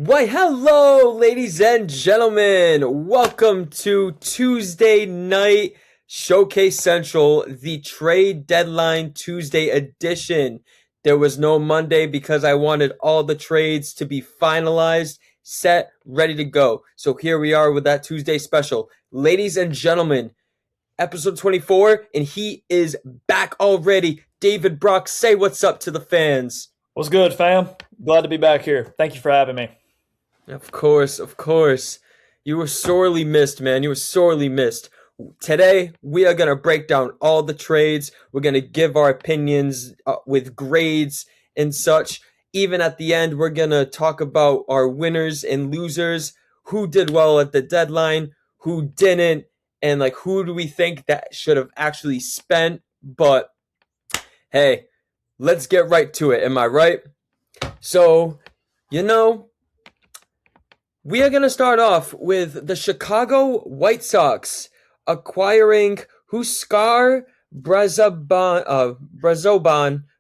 Why, hello, ladies and gentlemen. Welcome to Tuesday Night Showcase Central, the trade deadline Tuesday edition. There was no Monday because I wanted all the trades to be finalized, set, ready to go. So here we are with that Tuesday special. Ladies and gentlemen, episode 24, and he is back already. David Brock, say what's up to the fans. What's good, fam? Glad to be back here. Thank you for having me. Of course, of course. You were sorely missed, man. You were sorely missed. Today, we are going to break down all the trades. We're going to give our opinions with grades and such. Even at the end, we're going to talk about our winners and losers, who did well at the deadline, who didn't, and like who do we think that should have actually spent. But hey, let's get right to it. Am I right? So, you know, we are going to start off with the Chicago White Sox acquiring Huskar Brazoban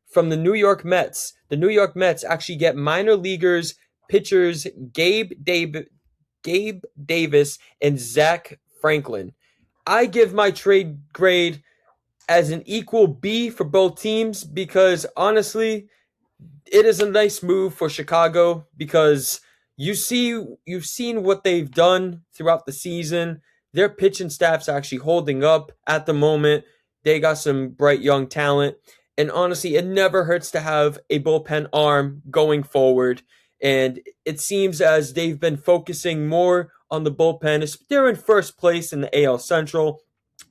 from the New York Mets. The New York Mets actually get minor leaguers pitchers Gabe Davis and Zach Franklin. I give my trade grade as an equal B for both teams because honestly, it is a nice move for Chicago because you've seen what they've done throughout the season. Their pitching staff's actually holding up at the moment. They got some bright young talent. And honestly, it never hurts to have a bullpen arm going forward. And it seems as they've been focusing more on the bullpen. They're in first place in the AL Central.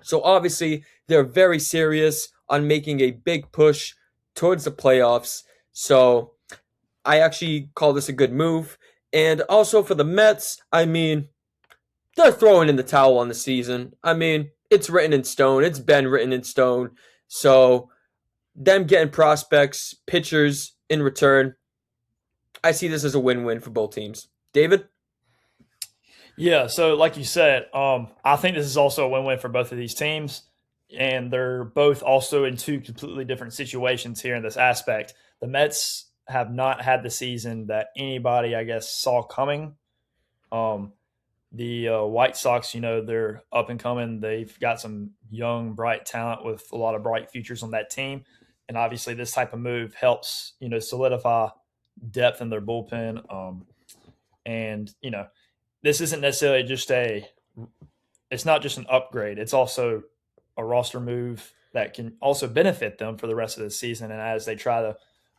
So obviously, they're very serious on making a big push towards the playoffs. So I actually call this a good move. And also for the Mets, I mean, they're throwing in the towel on the season. I mean, it's written in stone. It's been written in stone. So them getting prospects, pitchers in return, I see this as a win-win for both teams. David? Yeah, so like you said, I think this is also a win-win for both of these teams, and they're both also in two completely different situations here in this aspect. The Mets have not had the season that anybody, I guess, saw coming. Um, the White Sox, they're up and coming. They've got some young, bright talent with a lot of bright futures on that team, and obviously, this type of move helps, solidify depth in their bullpen. And this isn't necessarily just it's not just an upgrade. It's also a roster move that can also benefit them for the rest of the season. And as they try to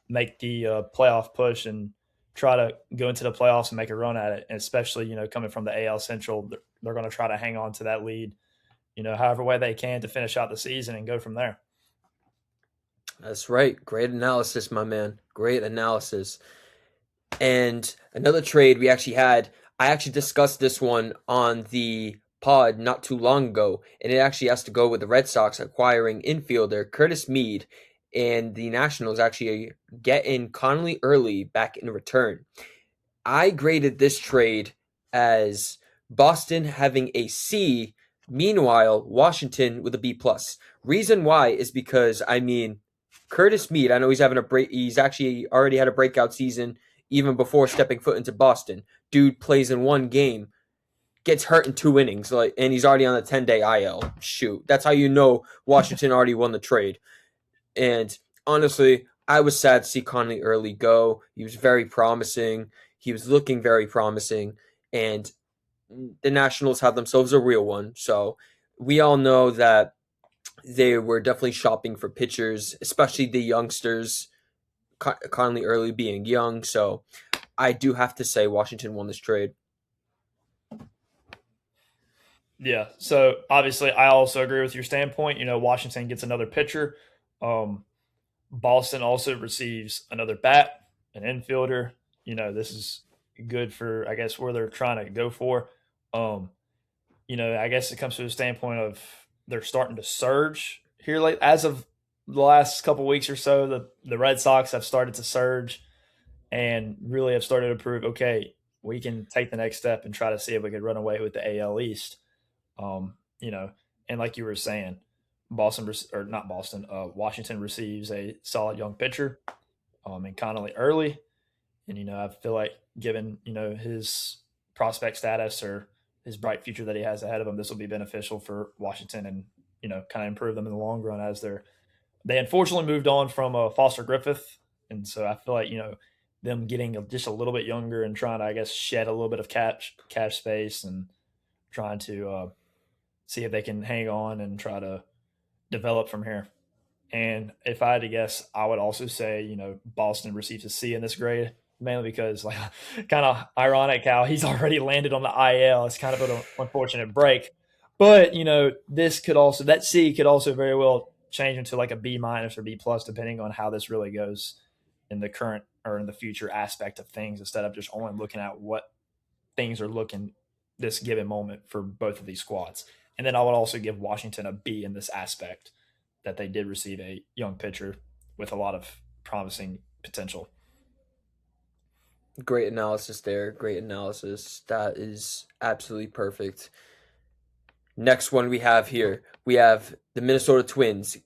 make the playoff push and try to go into the playoffs and make a run at it, and especially, coming from the AL Central, they're going to try to hang on to that lead, however way they can to finish out the season and go from there. That's right. Great analysis, my man. Great analysis. And another trade we actually had, I actually discussed this one on the pod not too long ago, and it actually has to go with the Red Sox acquiring infielder Curtis Mead, and the Nationals actually getting Connolly Early back in return. I graded this trade as Boston having a C, meanwhile Washington with a B plus. Reason why is because I mean Curtis Mead, I know he's having a break. He's actually already had a breakout season even before stepping foot into Boston. Dude plays in one game, gets hurt in 2 innings, and he's already on the 10-day IL. Shoot, that's how you know Washington already won the trade. And honestly, I was sad to see Conley Early go. He was very promising. He was looking very promising, and the Nationals have themselves a real one. So we all know that they were definitely shopping for pitchers, especially the youngsters. Conley Early being young, so I do have to say Washington won this trade. Yeah. So obviously, I also agree with your standpoint. Washington gets another pitcher. Um, Boston also receives another bat, an infielder. This is good for, I guess, where they're trying to go for. Um, I guess it comes to the standpoint of they're starting to surge here. Like as of the last couple weeks or so, the Red Sox have started to surge and really have started to prove, okay, we can take the next step and try to see if we could run away with the AL East. Um, you know, and like you were saying, or not Boston, Washington receives a solid young pitcher, in Connolly Early, And, I feel like given, his prospect status or his bright future that he has ahead of him, this will be beneficial for Washington and, kind of improve them in the long run as they unfortunately moved on from Foster Griffith. And so I feel like, them getting just a little bit younger and trying to, I guess, shed a little bit of cash space and trying to see if they can hang on and try to develop from here. And if I had to guess, I would also say, Boston receives a C in this grade, mainly because, like, kind of ironic how he's already landed on the IL. It's kind of an unfortunate break. But, that C could also very well change into like a B minus or B plus, depending on how this really goes in the current or in the future aspect of things, instead of just only looking at what things are looking this given moment for both of these squads. And then I would also give Washington a B in this aspect, that they did receive a young pitcher with a lot of promising potential. Great analysis there. Great analysis. That is absolutely perfect. Next one we have here, we have the Minnesota Twins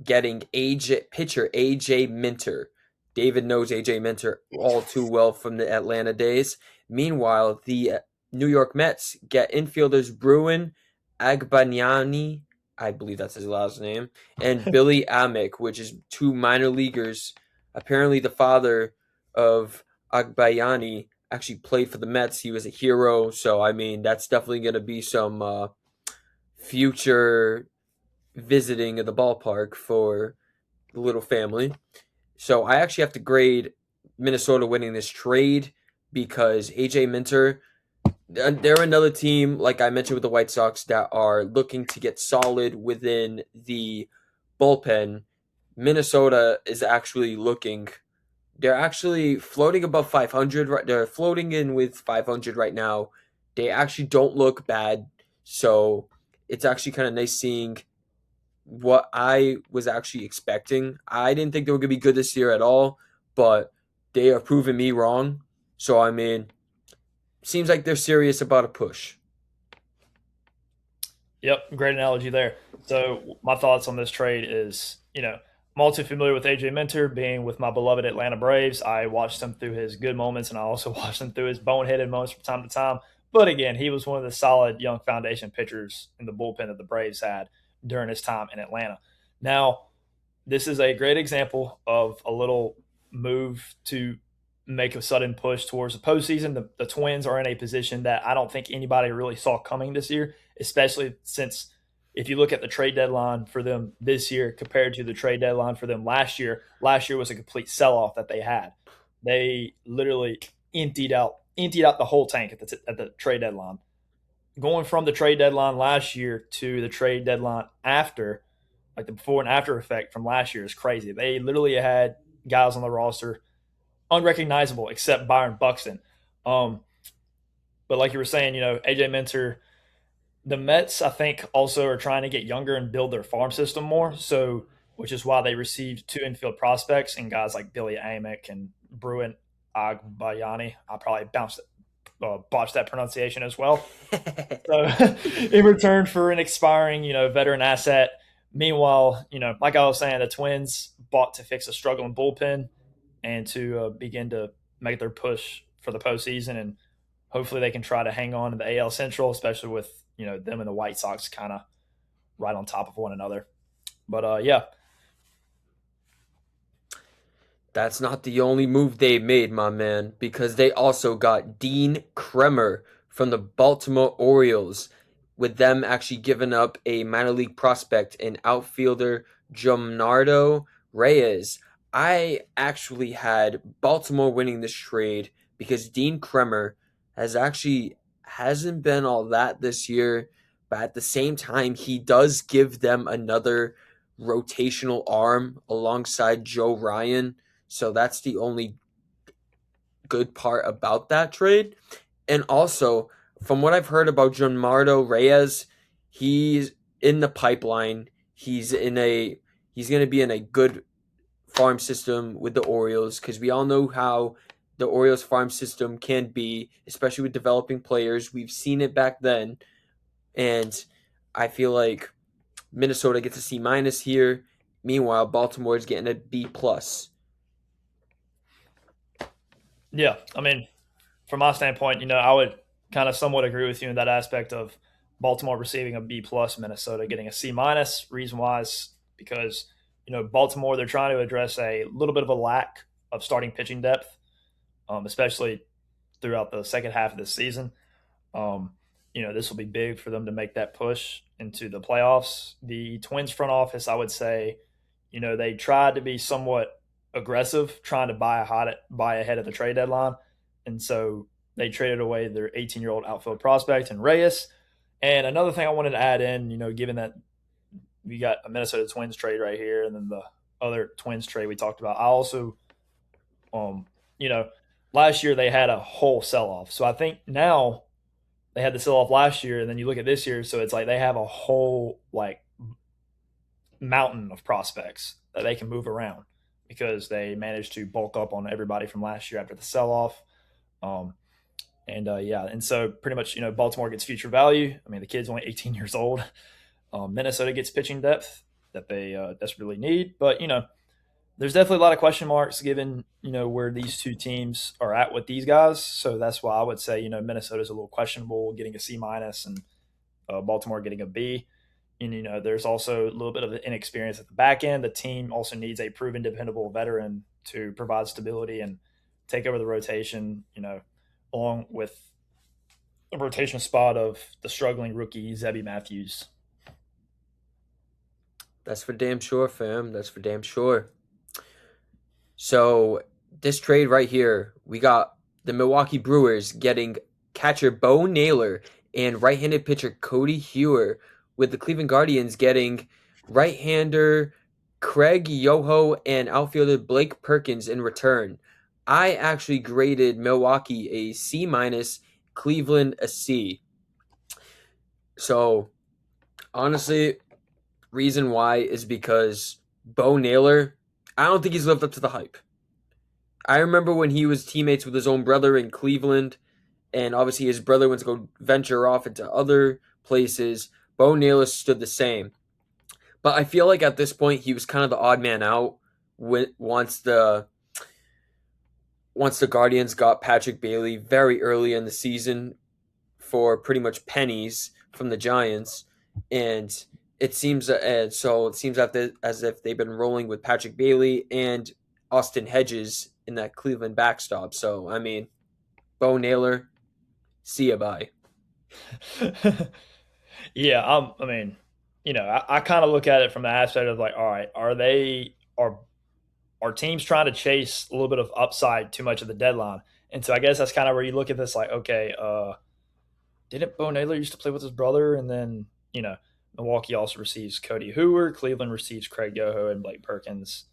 getting pitcher AJ Minter. David knows AJ Minter all too well from the Atlanta days. Meanwhile, the New York Mets get infielders Bruin Agbayani, I believe that's his last name, and Billy Amick, which is two minor leaguers. Apparently, the father of Agbayani actually played for the Mets. He was a hero, so I mean that's definitely going to be some future visiting of the ballpark for the little family. So I actually have to grade Minnesota winning this trade because AJ Minter, they're another team, like I mentioned with the White Sox, that are looking to get solid within the bullpen. Minnesota is actually they're actually floating above 500. They're floating in with 500 right now. They actually don't look bad. So it's actually kind of nice seeing what I was actually expecting. I didn't think they were going to be good this year at all, but they are proving me wrong. So, I mean, seems like they're serious about a push. Yep, great analogy there. So my thoughts on this trade is, I'm all too familiar with AJ Minter, being with my beloved Atlanta Braves. I watched him through his good moments, and I also watched him through his boneheaded moments from time to time. But again, he was one of the solid young foundation pitchers in the bullpen that the Braves had during his time in Atlanta. Now, this is a great example of a little move to make a sudden push towards the postseason. The Twins are in a position that I don't think anybody really saw coming this year, especially since if you look at the trade deadline for them this year compared to the trade deadline for them last year was a complete sell-off that they had. They literally emptied out the whole tank at the trade deadline. Going from the trade deadline last year to the trade deadline after, like the before and after effect from last year is crazy. They literally had guys on the roster unrecognizable except Byron Buxton. But like you were saying, AJ Minter, the Mets, I think, also are trying to get younger and build their farm system more. So, which is why they received two infield prospects and guys like Billy Amick and Bruin Agbayani. I probably botched that pronunciation as well. So, in return for an expiring, veteran asset. Meanwhile, like I was saying, the Twins bought to fix a struggling bullpen and to begin to make their push for the postseason, and hopefully they can try to hang on to the AL Central, especially with them and the White Sox kind of right on top of one another. But yeah, That's not the only move they made, my man, because they also got Dean Kremer from the Baltimore Orioles, with them actually giving up a minor league prospect and outfielder Jonardo Reyes. I actually had Baltimore winning this trade because Dean Kremer hasn't been all that this year, but at the same time he does give them another rotational arm alongside Joe Ryan. So that's the only good part about that trade. And also, from what I've heard about Jonardo Reyes, he's in the pipeline. He's going to be in a good farm system with the Orioles, because we all know how the Orioles farm system can be, especially with developing players. We've seen it back then, and I feel like Minnesota gets a C minus here. Meanwhile, Baltimore is getting a B plus. Yeah, I mean, from my standpoint, I would kind of somewhat agree with you in that aspect of Baltimore receiving a B plus, Minnesota getting a C minus. Reason why is because Baltimore, they're trying to address a little bit of a lack of starting pitching depth, especially throughout the second half of the season. Um, this will be big for them to make that push into the playoffs. The Twins front office, I would say, they tried to be somewhat aggressive, trying to buy ahead of the trade deadline, and so they traded away their 18-year-old outfield prospect and Reyes. And another thing I wanted to add in, given that we got a Minnesota Twins trade right here, and then the other Twins trade we talked about, I also, um, you know, last year they had a whole sell off. So I think now they had the sell off last year, and then you look at this year, so it's like they have a whole like mountain of prospects that they can move around because they managed to bulk up on everybody from last year after the sell off. Um, and so pretty much, Baltimore gets future value. I mean, the kid's only 18 years old. Minnesota gets pitching depth that they desperately need, but there's definitely a lot of question marks given where these two teams are at with these guys. So that's why I would say Minnesota's a little questionable, getting a C minus, and Baltimore getting a B. And there's also a little bit of inexperience at the back end. The team also needs a proven, dependable veteran to provide stability and take over the rotation. Along with the rotation spot of the struggling rookie Zebby Matthews. That's for damn sure, fam. That's for damn sure. So this trade right here, we got the Milwaukee Brewers getting catcher Bo Naylor and right-handed pitcher Cody Hewer, with the Cleveland Guardians getting right-hander Craig Yoho and outfielder Blake Perkins in return. I actually graded Milwaukee a C minus, Cleveland a C. So honestly, reason why is because Bo Naylor, I don't think he's lived up to the hype. I remember when he was teammates with his own brother in Cleveland, and obviously his brother went to go venture off into other places. Bo Naylor stood the same. But I feel like at this point he was kind of the odd man out once the Guardians got Patrick Bailey very early in the season for pretty much pennies from the Giants, and it seems as if they've been rolling with Patrick Bailey and Austin Hedges in that Cleveland backstop. So I mean, Bo Naylor, see ya bye. Yeah, I mean, I kind of look at it from the aspect of like, all right, are teams trying to chase a little bit of upside too much at the deadline? And so I guess that's kind of where you look at this like, okay, didn't Bo Naylor used to play with his brother, and then Milwaukee also receives Cody Hoover, Cleveland receives Craig Yoho and Blake Perkins.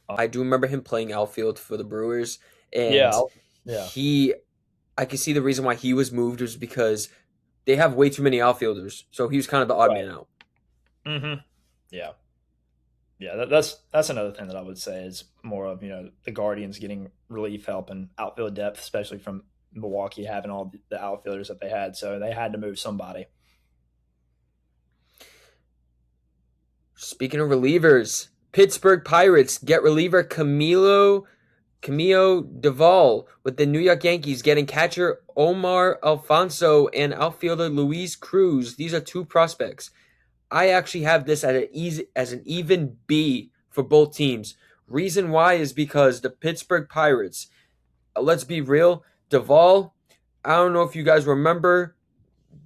I do remember him playing outfield for the Brewers, and Yeah, yeah, he, I can see the reason why he was moved was because they have way too many outfielders, so he was kind of the odd right. man out. Mm-hmm. Yeah, yeah. That's another thing that I would say is more of the Guardians getting relief help and outfield depth, especially from Milwaukee having all the outfielders that they had, so they had to move somebody. Speaking of relievers, Pittsburgh Pirates get reliever Camilo Duvall, with the New York Yankees getting catcher Omar Alfonso and outfielder Luis Cruz. These are two prospects. I actually have this as an even B for both teams. Reason why is because the Pittsburgh Pirates, let's be real, Duvall, I don't know if you guys remember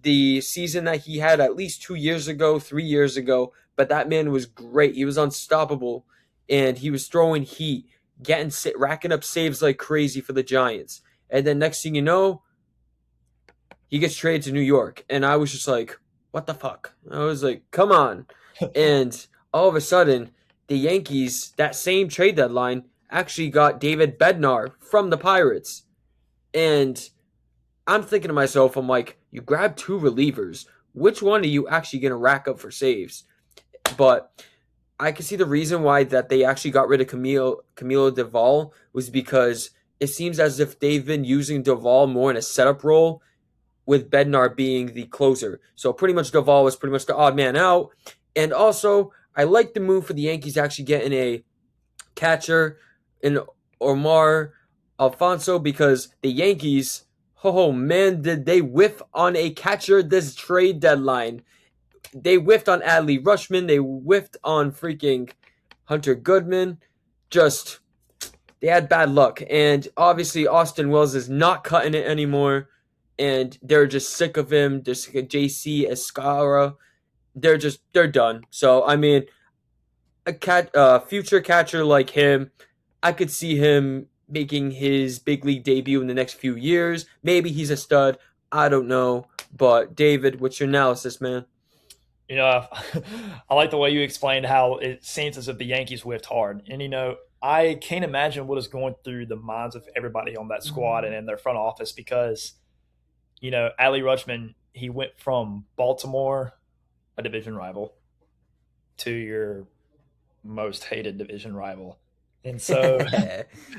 the season that he had at least 2 years ago, 3 years ago, but that man was great. He was unstoppable, and he was throwing heat, racking up saves like crazy for the Giants. And then next thing you know, he gets traded to New York, and I was just like, what the fuck? I was like, come on. And all of a sudden, the Yankees, that same trade deadline, actually got David Bednar from the Pirates. And I'm thinking to myself, I'm like, you grab two relievers. Which one are you actually going to rack up for saves? But I can see the reason why that they actually got rid of Camilo Duvall was because it seems as if they've been using Duvall more in a setup role, with Bednar being the closer. So pretty much Duvall was pretty much the odd man out. And also, I like the move for the Yankees actually getting a catcher in Omar Alfonso, because the Yankees, oh man, did they whiff on a catcher this trade deadline. They whiffed on Adley Rutschman. They whiffed on freaking Hunter Goodman. Just, they had bad luck. And obviously, Austin Wells is not cutting it anymore. And they're just sick of him. They're sick of JC Escara. They're done. So, I mean, future catcher like him, I could see him making his big league debut in the next few years. Maybe he's a stud. I don't know. But David, what's your analysis, man? I like the way you explained how it seems as if the Yankees whiffed hard. And, I can't imagine what is going through the minds of everybody on that squad and in their front office because, Ali Rutschman, he went from Baltimore, a division rival, to your most hated division rival. And so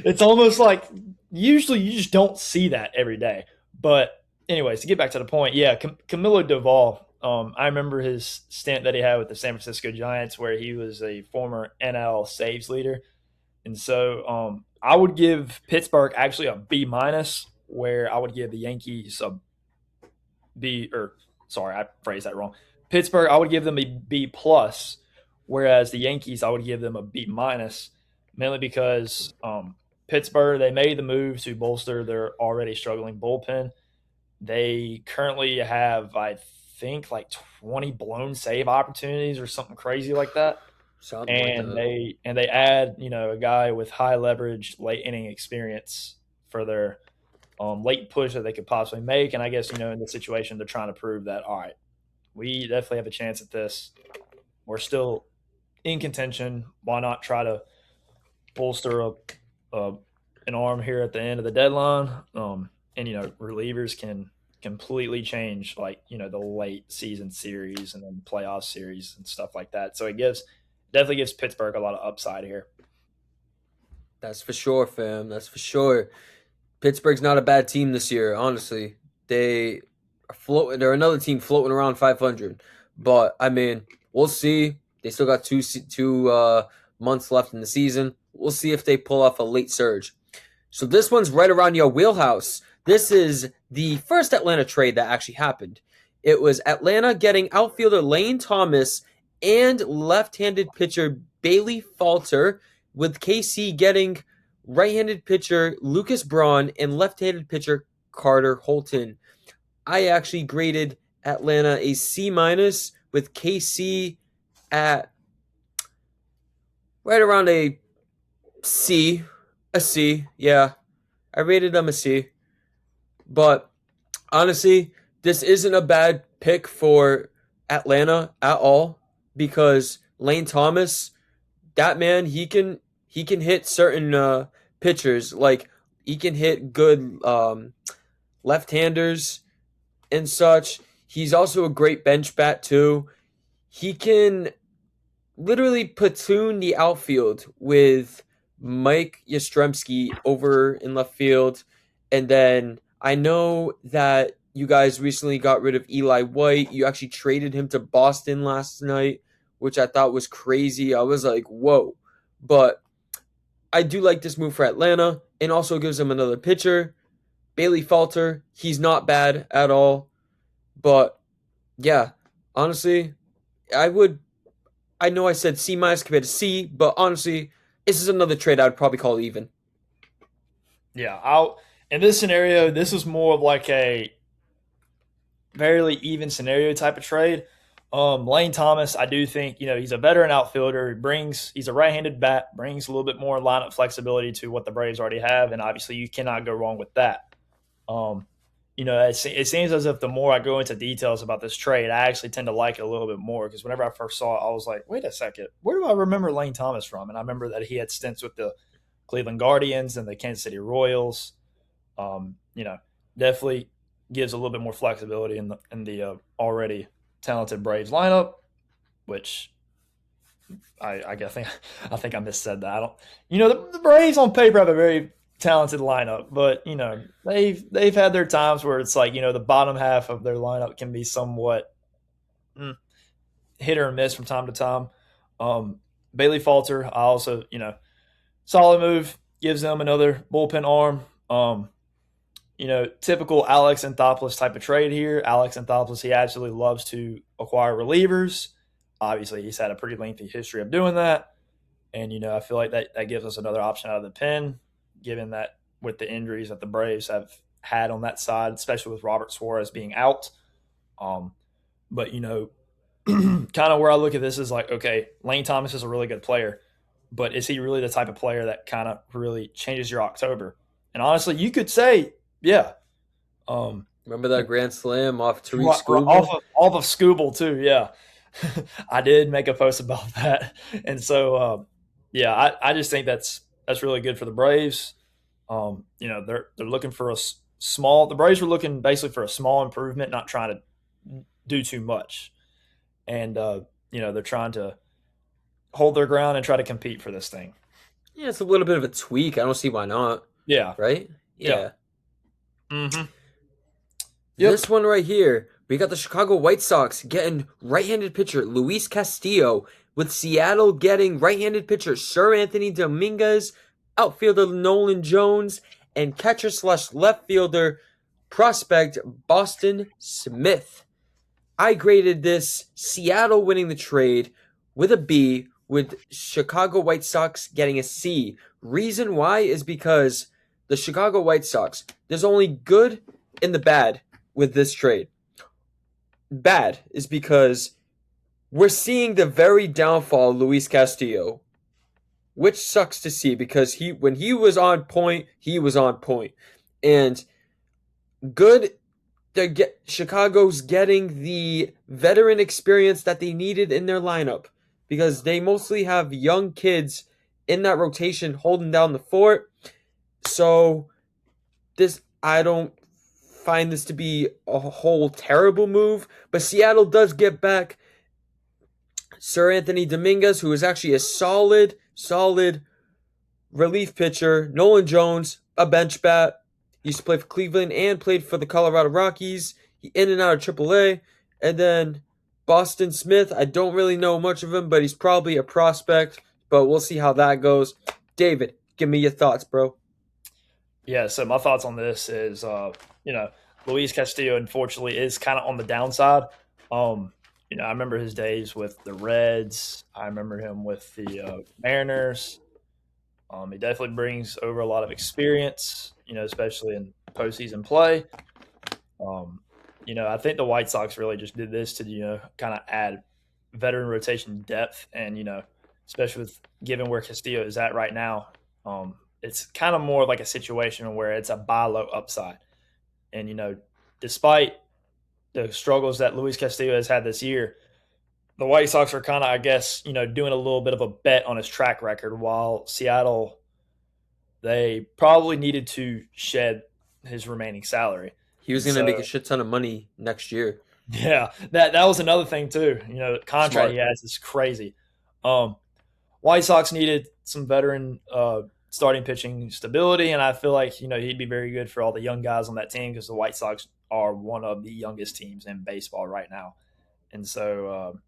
it's almost like usually you just don't see that every day. But anyways, to get back to the point, yeah, Camilo Doval, I remember his stint that he had with the San Francisco Giants where he was a former NL saves leader. And so I would give Pittsburgh actually a B minus, where I would give the Yankees a B, or sorry, I phrased that wrong. Pittsburgh, I would give them a B plus, whereas the Yankees, I would give them a B minus, mainly because Pittsburgh, they made the move to bolster their already struggling bullpen. They currently have, I think, like 20 blown save opportunities or something crazy like that. Something like And that. they add, a guy with high leverage, late inning experience for their late push that they could possibly make. And I guess, in this situation, they're trying to prove that, all right, we definitely have a chance at this. We're still in contention. Why not try to bolster a an arm here at the end of the deadline? And relievers can completely change, like, the late season series and then playoff series and stuff like that. So it definitely gives Pittsburgh a lot of upside here. That's for sure, fam. That's for sure. Pittsburgh's not a bad team this year, honestly. They are floating. They're another team floating around 500. But I mean, we'll see. They still got two months left in the season. We'll see if they pull off a late surge. So this one's right around your wheelhouse. This is the first Atlanta trade that actually happened. It was Atlanta getting outfielder Lane Thomas and left-handed pitcher Bailey Falter, with KC getting right-handed pitcher Lucas Braun and left-handed pitcher Carter Holton. I actually graded Atlanta a C minus, with KC at right around a C. A C, yeah. I rated them a C. But honestly, this isn't a bad pick for Atlanta at all, because Lane Thomas, that man, he can hit certain pitchers. Like, he can hit good left-handers and such. He's also a great bench bat too. He can literally platoon the outfield with Mike Yastrzemski over in left field. And then I know that you guys recently got rid of Eli White. You actually traded him to Boston last night, which I thought was crazy. I was like, whoa. But I do like this move for Atlanta, and also gives them another pitcher. Bailey Falter, he's not bad at all. But yeah, honestly, I know I said C minus compared to C, but honestly, this is another trade I'd probably call even. Yeah, in this scenario, this is more of like a fairly even scenario type of trade. Lane Thomas, I do think, he's a veteran outfielder. He's a right-handed bat, brings a little bit more lineup flexibility to what the Braves already have, and obviously you cannot go wrong with that. It seems as if the more I go into details about this trade, I actually tend to like it a little bit more, because whenever I first saw it, I was like, wait a second, where do I remember Lane Thomas from? And I remember that he had stints with the Cleveland Guardians and the Kansas City Royals. Um, you know, Definitely gives a little bit more flexibility in the already talented Braves lineup, which I think I missaid that. I don't, the Braves on paper have a very talented lineup, but they've had their times where it's like the bottom half of their lineup can be somewhat hit or miss from time to time. Bailey Falter, I also solid move. gives them another bullpen arm. Typical Alex Anthopoulos type of trade here. Alex Anthopoulos, he absolutely loves to acquire relievers. Obviously, he's had a pretty lengthy history of doing that. And, I feel like that gives us another option out of the pen, given that with the injuries that the Braves have had on that side, especially with Robert Suarez being out. But, kind of where I look at this is like, okay, Lane Thomas is a really good player, but is he really the type of player that kind of really changes your October? And honestly, you could say, yeah. Remember that grand slam off Tariq Skubal? Off of Skubal too, yeah. I did make a post about that, and so I just think that's really good for the Braves. They're looking for a small. The Braves were looking basically for a small improvement, not trying to do too much, and they're trying to hold their ground and try to compete for this thing. Yeah, it's a little bit of a tweak. I don't see why not. Yeah. Right? Yeah. Mm-hmm. Yep. This one right here, we got the Chicago White Sox getting right-handed pitcher Luis Castillo, with Seattle getting right-handed pitcher Sir Anthony Dominguez, outfielder Nolan Jones, and catcher/left fielder prospect Boston Smith. I graded this Seattle winning the trade with a B, with Chicago White Sox getting a C. Reason why is because the Chicago White Sox, there's only good and the bad with this trade. Bad is because we're seeing the very downfall of Luis Castillo, which sucks to see because when he was on point, he was on point. And good, Chicago's getting the veteran experience that they needed in their lineup because they mostly have young kids in that rotation holding down the fort. So I don't find this to be a whole terrible move, but Seattle does get back Sir Anthony Dominguez, who is actually a solid relief pitcher. Nolan Jones, a bench bat. He used to play for Cleveland and played for the Colorado Rockies. He in and out of AAA. And then Boston Smith, I don't really know much of him, but he's probably a prospect, but we'll see how that goes. David, give me your thoughts, bro. Yeah, so my thoughts on this is, Luis Castillo, unfortunately, is kind of on the downside. I remember his days with the Reds. I remember him with the Mariners. He definitely brings over a lot of experience, especially in postseason play. I think the White Sox really just did this to, kind of add veteran rotation depth. And, especially with given where Castillo is at right now, it's kind of more like a situation where it's a buy low upside. And, despite the struggles that Luis Castillo has had this year, the White Sox are kind of, I guess, doing a little bit of a bet on his track record, while Seattle, they probably needed to shed his remaining salary. He was going to make a shit ton of money next year. Yeah, that was another thing too. The contract he has is crazy. White Sox needed some veteran starting pitching stability, and I feel like he'd be very good for all the young guys on that team because the White Sox are one of the youngest teams in baseball right now. And so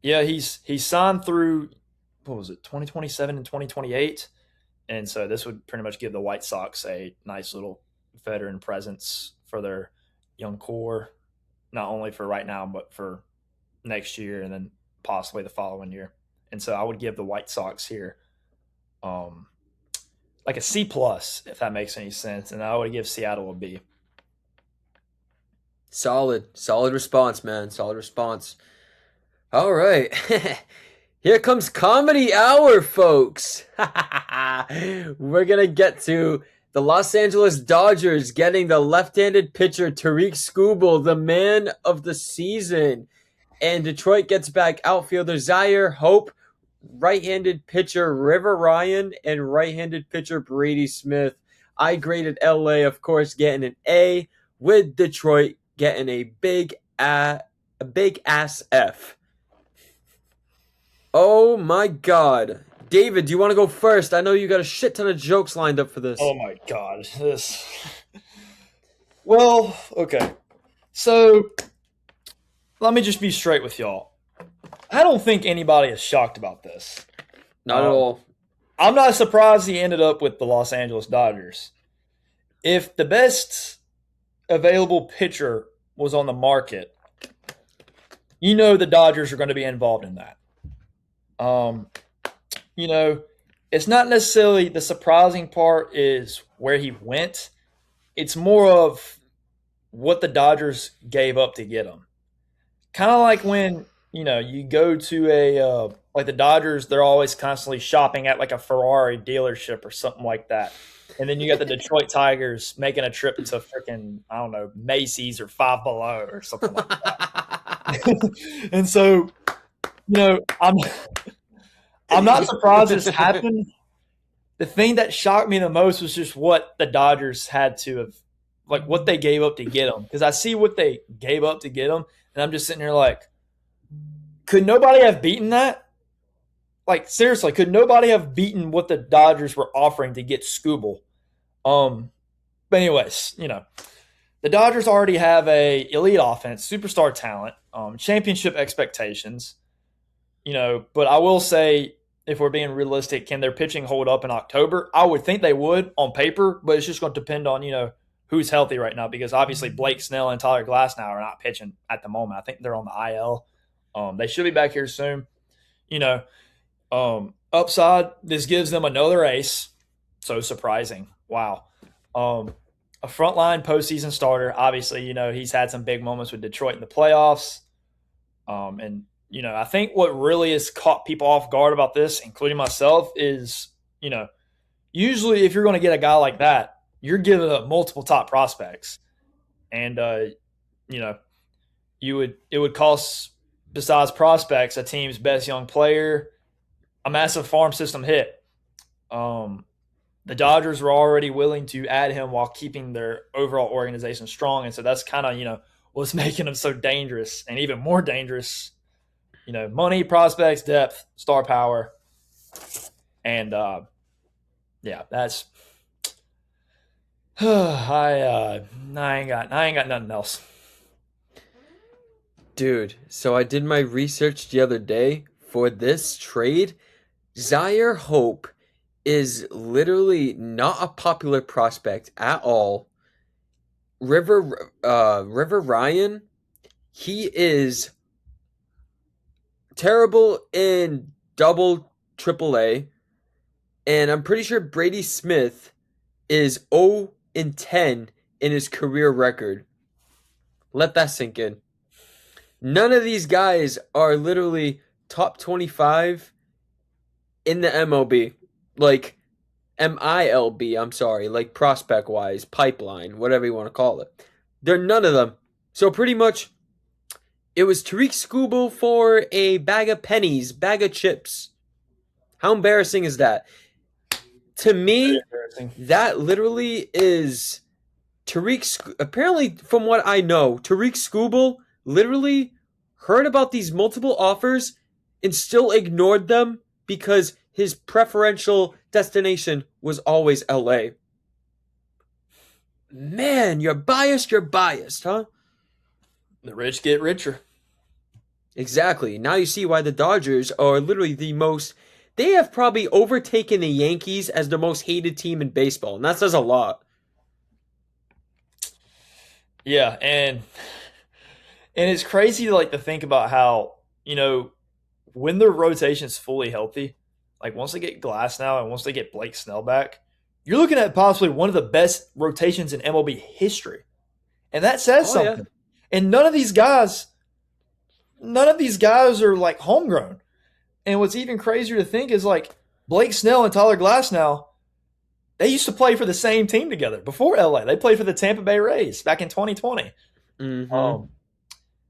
he's signed through 2027 and 2028, and so this would pretty much give the White Sox a nice little veteran presence for their young core, not only for right now but for next year and then possibly the following year. And so I would give the White Sox here like a C+, if that makes any sense. And I would give Seattle a B. Solid response, man. Solid response. All right. Here comes Comedy Hour, folks. We're going to get to the Los Angeles Dodgers getting the left-handed pitcher Tariq Skubal, the man of the season. And Detroit gets back outfielder Zaire Hope, right-handed pitcher River Ryan, and right-handed pitcher Brady Smith. I graded LA, of course, getting an A, with Detroit getting a big ass F. Oh my God. David, do you want to go first? I know you got a shit ton of jokes lined up for this. Oh my God. Well, okay. So, let me just be straight with y'all. I don't think anybody is shocked about this. Not at all. I'm not surprised he ended up with the Los Angeles Dodgers. If the best available pitcher was on the market, you know the Dodgers are going to be involved in that. Um, you know, it's not necessarily the surprising part is where he went. It's more of what the Dodgers gave up to get him. Kind of like when you go to a like the Dodgers, they're always constantly shopping at like a Ferrari dealership or something like that. And then you got the Detroit Tigers making a trip to freaking, I don't know, Macy's or Five Below or something like that. And so, I'm not surprised this happened. The thing that shocked me the most was just what the Dodgers had to have, like what they gave up to get him. Because I see what they gave up to get him, and I'm just sitting here like, could nobody have beaten that? Like seriously, could nobody have beaten what the Dodgers were offering to get Scooble? But anyways, the Dodgers already have a elite offense, superstar talent, championship expectations. But I will say, if we're being realistic, can their pitching hold up in October? I would think they would on paper, but it's just going to depend on who's healthy right now, because obviously Blake Snell and Tyler Glasnow are not pitching at the moment. I think they're on the IL. They should be back here soon. Upside, this gives them another ace. So surprising. Wow. A frontline postseason starter. Obviously, he's had some big moments with Detroit in the playoffs. And I think what really has caught people off guard about this, including myself, is, usually if you're going to get a guy like that, you're giving up multiple top prospects. And, it would cost, besides prospects, a team's best young player, a massive farm system hit. The Dodgers were already willing to add him while keeping their overall organization strong. And so that's kind of, what's making them so dangerous, and even more dangerous. Money, prospects, depth, star power. And that's I ain't got nothing else. Dude, so I did my research the other day for this trade. Zaire Hope is literally not a popular prospect at all. River Ryan, he is terrible in double AAA, and I'm pretty sure Brady Smith is 0-10 in his career record. Let that sink in. None of these guys are literally top 25 in the MLB. Like, MILB, I'm sorry. Like, prospect-wise, pipeline, whatever you want to call it. They're none of them. So, pretty much, it was Tariq Skubal for a bag of pennies, bag of chips. How embarrassing is that? To me, that literally is apparently, from what I know, Tariq Skubal literally heard about these multiple offers and still ignored them because his preferential destination was always LA. Man, you're biased, huh? The rich get richer. Exactly. Now you see why the Dodgers are literally they have probably overtaken the Yankees as the most hated team in baseball, and that says a lot. Yeah, and it's crazy to think about how, when their rotation's fully healthy, like once they get Glasnow and once they get Blake Snell back, you're looking at possibly one of the best rotations in MLB history. And that says something. Yeah. And none of these guys are like homegrown. And what's even crazier to think is like Blake Snell and Tyler Glasnow, they used to play for the same team together before LA. They played for the Tampa Bay Rays back in 2020. Mm-hmm.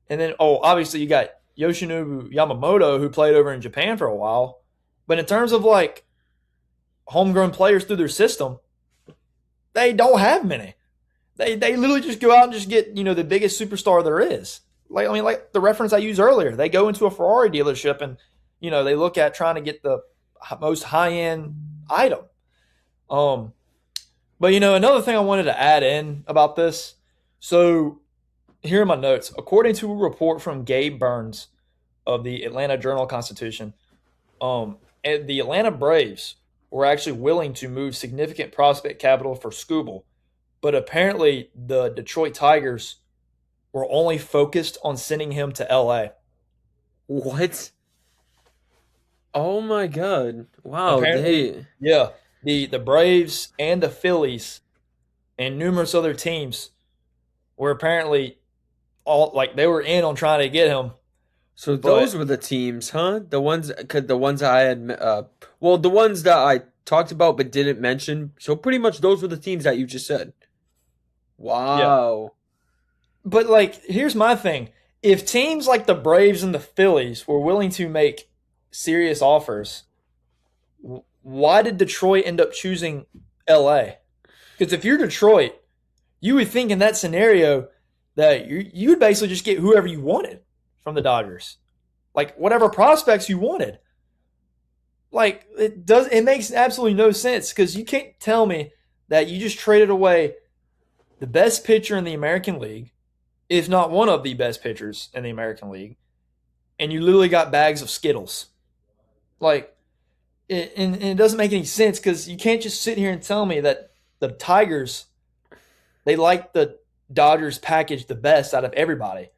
And then, obviously you got Yoshinobu Yamamoto, who played over in Japan for a while. But in terms of like homegrown players through their system, they don't have many. They literally just go out and just get, the biggest superstar there is. Like the reference I used earlier, they go into a Ferrari dealership and, they look at trying to get the most high-end item. But, another thing I wanted to add in about this. So here are my notes. According to a report from Gabe Burns of the Atlanta Journal-Constitution, the Atlanta Braves were actually willing to move significant prospect capital for Skubal, but apparently the Detroit Tigers were only focused on sending him to LA. What? Oh my God. Wow, Apparently, they yeah, the Braves and the Phillies and numerous other teams were apparently all like they were in on trying to get him, so but those were the teams, huh? The ones I had well, the ones that I talked about but didn't mention. So pretty much those were the teams that you just said. yeah. Wow. But like here's my thing. If teams like the Braves and the Phillies were willing to make serious offers, why did Detroit end up choosing LA? Because if you're Detroit, you would think in that scenario that you would basically just get whoever you wanted from the Dodgers, like whatever prospects you wanted. Like it makes absolutely no sense because you can't tell me that you just traded away the best pitcher in the American League, if not one of the best pitchers in the American League, and you literally got bags of Skittles. Like, and it doesn't make any sense because you can't just sit here and tell me that the Tigers they like the Dodgers package the best out of everybody.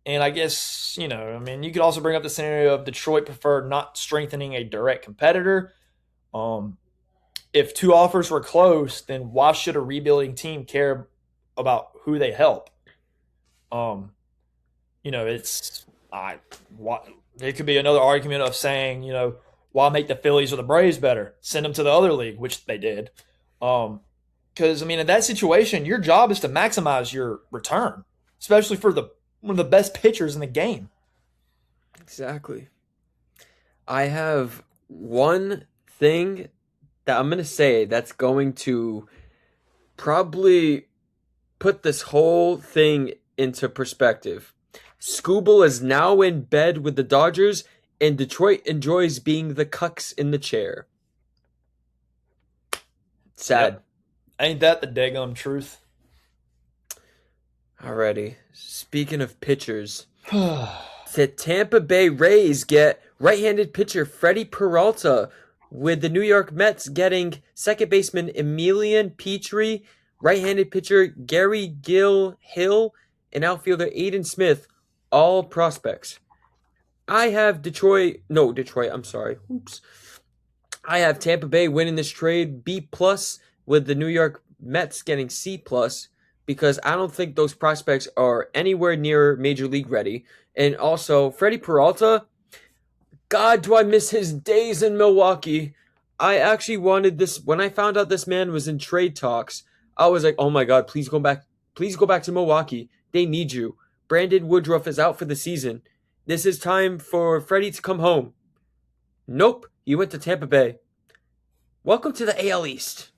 And I guess, I mean, you could also bring up the scenario of Detroit preferred not strengthening a direct competitor. Um, if two offers were close, then why should a rebuilding team care about who they help? Um, it's I what it could be another argument of saying, why make the Phillies or the Braves better? Send them to the other league, which they did. Because I mean, in that situation, your job is to maximize your return, especially for one of the best pitchers in the game. Exactly. I have one thing that I'm going to say that's going to probably put this whole thing into perspective. Scooble is now in bed with the Dodgers, and Detroit enjoys being the cucks in the chair. Sad. Yep. Ain't that the daggum truth? Alrighty. Speaking of pitchers, the Tampa Bay Rays get right-handed pitcher Freddie Peralta, with the New York Mets getting second baseman Emilian Petrie, right-handed pitcher Gary Gill Hill, and outfielder Aiden Smith, all prospects. I have I'm sorry. Oops. I have Tampa Bay winning this trade B plus, with the New York Mets getting C plus, because I don't think those prospects are anywhere near major league ready. And also, Freddie Peralta, God, do I miss his days in Milwaukee. I actually wanted this when I found out this man was in trade talks. I was like, oh my God, please go back. Please go back to Milwaukee. They need you. Brandon Woodruff is out for the season. This is time for Freddie to come home. Nope, he went to Tampa Bay. Welcome to the AL East.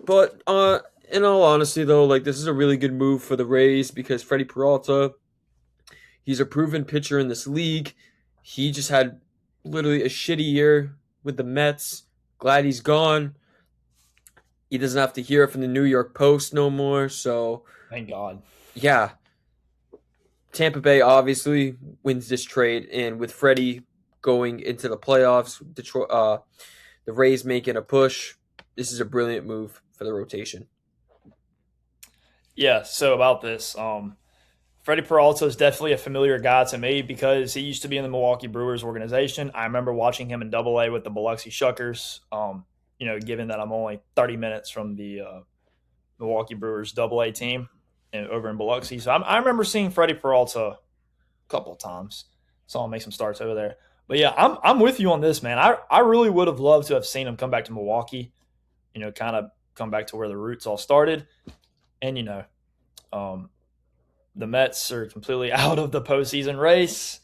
But in all honesty, though, like, this is a really good move for the Rays because Freddie Peralta, he's a proven pitcher in this league. He just had literally a shitty year with the Mets. Glad he's gone. He doesn't have to hear it from the New York Post no more. So, Thank God. yeah, Tampa Bay obviously wins this trade, and with Freddie going into the playoffs, Detroit, the Rays making a push. This is a brilliant move for the rotation. Yeah. So about this, Freddie Peralta is definitely a familiar guy to me because he used to be in the Milwaukee Brewers organization. I remember watching him in Double A with the Biloxi Shuckers. Given that I'm only 30 minutes from the Milwaukee Brewers Double A team over in Biloxi, so I remember seeing Freddie Peralta a couple of times. Saw him make some starts over there. But yeah, I'm with you on this, man. I really would have loved to have seen him come back to Milwaukee. Kind of come back to where the roots all started, and the Mets are completely out of the postseason race.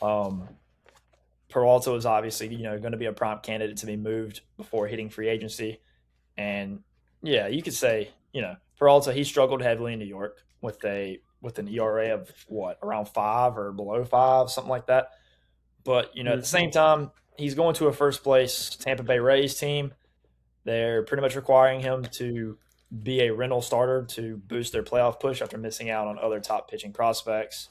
Peralta was obviously, going to be a prime candidate to be moved before hitting free agency. And yeah, you could say, Peralta, he struggled heavily in New York with an ERA of around 5 or below 5, something like that. But, at the same time, he's going to a first place Tampa Bay Rays team. They're pretty much requiring him to be a rental starter to boost their playoff push after missing out on other top pitching prospects.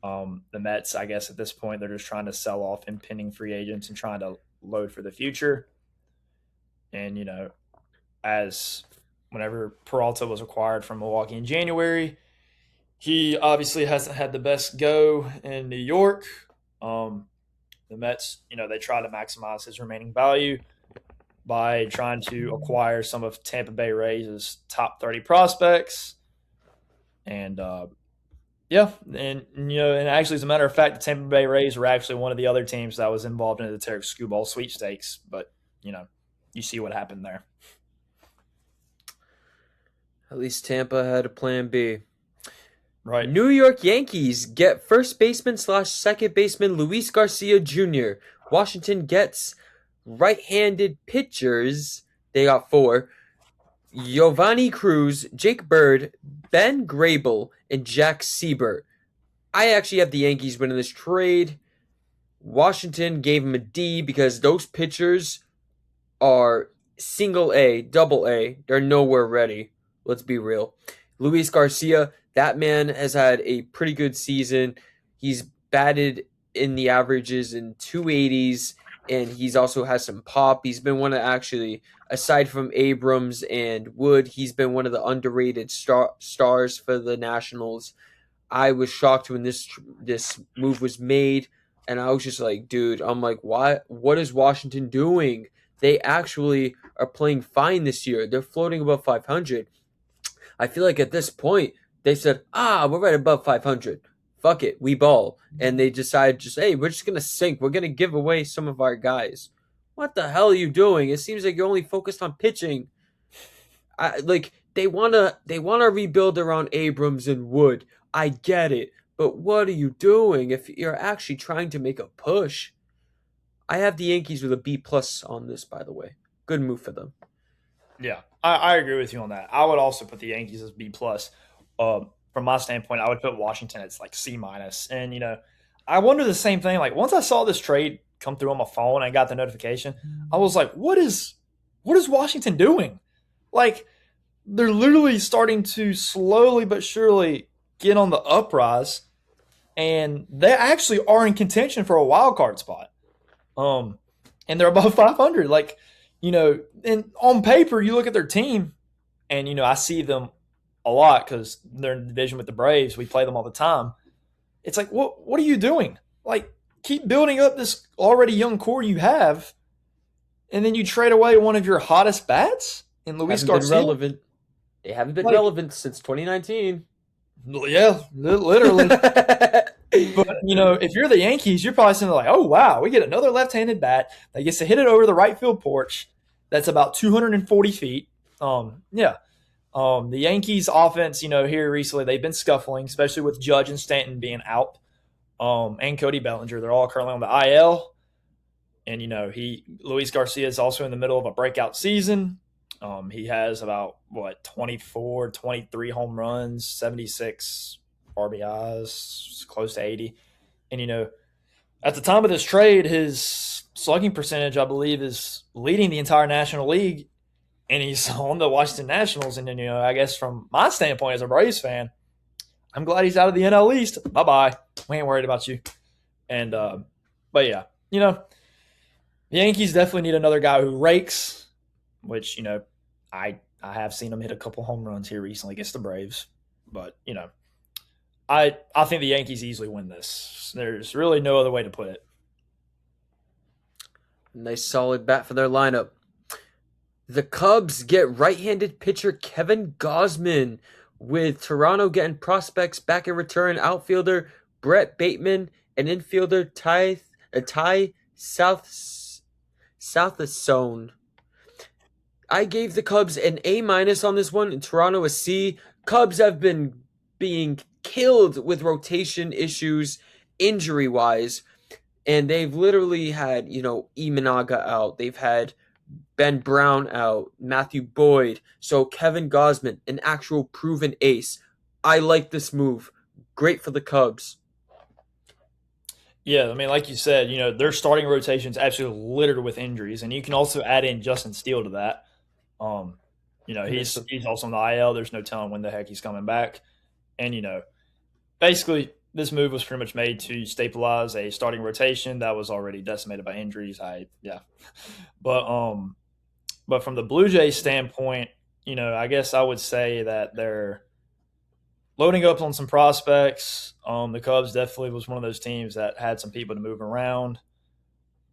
The Mets, I guess at this point, they're just trying to sell off impending free agents and trying to load for the future. And, as whenever Peralta was acquired from Milwaukee in January, he obviously hasn't had the best go in New York. The Mets, they try to maximize his remaining value by trying to acquire some of Tampa Bay Rays' top 30 prospects. And and actually, as a matter of fact, the Tampa Bay Rays were actually one of the other teams that was involved in the Tarek Skubal sweepstakes. But you see what happened there. At least Tampa had a plan B. Right. New York Yankees get first baseman / second baseman Luis Garcia Jr. Washington gets right-handed pitchers. They got 4. Giovanni Cruz, Jake Bird, Ben Grable, and Jack Siebert. I actually have the Yankees winning this trade. Washington gave him a D because those pitchers are single A, double A. They're nowhere ready. Let's be real. Luis Garcia, that man has had a pretty good season. He's batted in the averages in 280s, and he's also has some pop. He's been one of aside from Abrams and Wood, he's been one of the underrated stars for the Nationals. I was shocked when this move was made, and I was just like, dude, I'm like, what is Washington doing? They actually are playing fine this year. They're floating above 500. I feel like at this point, they said, we're right above 500. Fuck it, we ball. And they decided hey, we're just going to sink. We're going to give away some of our guys. What the hell are you doing? It seems like you're only focused on pitching. They want to rebuild around Abrams and Wood. I get it. But what are you doing if you're actually trying to make a push? I have the Yankees with a B+ on this, by the way. Good move for them. Yeah, I agree with you on that. I would also put the Yankees as B+. From my standpoint, I would put Washington as like C-. And, I wonder the same thing. Like, once I saw this trade come through on my phone and I got the notification, I was like, what is Washington doing? Like, they're literally starting to slowly but surely get on the uprise, and they actually are in contention for a wild card spot. And they're above 500. Like, and on paper, you look at their team, and, I see them a lot because they're in the division with the Braves. We play them all the time. It's like, what are you doing? Like, keep building up this already young core you have, and then you trade away one of your hottest bats in Luis Garcia. Relevant. They haven't been relevant since 2019. Yeah, literally. But, if you're the Yankees, you're probably saying like, oh, wow, we get another left-handed bat that gets to hit it over the right field porch that's about 240 feet. The Yankees offense, here recently, they've been scuffling, especially with Judge and Stanton being out, and Cody Bellinger. They're all currently on the IL. And, Luis Garcia is also in the middle of a breakout season. He has about, 24, 23 home runs, 76 RBIs, close to 80. And, at the time of this trade, his slugging percentage, I believe, is leading the entire National League. And he's on the Washington Nationals. And then, I guess from my standpoint as a Braves fan, I'm glad he's out of the NL East. Bye-bye. We ain't worried about you. And, but yeah, the Yankees definitely need another guy who rakes, which, I have seen him hit a couple home runs here recently against the Braves. But, I think the Yankees easily win this. There's really no other way to put it. Nice solid bat for their lineup. The Cubs get right-handed pitcher Kevin Gausman, with Toronto getting prospects back in return, outfielder Brett Bateman and infielder Ty Southazone. I gave the Cubs an A- on this one, and Toronto a C. Cubs have been being killed with rotation issues, injury-wise, and they've literally had, Imanaga out. They've had Ben Brown out, Matthew Boyd. So Kevin Gausman, an actual proven ace. I like this move. Great for the Cubs. Yeah, I mean, like you said, their starting rotation's absolutely littered with injuries, and you can also add in Justin Steele to that. He's also on the IL. There's no telling when the heck he's coming back. And, basically, this move was pretty much made to stabilize a starting rotation that was already decimated by injuries. But but from the Blue Jays standpoint, I guess I would say that they're loading up on some prospects. The Cubs definitely was one of those teams that had some people to move around.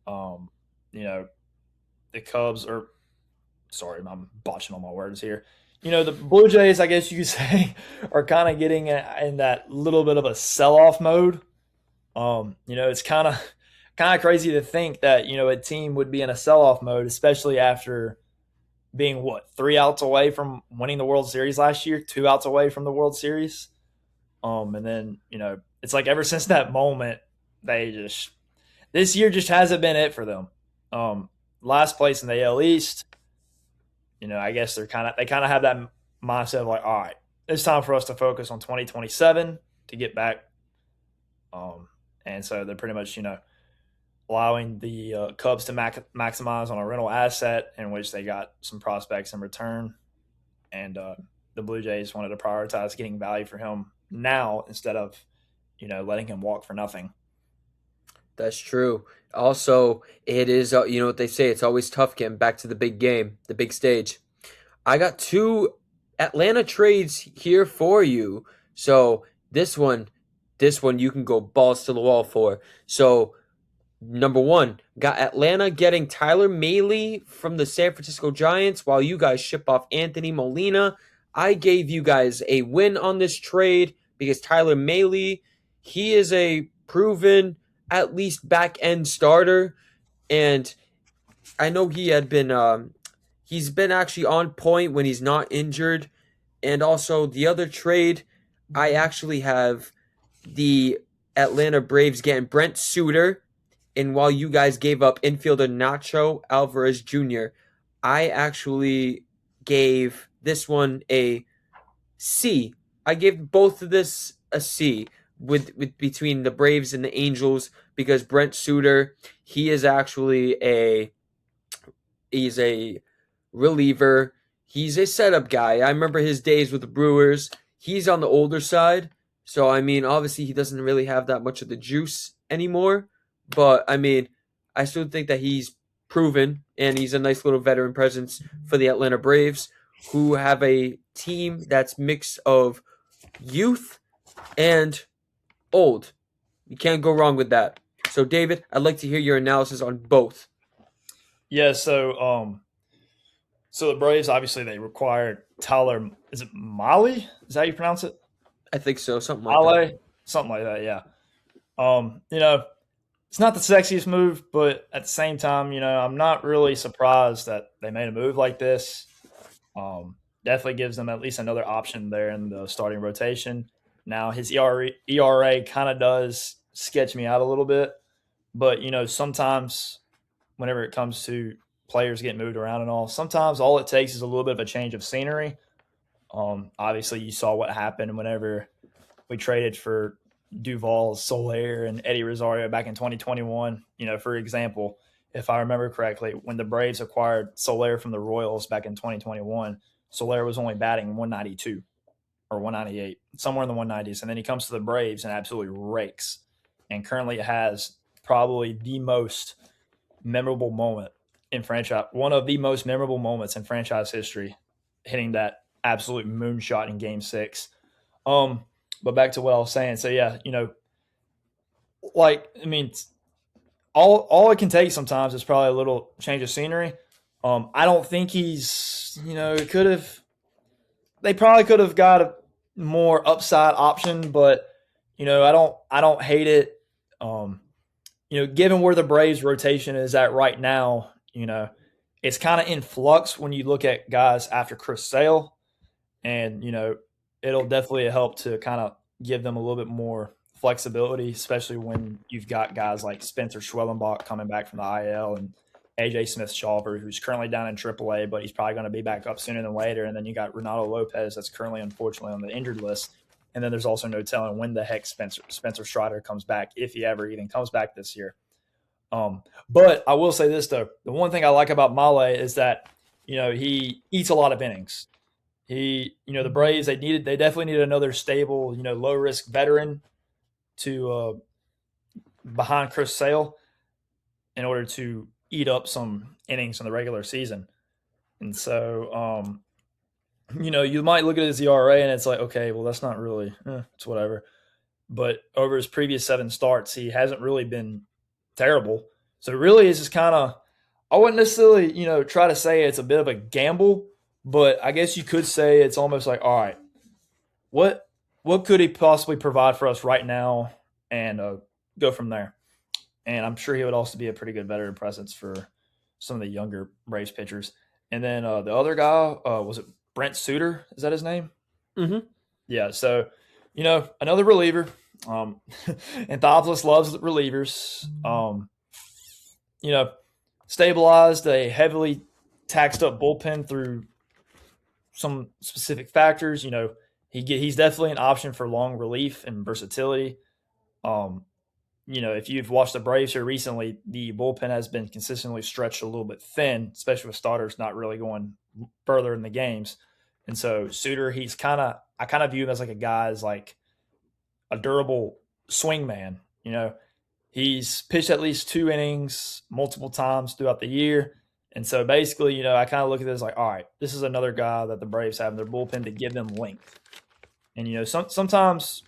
Um, you know, the Cubs are sorry, I'm botching all my words here. The Blue Jays, I guess you could say, are kind of getting in that little bit of a sell-off mode. It's kind of crazy to think that a team would be in a sell-off mode, especially after being 3 outs away from winning the World Series last year, 2 outs away from the World Series. And then it's like ever since that moment, this year just hasn't been it for them. Last place in the AL East. I guess they kind of have that mindset of like, all right, it's time for us to focus on 2027 to get back. And so they're pretty much allowing the Cubs to maximize on a rental asset in which they got some prospects in return, and the Blue Jays wanted to prioritize getting value for him now instead of letting him walk for nothing. That's true. Also, it is, what they say, it's always tough getting back to the big game, the big stage. I got two Atlanta trades here for you. So this one you can go balls to the wall for. So number one, got Atlanta getting Tyler Mahle from the San Francisco Giants while you guys ship off Anthony Molina. I gave you guys a win on this trade because Tyler Mahle, he is a proven at least back end starter, and I know he had been he's been actually on point when he's not injured. And also the other trade, I actually have the Atlanta Braves getting Brent Suter, and while you guys gave up infielder Nacho Alvarez Jr., I actually gave this one a C. I gave both of this a C with between the Braves and the Angels because Brent Suter, he's a reliever. He's a setup guy. I remember his days with the Brewers. He's on the older side. So, obviously he doesn't really have that much of the juice anymore. But, I still think that he's proven, and he's a nice little veteran presence for the Atlanta Braves, who have a team that's mix of youth and old. You can't go wrong with that. So, David, I'd like to hear your analysis on both. Yeah, so the Braves, obviously, they required Tyler, is it Mahle? Is that how you pronounce it? I think so, something like that. Mahle? Something like that, yeah. It's not the sexiest move, but at the same time, I'm not really surprised that they made a move like this. Definitely gives them at least another option there in the starting rotation. Now, his ERA kind of does sketch me out a little bit, but, sometimes whenever it comes to players getting moved around and all, sometimes all it takes is a little bit of a change of scenery. Obviously, you saw what happened whenever we traded for Duvall, Soler, and Eddie Rosario back in 2021. For example, if I remember correctly, when the Braves acquired Soler from the Royals back in 2021, Soler was only batting 192 or 198, somewhere in the 190s. And then he comes to the Braves and absolutely rakes. And currently has probably the most memorable moment in franchise, one of the most memorable moments in franchise history, hitting that absolute moonshot in Game 6. But back to what I was saying. So yeah, all it can take sometimes is probably a little change of scenery. I don't think he's, they probably could have got a more upside option, but I don't hate it. Given where the Braves rotation is at right now, it's kind of in flux when you look at guys after Chris Sale, and it'll definitely help to kind of give them a little bit more flexibility, especially when you've got guys like Spencer Schwellenbach coming back from the IL and AJ Smith-Shawver, who's currently down in AAA, but he's probably going to be back up sooner than later. And then you got Renato Lopez, that's currently, unfortunately, on the injured list. And then there's also no telling when the heck Spencer Strider comes back, if he ever even comes back this year. But I will say this, though. The one thing I like about Mahle is that, he eats a lot of innings. The Braves, they definitely needed another stable, low-risk veteran to behind Chris Sale in order to eat up some innings in the regular season. And so, you might look at his ERA and it's like, okay, well, that's not really, it's whatever. But over his previous 7 starts, he hasn't really been terrible. So really, it's just kind of, I wouldn't necessarily, try to say it's a bit of a gamble, but I guess you could say it's almost like, all right, what could he possibly provide for us right now, and go from there. And I'm sure he would also be a pretty good veteran presence for some of the younger Braves pitchers. And then the other guy, was it Brent Suter? Is that his name? Mm-hmm. Yeah. So, another reliever. Anthopoulos loves relievers. Stabilized a heavily taxed up bullpen through some specific factors. He's definitely an option for long relief and versatility. If you've watched the Braves here recently, the bullpen has been consistently stretched a little bit thin, especially with starters not really going further in the games. And so Suter, I kind of view him as like a guy as like a durable swing man. He's pitched at least 2 innings multiple times throughout the year. And so basically, I kind of look at this like, all right, this is another guy that the Braves have in their bullpen to give them length. And, sometimes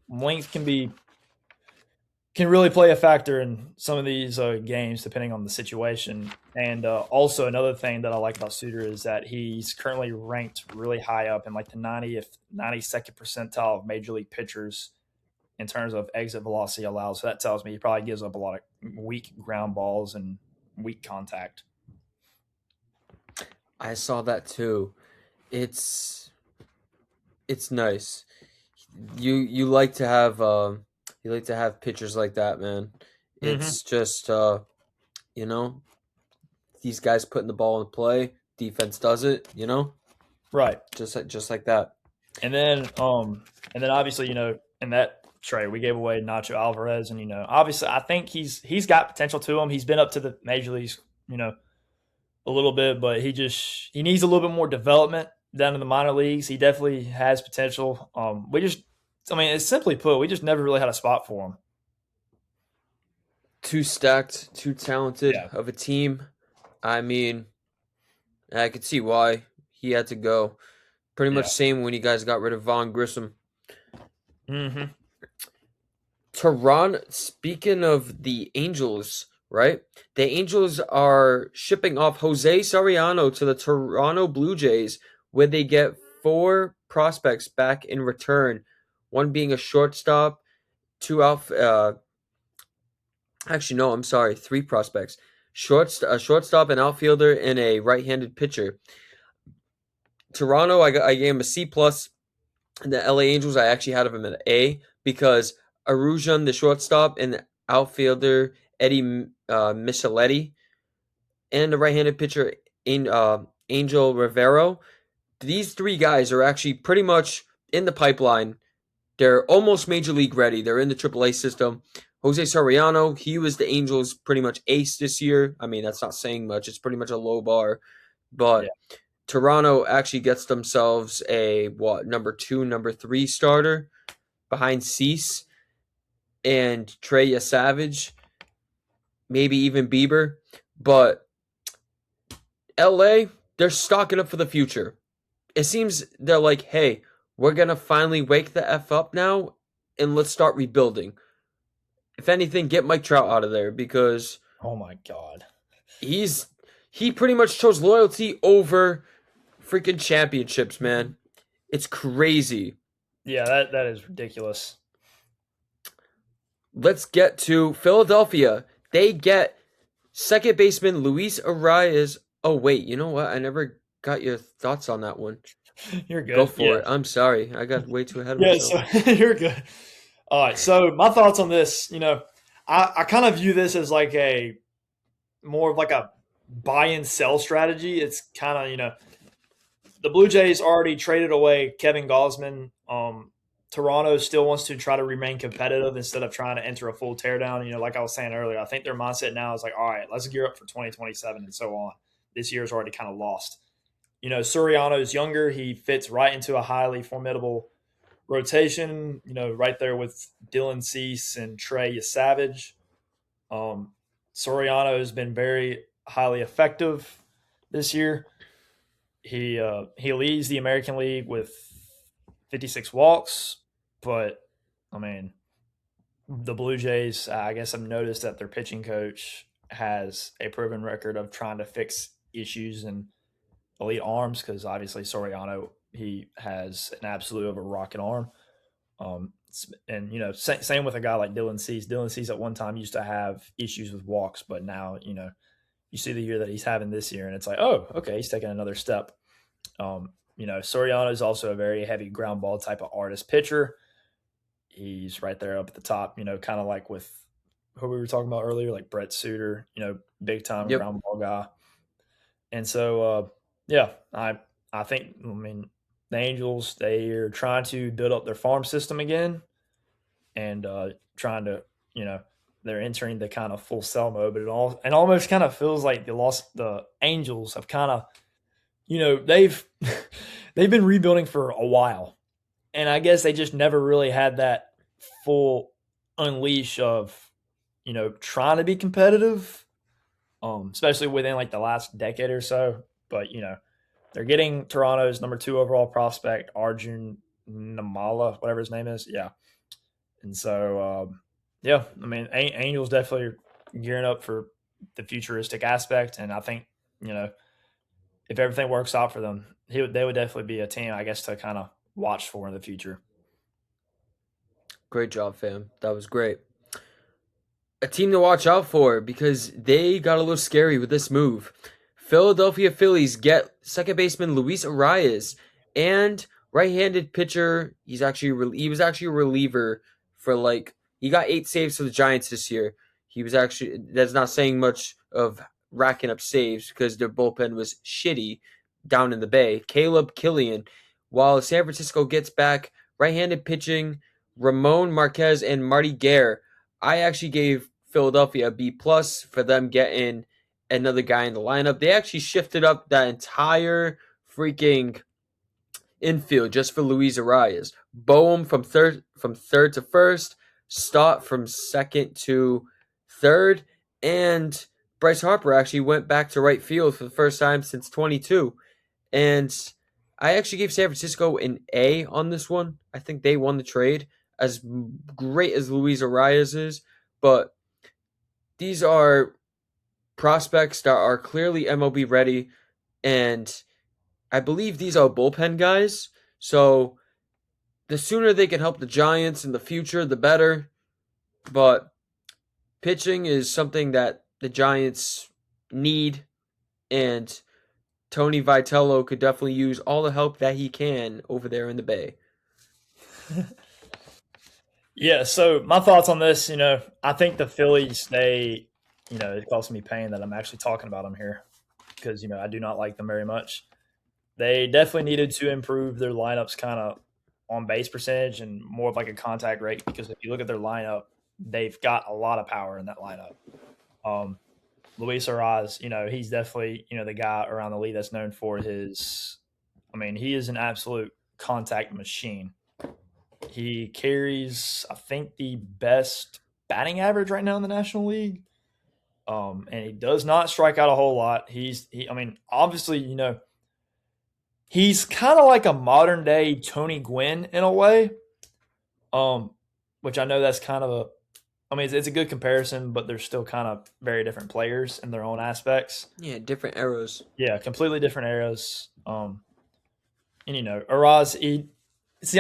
length can really play a factor in some of these games depending on the situation. And also another thing that I like about Suter is that he's currently ranked really high up in like the 92nd percentile of major league pitchers in terms of exit velocity allowed. So that tells me he probably gives up a lot of weak ground balls and weak contact. I saw that too. It's nice. You like to have pitchers like that, man. It's just these guys putting the ball in play, defense does it, Right. Just like that. And then obviously, in that trade we gave away Nacho Alvarez, and obviously I think he's got potential to him. He's been up to the major leagues, a little bit, but he needs a little bit more development down in the minor leagues. He definitely has potential. It's simply put, we just never really had a spot for him. Too stacked, too talented Yeah. of a team. I mean, I could see why he had to go. Pretty much same when you guys got rid of Vaughn Grissom. Mm-hmm. Toronto, speaking of the Angels, right? The Angels are shipping off Jose Soriano to the Toronto Blue Jays, where they get 4 prospects back in return. One being a shortstop, 3 prospects. A shortstop, an outfielder, and a right-handed pitcher. Toronto, I gave him a C+. And the LA Angels, I actually had him an A because Arujan, the shortstop, and the outfielder, Eddie Micheletti, and the right-handed pitcher, Angel Rivero. These 3 guys are actually pretty much in the pipeline. They're almost major league ready. They're in the AAA system. Jose Soriano, he was the Angels' pretty much ace this year. I mean, that's not saying much. It's pretty much a low bar. But Toronto actually gets themselves a, number 2, number 3 starter behind Cease and Trey Savage, maybe even Bieber. But LA, they're stocking up for the future. It seems they're like, hey, we're going to finally wake the F up now, and let's start rebuilding. If anything, get Mike Trout out of there because... Oh, my God. He pretty much chose loyalty over freaking championships, man. It's crazy. Yeah, that is ridiculous. Let's get to Philadelphia. They get second baseman Luis Arias. Oh, wait, you know what? I never got your thoughts on that one. You're good. Go for it. I'm sorry. I got way too ahead of myself. So you're good. All right. So my thoughts on this, I kind of view this as like more of like a buy and sell strategy. It's kind of, the Blue Jays already traded away Kevin Gausman. Toronto still wants to try to remain competitive instead of trying to enter a full teardown. Like I was saying earlier, I think their mindset now is like, all right, let's gear up for 2027 and so on. This year's already kind of lost. Soriano's younger. He fits right into a highly formidable rotation, right there with Dylan Cease and Trey Savage. Um, Soriano has been very highly effective this year. He leads the American League with 56 walks, but I mean, the Blue Jays, I guess I've noticed that their pitching coach has a proven record of trying to fix issues in elite arms because obviously Soriano, he has an absolute of a rocket arm. And same with a guy like Dylan Cease. Dylan Cease at one time used to have issues with walks, but now you see the year that he's having this year, and it's like, oh, okay, he's taking another step. Soriano is also a very heavy ground ball type of artist pitcher. He's right there up at the top, kind of like with who we were talking about earlier, like Brett Suter, big time Yep. ground ball guy. And so, yeah, I think, the Angels, they are trying to build up their farm system again and trying to, they're entering the kind of full sell mode, but it almost kind of feels like the Angels have kind of, they've they've been rebuilding for a while. And I guess they just never really had that full unleash of, trying to be competitive, especially within like the last decade or so. But, they're getting Toronto's number 2 overall prospect, Arjun Namala, whatever his name is. Yeah. And so, Angels definitely gearing up for the futuristic aspect. And I think, if everything works out for them, they would definitely be a team, I guess, to kind of watch for in the future. Great job, fam. That was great. A team to watch out for because they got a little scary with this move. Philadelphia Phillies get second baseman Luis Arias and right-handed pitcher. He was actually a reliever for he got 8 saves for the Giants this year. That's not saying much of racking up saves because their bullpen was shitty down in the Bay. Caleb Killian, while San Francisco gets back right-handed pitching Ramon Marquez and Marty Gare. I actually gave Philadelphia a B+ for them getting another guy in the lineup. They actually shifted up that entire freaking infield just for Luis Arias. Boehm from third to first, Stott from second to third, and Bryce Harper actually went back to right field for the first time since 22. And I actually gave San Francisco an A on this one. I think they won the trade. As great as Luis Arias is, but these are prospects that are clearly MLB ready, and I believe these are bullpen guys. So the sooner they can help the Giants in the future, the better. But pitching is something that the Giants need, and Tony Vitello could definitely use all the help that he can over there in the Bay. Yeah, so my thoughts on this, I think the Phillies, it costs me pain that I'm actually talking about them here because, I do not like them very much. They definitely needed to improve their lineups kind of on base percentage and more of like a contact rate because if you look at their lineup, they've got a lot of power in that lineup. Luis Arias, he's definitely, the guy around the league that's known for he is an absolute contact machine. He carries, I think, the best batting average right now in the National League. And he does not strike out a whole lot. Obviously, he's kind of like a modern day Tony Gwynn in a way. Which I know that's kind of it's a good comparison, but they're still kind of very different players in their own aspects. Yeah, different eras. Yeah, completely different eras. Araz,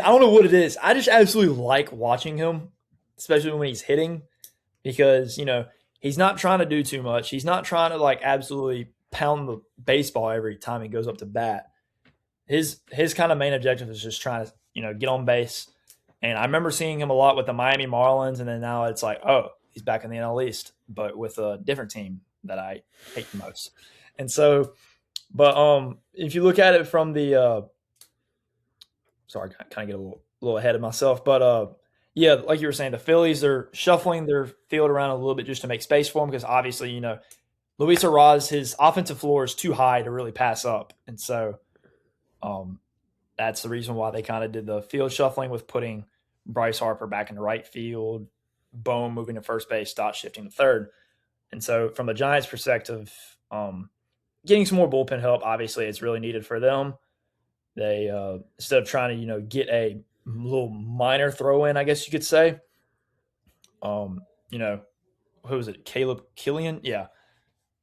I don't know what it is. I just absolutely like watching him, especially when he's hitting, because he's not trying to do too much. He's not trying to absolutely pound the baseball every time he goes up to bat. His kind of main objective is just trying to get on base. And I remember seeing him a lot with the Miami Marlins, and then now it's like, oh, he's back in the NL East, but with a different team that I hate the most. And so, but if you look at it from the sorry, I kind of get a little ahead of myself, but yeah, like you were saying, the Phillies are shuffling their field around a little bit just to make space for him because obviously, Luis Arias, his offensive floor is too high to really pass up, and so That's the reason why they kind of did the field shuffling with putting Bryce Harper back in the right field, Bohm moving to first base, Stott shifting to third. And so, from the Giants' perspective, getting some more bullpen help, obviously, it's really needed for them. They instead of trying to get a little minor throw in, I guess you could say. You know, who was it? Caleb Killian? Yeah,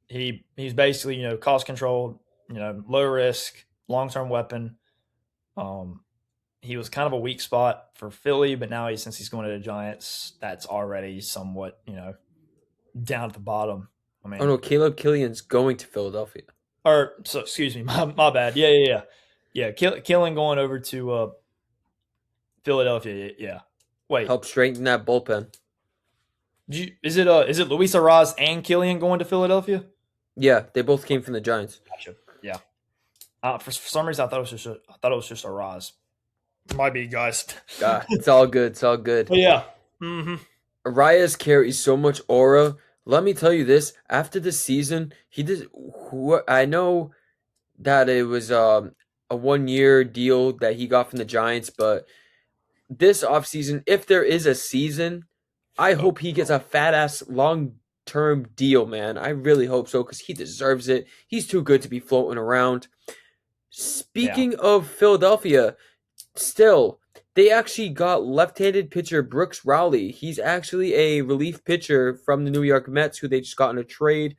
he's basically cost controlled, low risk, long term weapon. Um, he was kind of a weak spot for Philly, but now since he's going to the Giants, that's already somewhat down at the bottom. I Oh mean, no, Caleb Killian's going to Philadelphia. or so excuse me, my bad. Yeah. Killing going over to Philadelphia. Yeah. Wait, Help strengthen that bullpen. is it Luis Arraez and Killian going to Philadelphia? Yeah, they both came from the Giants. Gotcha. Yeah. For some reason, I thought it was just Arraez. Might be, guys. It's all good. It's all good. But yeah. Mm-hmm. Arias carries so much aura. Let me tell you this: after the season, he did. I know that it was a 1-year deal that he got from the Giants, but this offseason, if there is a season, I hope he gets a fat ass long-term deal, man. I really hope so because he deserves it. He's too good to be floating around. Speaking of Philadelphia, still, they actually got left-handed pitcher Brooks Rowley. He's actually a relief pitcher from the New York Mets who they just got in a trade.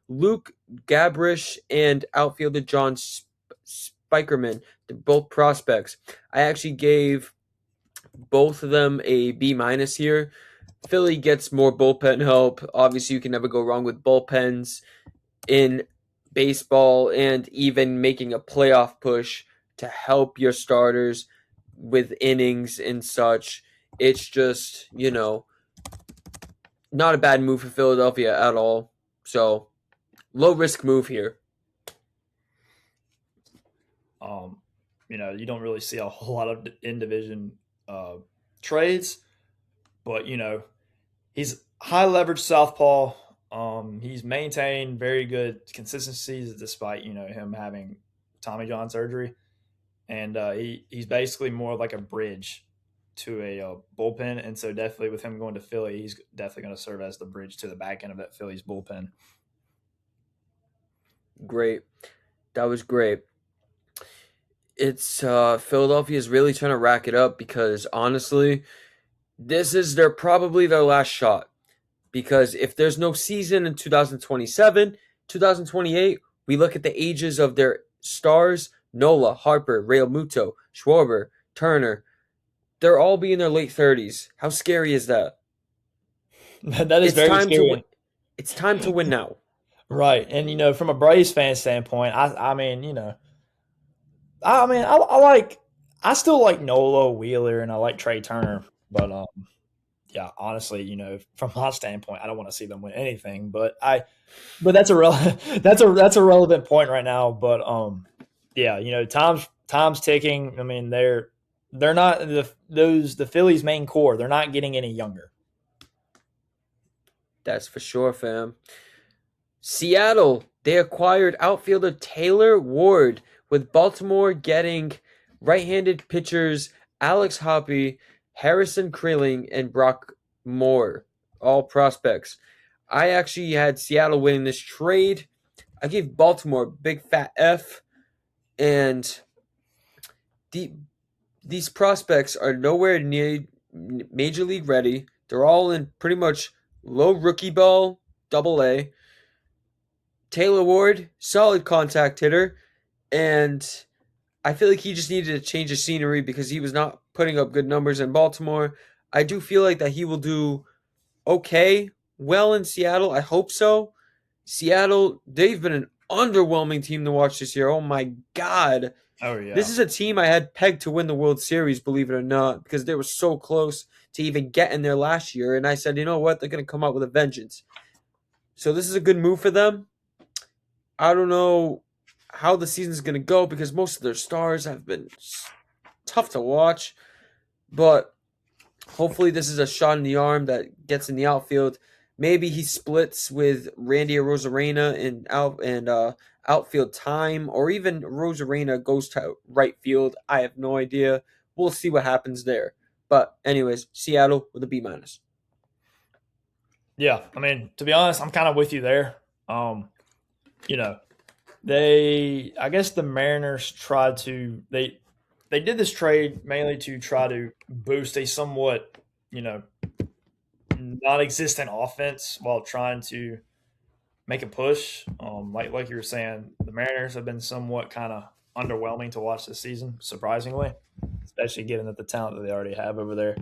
Luke Gabrish and outfielder John Spikerman, they're both prospects. I actually gave both of them a B- here. Philly gets more bullpen help. Obviously, you can never go wrong with bullpens in baseball, and even making a playoff push to help your starters with innings and such. It's just, not a bad move for Philadelphia at all. So, low risk move here. You don't really see a whole lot of in division trades, but he's high leverage southpaw. He's maintained very good consistencies despite him having Tommy John surgery, and he's basically more like a bridge to a bullpen. And so definitely with him going to Philly, he's definitely going to serve as the bridge to the back end of that Phillies bullpen. Great. That was great. It's Philadelphia is really trying to rack it up because honestly, this is probably their last shot. Because if there's no season in 2027, 2028, we look at the ages of their stars: Nola, Harper, Realmuto, Schwarber, Turner. They're all be in their late 30s. How scary is that? That is very scary. It's time to win now. Right. And from a Braves fan standpoint, I still like Nola, Wheeler, and I like Trey Turner, but yeah, honestly, from my standpoint, I don't want to see them win anything. But that's a relevant point right now. But yeah, time's ticking. I mean, they're not the Phillies' main core. They're not getting any younger. That's for sure, fam. Seattle, they acquired outfielder Taylor Ward, with Baltimore getting right-handed pitchers Alex Hoppe, Harrison Krilling, and Brock Moore, all prospects. I actually had Seattle winning this trade. I gave Baltimore a big fat F, and these prospects are nowhere near major league ready. They're all in pretty much low rookie ball, AA. Taylor Ward, solid contact hitter, and I feel like he just needed to change the scenery because he was not putting up good numbers in Baltimore. I do feel like that he will do well in Seattle. I hope so. Seattle, they've been an underwhelming team to watch this year. Oh my God. Oh yeah. This is a team I had pegged to win the World Series, believe it or not, because they were so close to even getting there last year. And I said, you know what? They're going to come out with a vengeance. So this is a good move for them. I don't know how the season's going to go because most of their stars have been tough to watch. But hopefully this is a shot in the arm that gets in the outfield. Maybe he splits with Randy Rosarena in outfield time, or even Rosarena goes to right field. I have no idea. We'll see what happens there. But anyways, Seattle with a B minus. Yeah, I mean, to be honest, I'm kind of with you there. Um, you know, I guess the Mariners tried to they did this trade mainly to try to boost a somewhat, you know, non-existent offense while trying to make a push. Like you were saying, the Mariners have been somewhat kind of underwhelming to watch this season, surprisingly, especially given that the talent that they already have over there.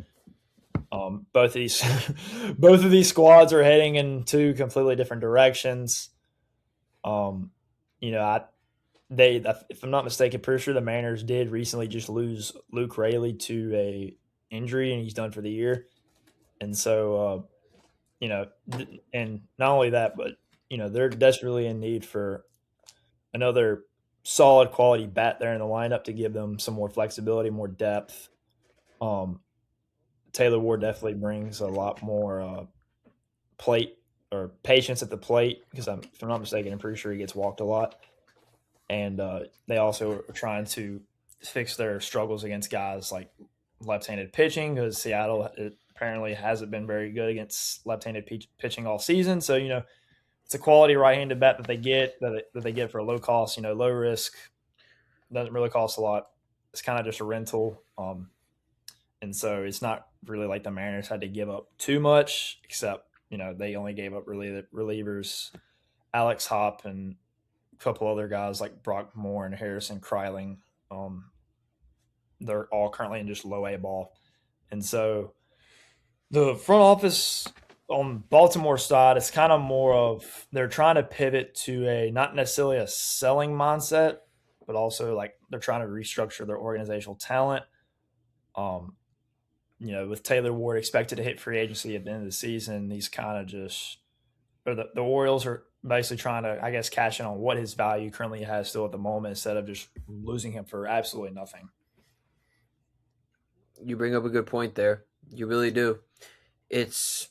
Both of these both of these squads are heading in two completely different directions. Um, you know, if I'm not mistaken, pretty sure the Mariners did recently just lose Luke Rayleigh to a injury, and he's done for the year. And so, and not only that, but they're desperately in need for another solid quality bat there in the lineup to give them some more flexibility, more depth. Um, Taylor Ward definitely brings a lot more plate or patience at the plate because if I'm not mistaken, I'm pretty sure he gets walked a lot. And they also are trying to fix their struggles against guys like left-handed pitching because Seattle apparently hasn't been very good against left-handed pitching all season. So it's a quality right-handed bat that they get for a low cost, low risk, doesn't really cost a lot. It's kind of just a rental, and so it's not really like the Mariners had to give up too much, except they only gave up really the relievers, Alex Hop and a couple other guys like Brock Moore and Harrison Kryling. They're all currently in just low A ball, and so the front office on Baltimore side, it's kind of more of they're trying to pivot to a not necessarily a selling mindset, but also like they're trying to restructure their organizational talent. Um, with Taylor Ward expected to hit free agency at the end of the season, he's kind of just or the Orioles are basically trying to, I guess, cash in on what his value currently has still at the moment instead of just losing him for absolutely nothing. You bring up a good point there. You really do. It's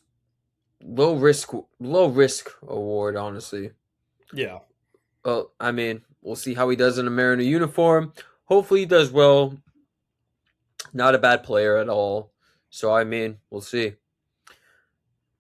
low risk award, honestly. Yeah. Well, I mean, we'll see how he does in a Mariner uniform. Hopefully, he does well. Not a bad player at all. So, I mean, we'll see.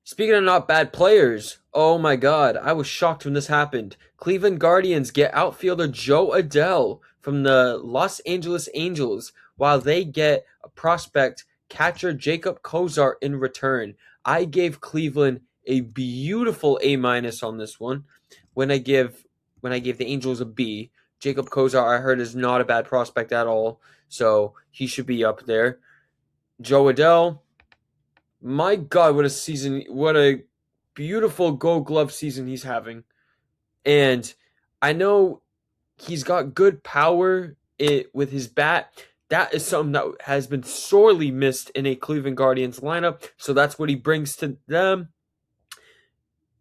Speaking of not bad players, oh my god, I was shocked when this happened. Cleveland Guardians get outfielder Jo Adell from the Los Angeles Angels, while they get a prospect catcher Jacob Cozart in return. I gave Cleveland a beautiful A minus on this one. When I gave the Angels a B, Jacob Cozart I heard is not a bad prospect at all, so he should be up there. Jo Adell, my God, what a season! What a beautiful Gold Glove season he's having. And I know he's got good power with his bat. That is something that has been sorely missed in a Cleveland Guardians lineup. So that's what he brings to them.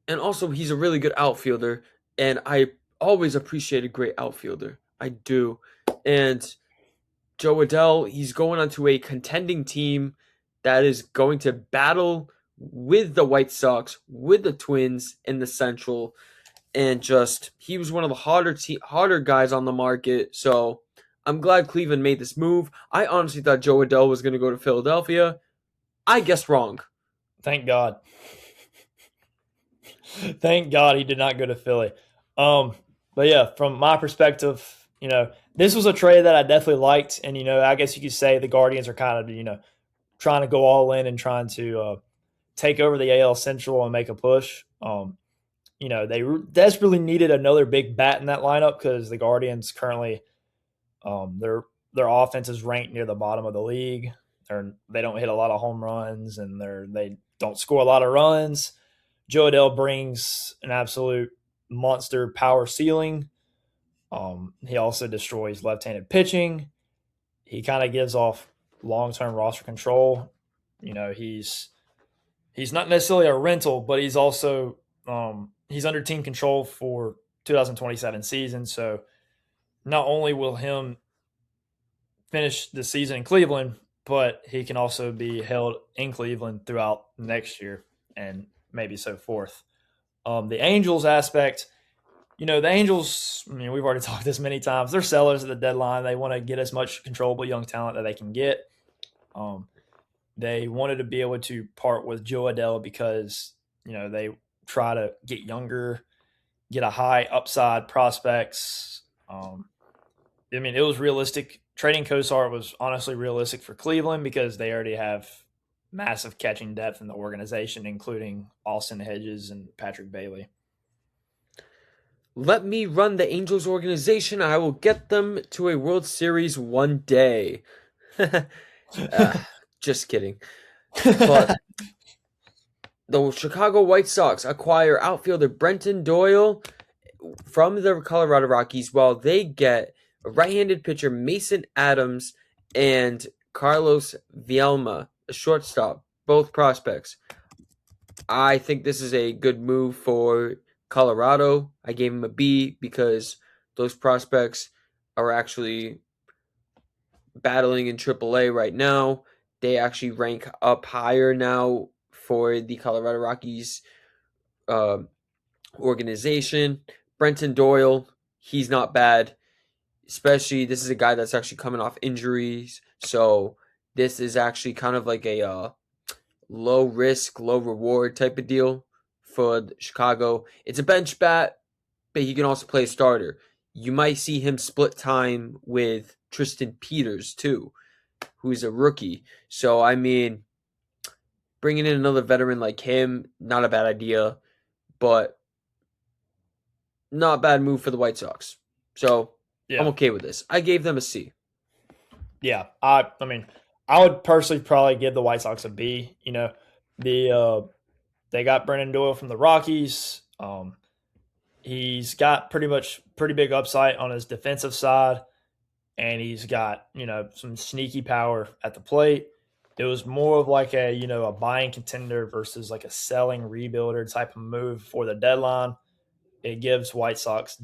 And also, he's a really good outfielder. And I always appreciate a great outfielder. I do. And Jo Adell, he's going onto a contending team that is going to battle with the White Sox, with the Twins in the Central, and just he was one of the harder guys on the market. So I'm glad Cleveland made this move. I honestly thought Jo Adell was going to go to Philadelphia. I guessed wrong. Thank God. Thank God he did not go to Philly. But yeah, from my perspective, this was a trade that I definitely liked, and I guess you could say the Guardians are kind of trying to go all in and trying to take over the AL Central and make a push. They desperately needed another big bat in that lineup because the Guardians currently, their offense is ranked near the bottom of the league. They don't hit a lot of home runs and they don't score a lot of runs. Jo Adell brings an absolute monster power ceiling. He also destroys left-handed pitching. He kind of gives off long-term roster control. He's not necessarily a rental, but he's also he's under team control for 2027 season. So not only will him finish the season in Cleveland, but he can also be held in Cleveland throughout next year. And maybe so forth. The Angels aspect, the Angels, I mean, we've already talked this many times. They're sellers at the deadline. They want to get as much controllable young talent that they can get. Um, they wanted to be able to part with Joe Adell because, they try to get younger, get a high upside prospects. I mean, it was realistic. Trading Kosar was honestly realistic for Cleveland because they already have massive catching depth in the organization, including Austin Hedges and Patrick Bailey. Let me run the Angels organization. I will get them to a World Series one day. Just kidding. But the Chicago White Sox acquire outfielder Brenton Doyle from the Colorado Rockies while they get right-handed pitcher Mason Adams and Carlos Vielma, a shortstop, both prospects. I think this is a good move for Colorado. I gave him a B because those prospects are actually battling in AAA right now. They actually rank up higher now for the Colorado Rockies organization. Brenton Doyle, he's not bad. Especially, this is a guy that's actually coming off injuries. So, this is actually kind of like a low risk, low reward type of deal for Chicago. It's a bench bat, but he can also play a starter. You might see him split time with Tristan Peters, too, who's a rookie. So, I mean, bringing in another veteran like him, not a bad idea, but not a bad move for the White Sox. So, Yeah. I'm okay with this. I gave them a C. Yeah. I mean, I would personally probably give the White Sox a B. They got Brennan Doyle from the Rockies. He's got pretty big upside on his defensive side, and he's got some sneaky power at the plate. It was more of like a buying contender versus like a selling rebuilder type of move for the deadline. It gives White Sox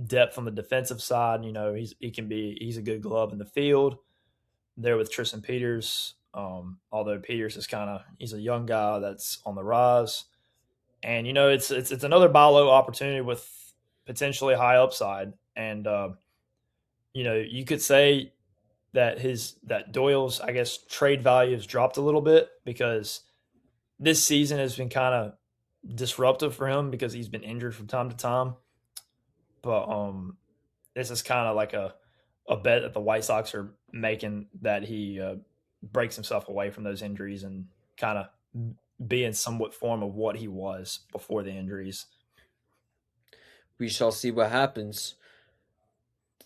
depth on the defensive side. He's a good glove in the field. There with Tristan Peters, although Peters is he's a young guy that's on the rise, and it's another buy low opportunity with potentially high upside, and you could say that Doyle's trade value has dropped a little bit because this season has been kind of disruptive for him because he's been injured from time to time. But this is kind of like a bet that the White Sox are making that he breaks himself away from those injuries and kind of be in somewhat form of what he was before the injuries. We shall see what happens.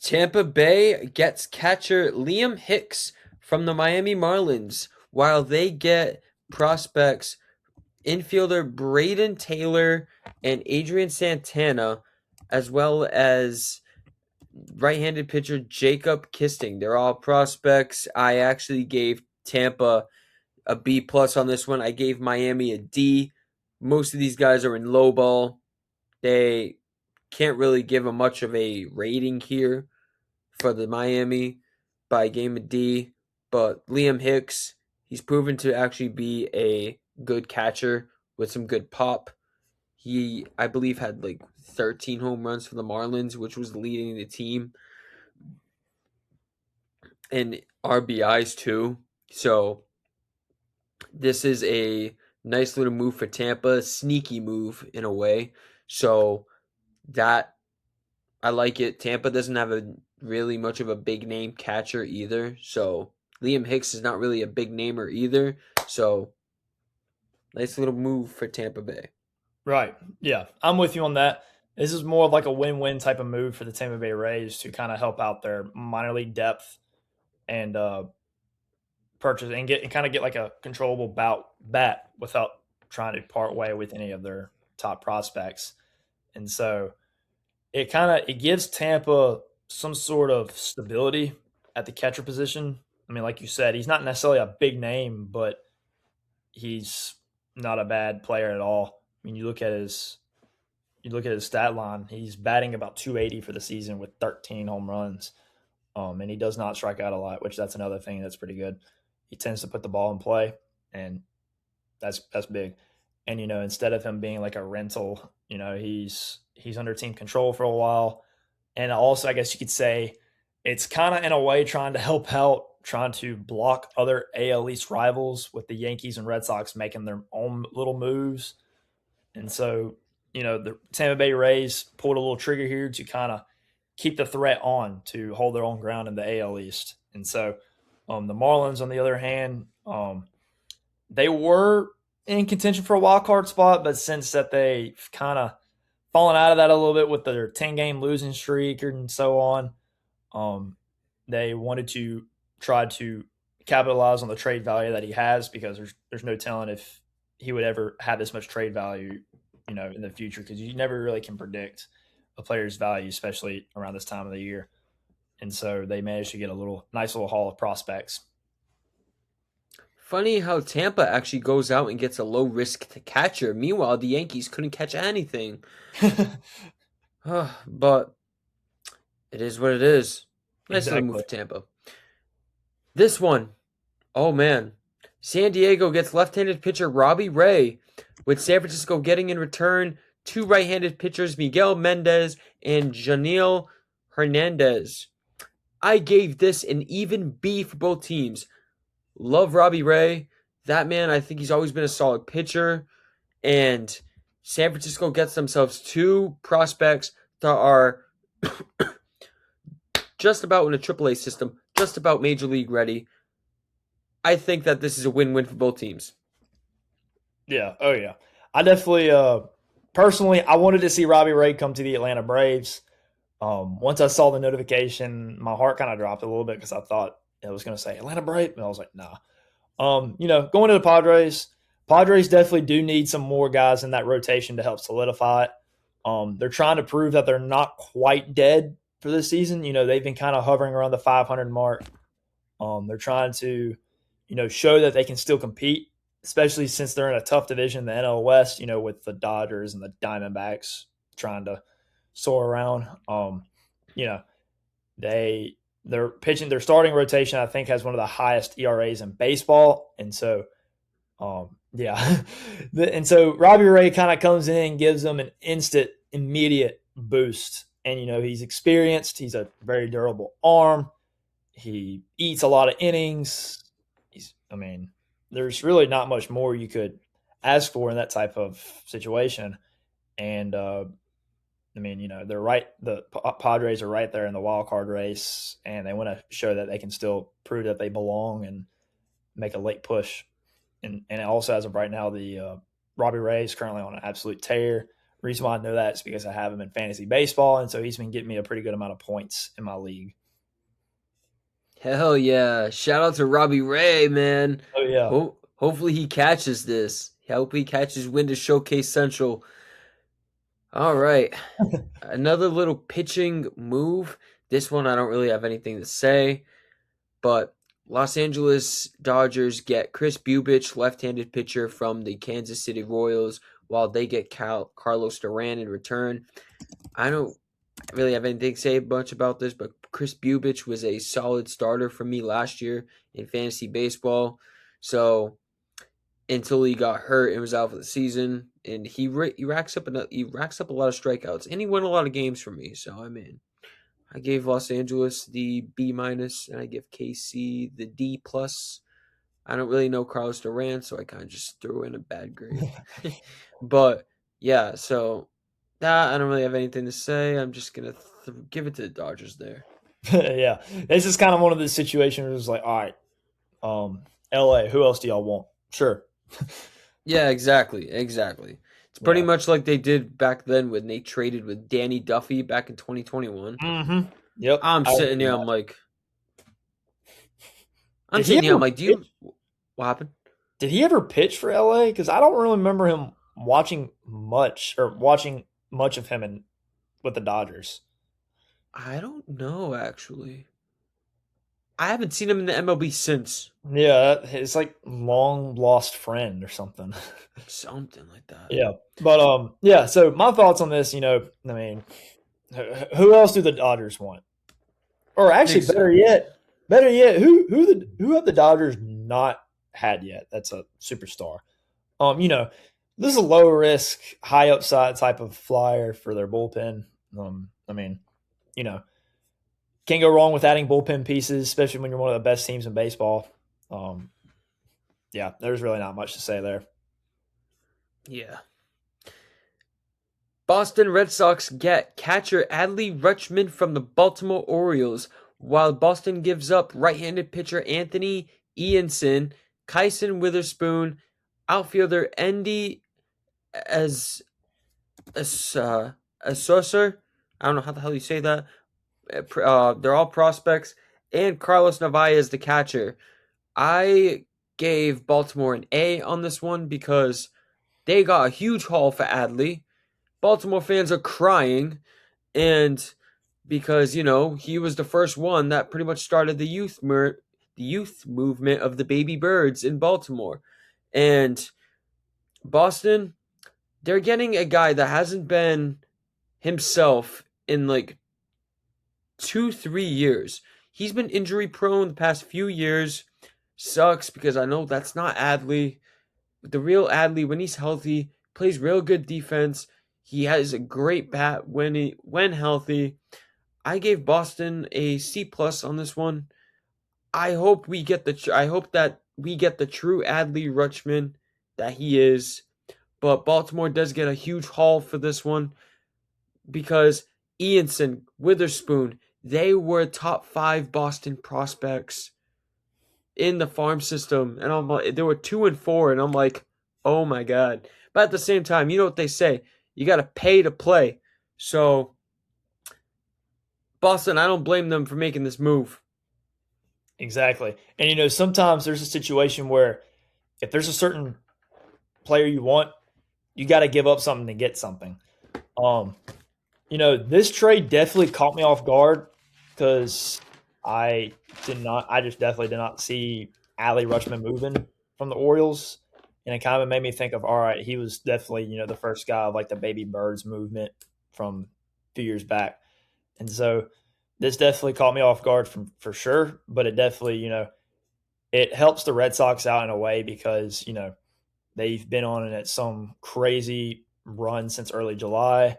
Tampa Bay gets catcher Liam Hicks from the Miami Marlins while they get prospects infielder Braden Taylor and Adrian Santana, as well as right-handed pitcher Jacob Kisting. They're all prospects. I actually gave Tampa a B plus on this one. I gave Miami a D. Most of these guys are in low ball. They can't really give them much of a rating here for the Miami, but I gave him a D. But Liam Hicks, he's proven to actually be a good catcher with some good pop. He, I believe, had like 13 home runs for the Marlins, which was leading the team, and RBIs too. So this is a nice little move for Tampa, sneaky move in a way. So that I like it. Tampa doesn't have a really much of a big name catcher either. So Liam Hicks is not really a big namer either. So nice little move for Tampa Bay. Right. Yeah, I'm with you on that. This is more of like a win-win type of move for the Tampa Bay Rays to kind of help out their minor league depth and purchase and kind of get like a controllable bat without trying to part way with any of their top prospects. And so it gives Tampa some sort of stability at the catcher position. I mean, like you said, he's not necessarily a big name, but he's not a bad player at all. I mean, you look at his stat line. He's batting about 280 for the season with 13 home runs, and he does not strike out a lot, which that's another thing that's pretty good. He tends to put the ball in play, and that's big. And instead of him being like a rental, he's under team control for a while. And also, I guess you could say it's kind of in a way trying to help out, trying to block other AL East rivals with the Yankees and Red Sox making their own little moves. And so, the Tampa Bay Rays pulled a little trigger here to kind of keep the threat on to hold their own ground in the AL East. And so, the Marlins, on the other hand, they were in contention for a wild card spot, but since that they've kind of fallen out of that a little bit with their 10-game losing streak and so on, they wanted to try to capitalize on the trade value that he has, because there's no telling if he would ever have this much trade value, in the future, because you never really can predict a player's value, especially around this time of the year. And so they managed to get a nice little haul of prospects. Funny how Tampa actually goes out and gets a low risk to catcher. Meanwhile, the Yankees couldn't catch anything. But it is what it is. Nice little move for Tampa. This one, oh man. San Diego gets left-handed pitcher Robbie Ray, with San Francisco getting in return two right-handed pitchers, Miguel Mendez and Janiel Hernandez. I gave this an even B for both teams. Love Robbie Ray. That man, I think he's always been a solid pitcher. And San Francisco gets themselves two prospects that are just about in a AAA system, just about major league ready. I think that this is a win-win for both teams. Yeah. Oh, yeah. I definitely, personally, I wanted to see Robbie Ray come to the Atlanta Braves. Once I saw the notification, my heart kind of dropped a little bit, because I thought it was going to say Atlanta Braves, and I was like, nah. Going to the Padres definitely do need some more guys in that rotation to help solidify it. They're trying to prove that they're not quite dead for this season. They've been kind of hovering around the 500 mark. They're trying to, show that they can still compete, especially since they're in a tough division, the NL West, with the Dodgers and the Diamondbacks trying to soar around. They're pitching, their starting rotation, I think, has one of the highest ERAs in baseball. And so, yeah. And so Robbie Ray kind of comes in and gives them an immediate boost. And, he's experienced. He's a very durable arm. He eats a lot of innings. There's really not much more you could ask for in that type of situation. And, they're right. The Padres are right there in the wild card race, and they want to show that they can still prove that they belong and make a late push. And also, as of right now, the Robbie Ray is currently on an absolute tear. The reason why I know that is because I have him in fantasy baseball, and so he's been getting me a pretty good amount of points in my league. Hell yeah. Shout out to Robbie Ray, man. Oh, yeah. Hopefully he catches this. Hope he catches Win to Showcase Central. All right. Another little pitching move. This one I don't really have anything to say. But Los Angeles Dodgers get Chris Bubich, left-handed pitcher from the Kansas City Royals, while they get Carlos Duran in return. I don't really have anything to say much about this, but Chris Bubich was a solid starter for me last year in fantasy baseball. So until he got hurt and was out for the season, and he racks up a lot of strikeouts, and he won a lot of games for me. So I gave Los Angeles the B-, and I give KC the D+. I don't really know Carlos Duran, so I kind of just threw in a bad grade. But yeah, so that I don't really have anything to say. I'm just gonna give it to the Dodgers there. Yeah, this is kind of one of the situations where it's like, all right, LA, who else do y'all want? Sure. Yeah, exactly. It's pretty much like they did back then when they traded with Danny Duffy back in 2021. Mm-hmm. Yep. I'm sitting here, I'm like, do you, what happened? Did he ever pitch for LA? Because I don't really remember him watching much of him with the Dodgers. I don't know, actually. I haven't seen him in the MLB since. Yeah, it's like long lost friend or something. Something like that. Yeah. But yeah, so my thoughts on this, who else do the Dodgers want? Or actually better yet, who have the Dodgers not had yet? That's a superstar. This is a low risk, high upside type of flyer for their bullpen. I mean, you know, can't go wrong with adding bullpen pieces, especially when you're one of the best teams in baseball. Um, yeah, there's really not much to say there. Yeah. Boston Red Sox get catcher Adley Rutschman from the Baltimore Orioles, while Boston gives up right-handed pitcher Anthony Ianson, Kyson Witherspoon, outfielder Andy as Saucer. I don't know how the hell you say that. They're all prospects, and Carlos Narvaez the catcher. I gave Baltimore an A on this one because they got a huge haul for Adley. Baltimore fans are crying, and because he was the first one that pretty much started the youth movement of the baby birds in Baltimore, and Boston, they're getting a guy that hasn't been himself in like 2-3 years. He's been injury prone the past few years. Sucks because I know that's not Adley. But the real Adley, when he's healthy, plays real good defense. He has a great bat when healthy. I gave Boston a C plus on this one. I hope that we get the true Adley Rutschman that he is. But Baltimore does get a huge haul for this one because Ianson, Witherspoon, they were top 5 Boston prospects in the farm system, and I'm like, they were 2 and 4, and I'm like, oh my god. But at the same time, you know what they say, you got to pay to play. So Boston, I don't blame them for making this move. Exactly. And sometimes there's a situation where if there's a certain player you want, you got to give up something to get something. This trade definitely caught me off guard because I just definitely did not see Adley Rutschman moving from the Orioles. And it kind of made me think of, all right, he was definitely, the first guy of like the baby birds movement from a few years back. And so this definitely caught me off guard for sure, but it definitely, it helps the Red Sox out in a way because, they've been on at some crazy run since early July.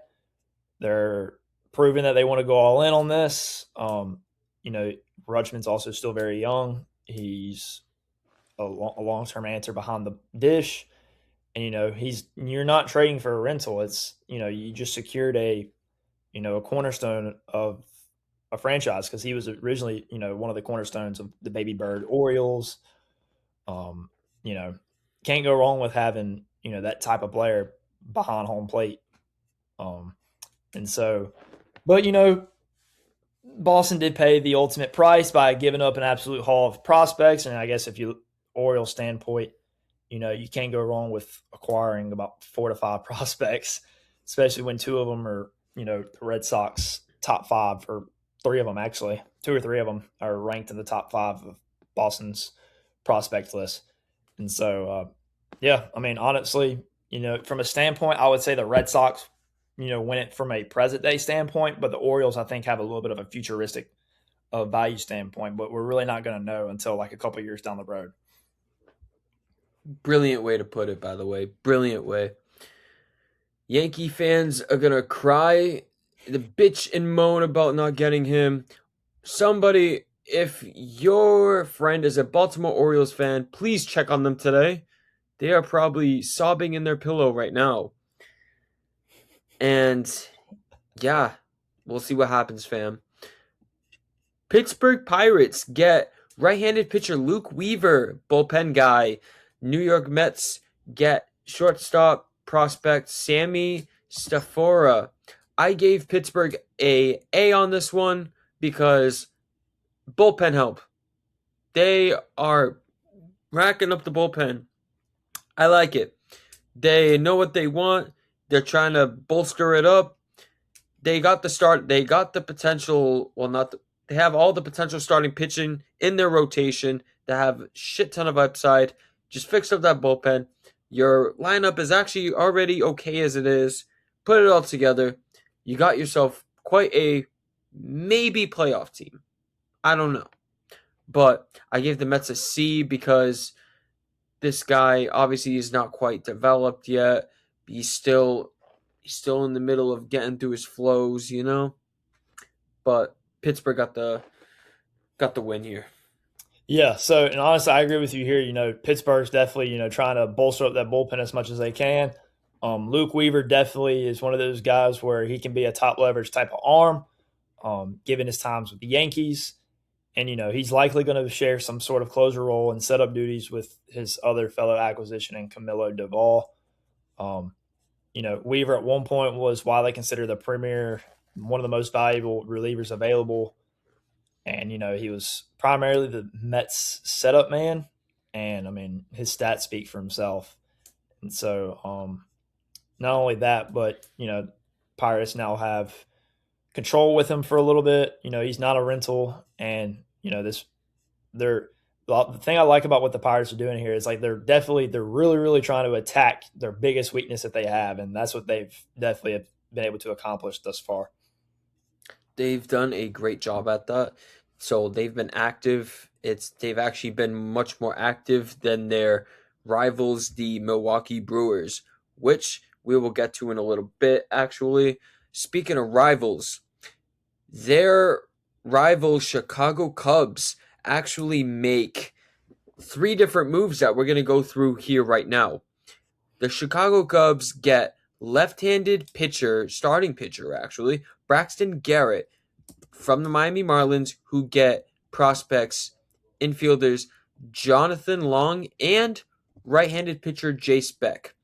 They're proving that they want to go all in on this. Rutschman's also still very young. He's a long-term answer behind the dish. And, you're not trading for a rental. It's, you just secured a cornerstone of a franchise because he was originally, one of the cornerstones of the baby bird Orioles. Um, you know, can't go wrong with having, that type of player behind home plate. And so, but, Boston did pay the ultimate price by giving up an absolute haul of prospects. And I guess if you Orioles standpoint, you can't go wrong with acquiring about 4 to 5 prospects, especially when 2 of them are, the Red Sox top 5, or 3 of them actually, 2 or 3 of them are ranked in the top 5 of Boston's prospect list. And so, honestly, from a standpoint, I would say the Red Sox, win it from a present day standpoint, but the Orioles, I think, have a little bit of a futuristic value standpoint, but we're really not going to know until like a couple years down the road. Brilliant way to put it, by the way. Brilliant way. Yankee fans are going to cry, the bitch and moan about not getting him. Somebody, if your friend is a Baltimore Orioles fan, please check on them today. They are probably sobbing in their pillow right now. And yeah, we'll see what happens, fam. Pittsburgh Pirates get right-handed pitcher Luke Weaver, bullpen guy. New York Mets get shortstop prospect Sammy Stafora. I gave Pittsburgh a A on this one because bullpen help. They are racking up the bullpen. I like it. They know what they want. They're trying to bolster it up. They got the start. They got the potential. They have all the potential starting pitching in their rotation. They have a shit ton of upside. Just fix up that bullpen. Your lineup is actually already okay as it is. Put it all together. You got yourself quite a maybe playoff team. I don't know. But I gave the Mets a C because This guy obviously is not quite developed yet. He's still in the middle of getting through his flows, you know. But Pittsburgh got the win here. Yeah. So, and honestly, I agree with you here. Pittsburgh's definitely trying to bolster up that bullpen as much as they can. Luke Weaver definitely is one of those guys where he can be a top leverage type of arm, given his times with the Yankees. And, he's likely going to share some sort of closer role and setup duties with his other fellow acquisition in Camilo Duvall. Um, Weaver at one point was widely considered the premier, one of the most valuable relievers available. And, he was primarily the Mets setup man. And, I mean, his stats speak for himself. And so, not only that, but, Pirates now have control with him for a little bit. He's not a rental. And, they're, the thing I like about what the Pirates are doing here is like they're really, really trying to attack their biggest weakness that they have. And that's what they've definitely been able to accomplish thus far. They've done a great job at that. So they've been active. They've actually been much more active than their rivals, the Milwaukee Brewers, which we will get to in a little bit, actually. Speaking of rivals, their rival Chicago Cubs actually make three different moves that we're going to go through here right now. The Chicago Cubs get left-handed pitcher, starting pitcher actually, Braxton Garrett from the Miami Marlins, who get prospects, infielders Jonathan Long and right-handed pitcher Jace Beck.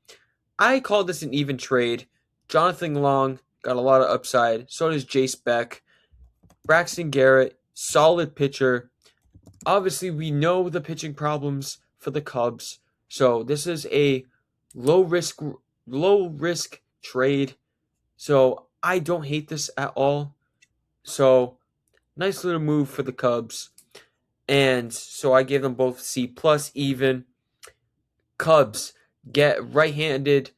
I call this an even trade. Jonathan Long got a lot of upside. So does Jace Beck. Braxton Garrett, solid pitcher. Obviously, we know the pitching problems for the Cubs. So this is a low risk trade. So I don't hate this at all. So nice little move for the Cubs. And so I gave them both C plus even. Cubs get right-handed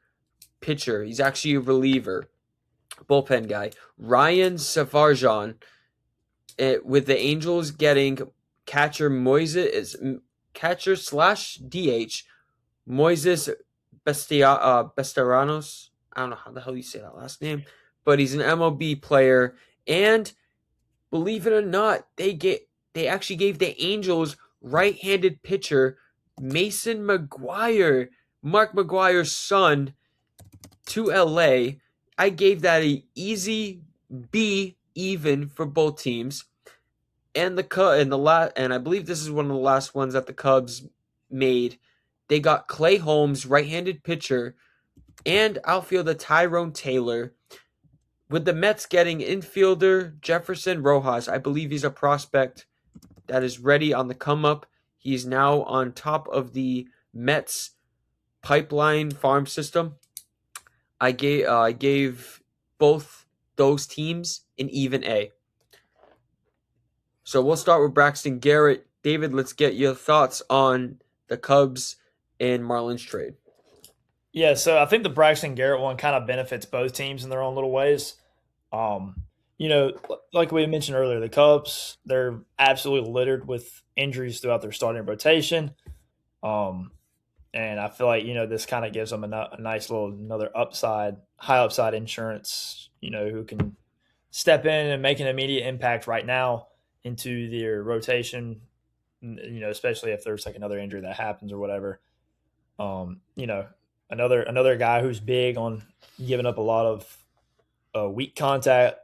pitcher. He's actually a reliever, bullpen guy. Ryan Savarjan, with the Angels getting catcher catcher slash DH Moises Besteranos. I don't know how the hell you say that last name, but he's an MLB player. And believe it or not, they actually gave the Angels right-handed pitcher Mason McGuire, Mark McGuire's son, to LA. I gave that an easy B even for both teams. And I believe this is one of the last ones that the Cubs made. They got Clay Holmes, right-handed pitcher, and outfielder Tyrone Taylor. With the Mets getting infielder Jefferson Rojas, I believe he's a prospect that is ready on the come up. He's now on top of the Mets pipeline farm system. I gave both those teams an even A. So we'll start with Braxton Garrett. David, let's get your thoughts on the Cubs and Marlins trade. Yeah, so I think the Braxton Garrett one kind of benefits both teams in their own little ways. Um, like we mentioned earlier, the Cubs, they're absolutely littered with injuries throughout their starting rotation. Um, and I feel like, this kind of gives them a nice little another high upside insurance, who can step in and make an immediate impact right now into their rotation, especially if there's like another injury that happens or whatever. Um, you know, another guy who's big on giving up a lot of weak contact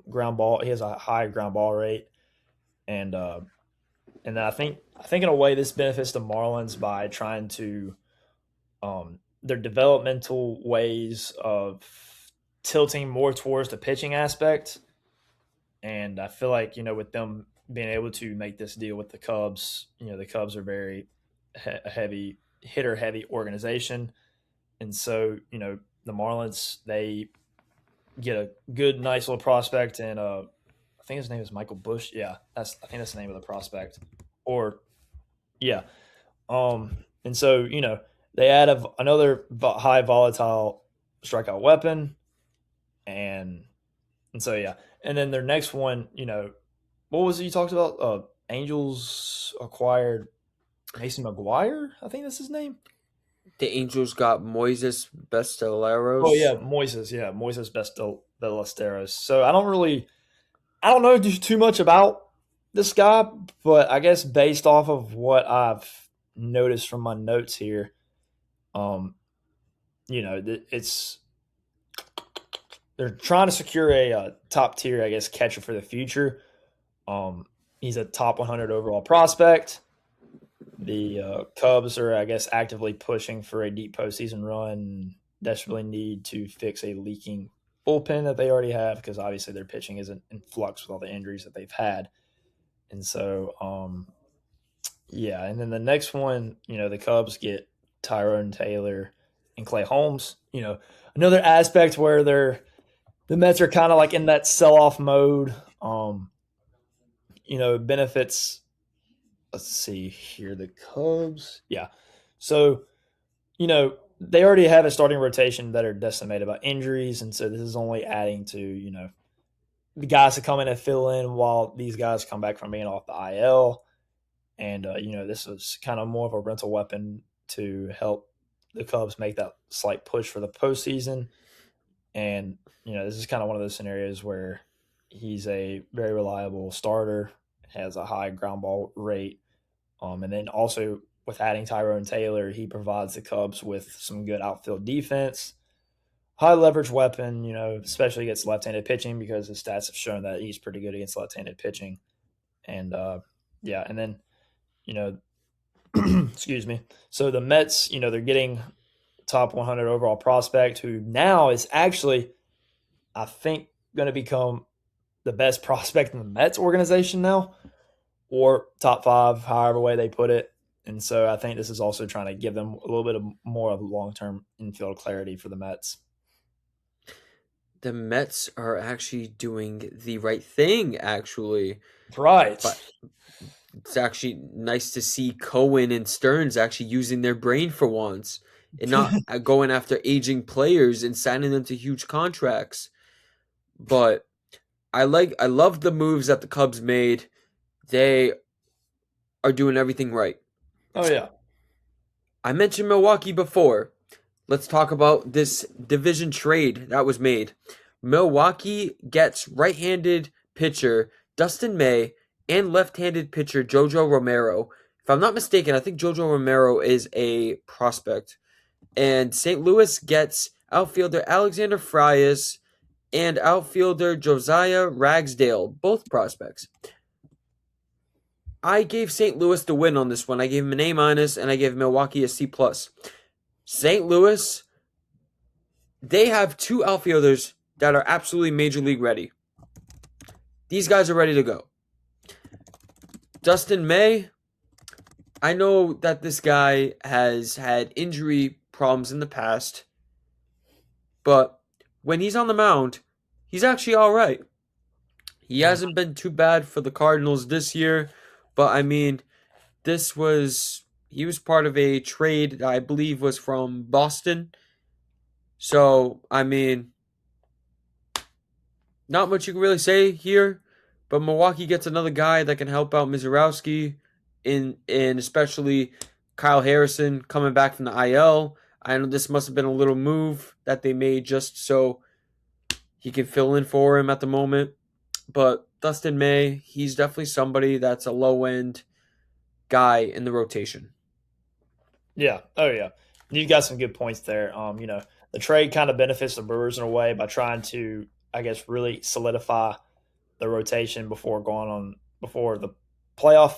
ground ball. He has a high ground ball rate, and then I think in a way this benefits the Marlins by trying to their developmental ways of tilting more towards the pitching aspect. And I feel like, with them being able to make this deal with the Cubs, the Cubs are very heavy hitter heavy organization. And so, the Marlins, they get a good, nice little prospect. And I think his name is Michael Bush. Yeah, I think that's the name of the prospect. Or, yeah. And so, they add another high volatile strikeout weapon. And so, yeah. And then their next one, what was it you talked about? Angels acquired. Mason McGuire, I think that's his name. The Angels got Moises Oh yeah, Besteros. Moises Ballesteros. So I don't know too much about this guy, but I guess based off of what I've noticed from my notes here, um, it's they're trying to secure a top tier, I guess, catcher for the future. Um, he's a top 100 overall prospect. The Cubs are, I guess, actively pushing for a deep postseason run. Desperately need to fix a leaking bullpen that they already have because obviously their pitching isn't in flux with all the injuries that they've had. And so, yeah. And then the next one, the Cubs get Tyrone Taylor and Clay Holmes. Another aspect where the Mets are kind of like in that sell off mode. Benefits. Let's see here, the Cubs. Yeah. So, they already have a starting rotation that are decimated by injuries. And so this is only adding to, the guys to come in and fill in while these guys come back from being off the IL. And, this was kind of more of a rental weapon to help the Cubs make that slight push for the postseason. And, this is kind of one of those scenarios where he's a very reliable starter, has a high ground ball rate. And then also with adding Tyrone Taylor, he provides the Cubs with some good outfield defense, high leverage weapon, especially against left-handed pitching because his stats have shown that he's pretty good against left-handed pitching. And yeah, and then excuse me. So the Mets, they're getting top 100 overall prospect who now is actually, I think, going to become the best prospect in the Mets organization now, or top 5, however way they put it. And so I think this is also trying to give them a little bit more of long-term infield clarity for the Mets. The Mets are actually doing the right thing, actually. Right. But it's actually nice to see Cohen and Stearns actually using their brain for once and not going after aging players and signing them to huge contracts. But I love the moves that the Cubs made. They are doing everything right. Oh, yeah. I mentioned Milwaukee before. Let's talk about this division trade that was made. Milwaukee gets right-handed pitcher Dustin May and left-handed pitcher Jojo Romero. If I'm not mistaken, I think Jojo Romero is a prospect. And St. Louis gets outfielder Alexander Frias and outfielder Josiah Ragsdale, both prospects. I gave St. Louis the win on this one. I gave him an A- and I gave Milwaukee a C+. St. Louis, they have 2 outfielders that are absolutely major league ready. These guys are ready to go. Dustin May, I know that this guy has had injury problems in the past, but when he's on the mound, he's actually all right. He hasn't been too bad for the Cardinals this year, but I mean, he was part of a trade that I believe was from Boston. So, I mean, not much you can really say here, but Milwaukee gets another guy that can help out Mizorowski and especially Kyle Harrison coming back from the IL. I know this must have been a little move that they made just so he can fill in for him at the moment. But Dustin May, he's definitely somebody that's a low end guy in the rotation. Yeah. Oh, yeah. You got some good points there. The trade kind of benefits the Brewers in a way by trying to, I guess, really solidify the rotation before the playoff,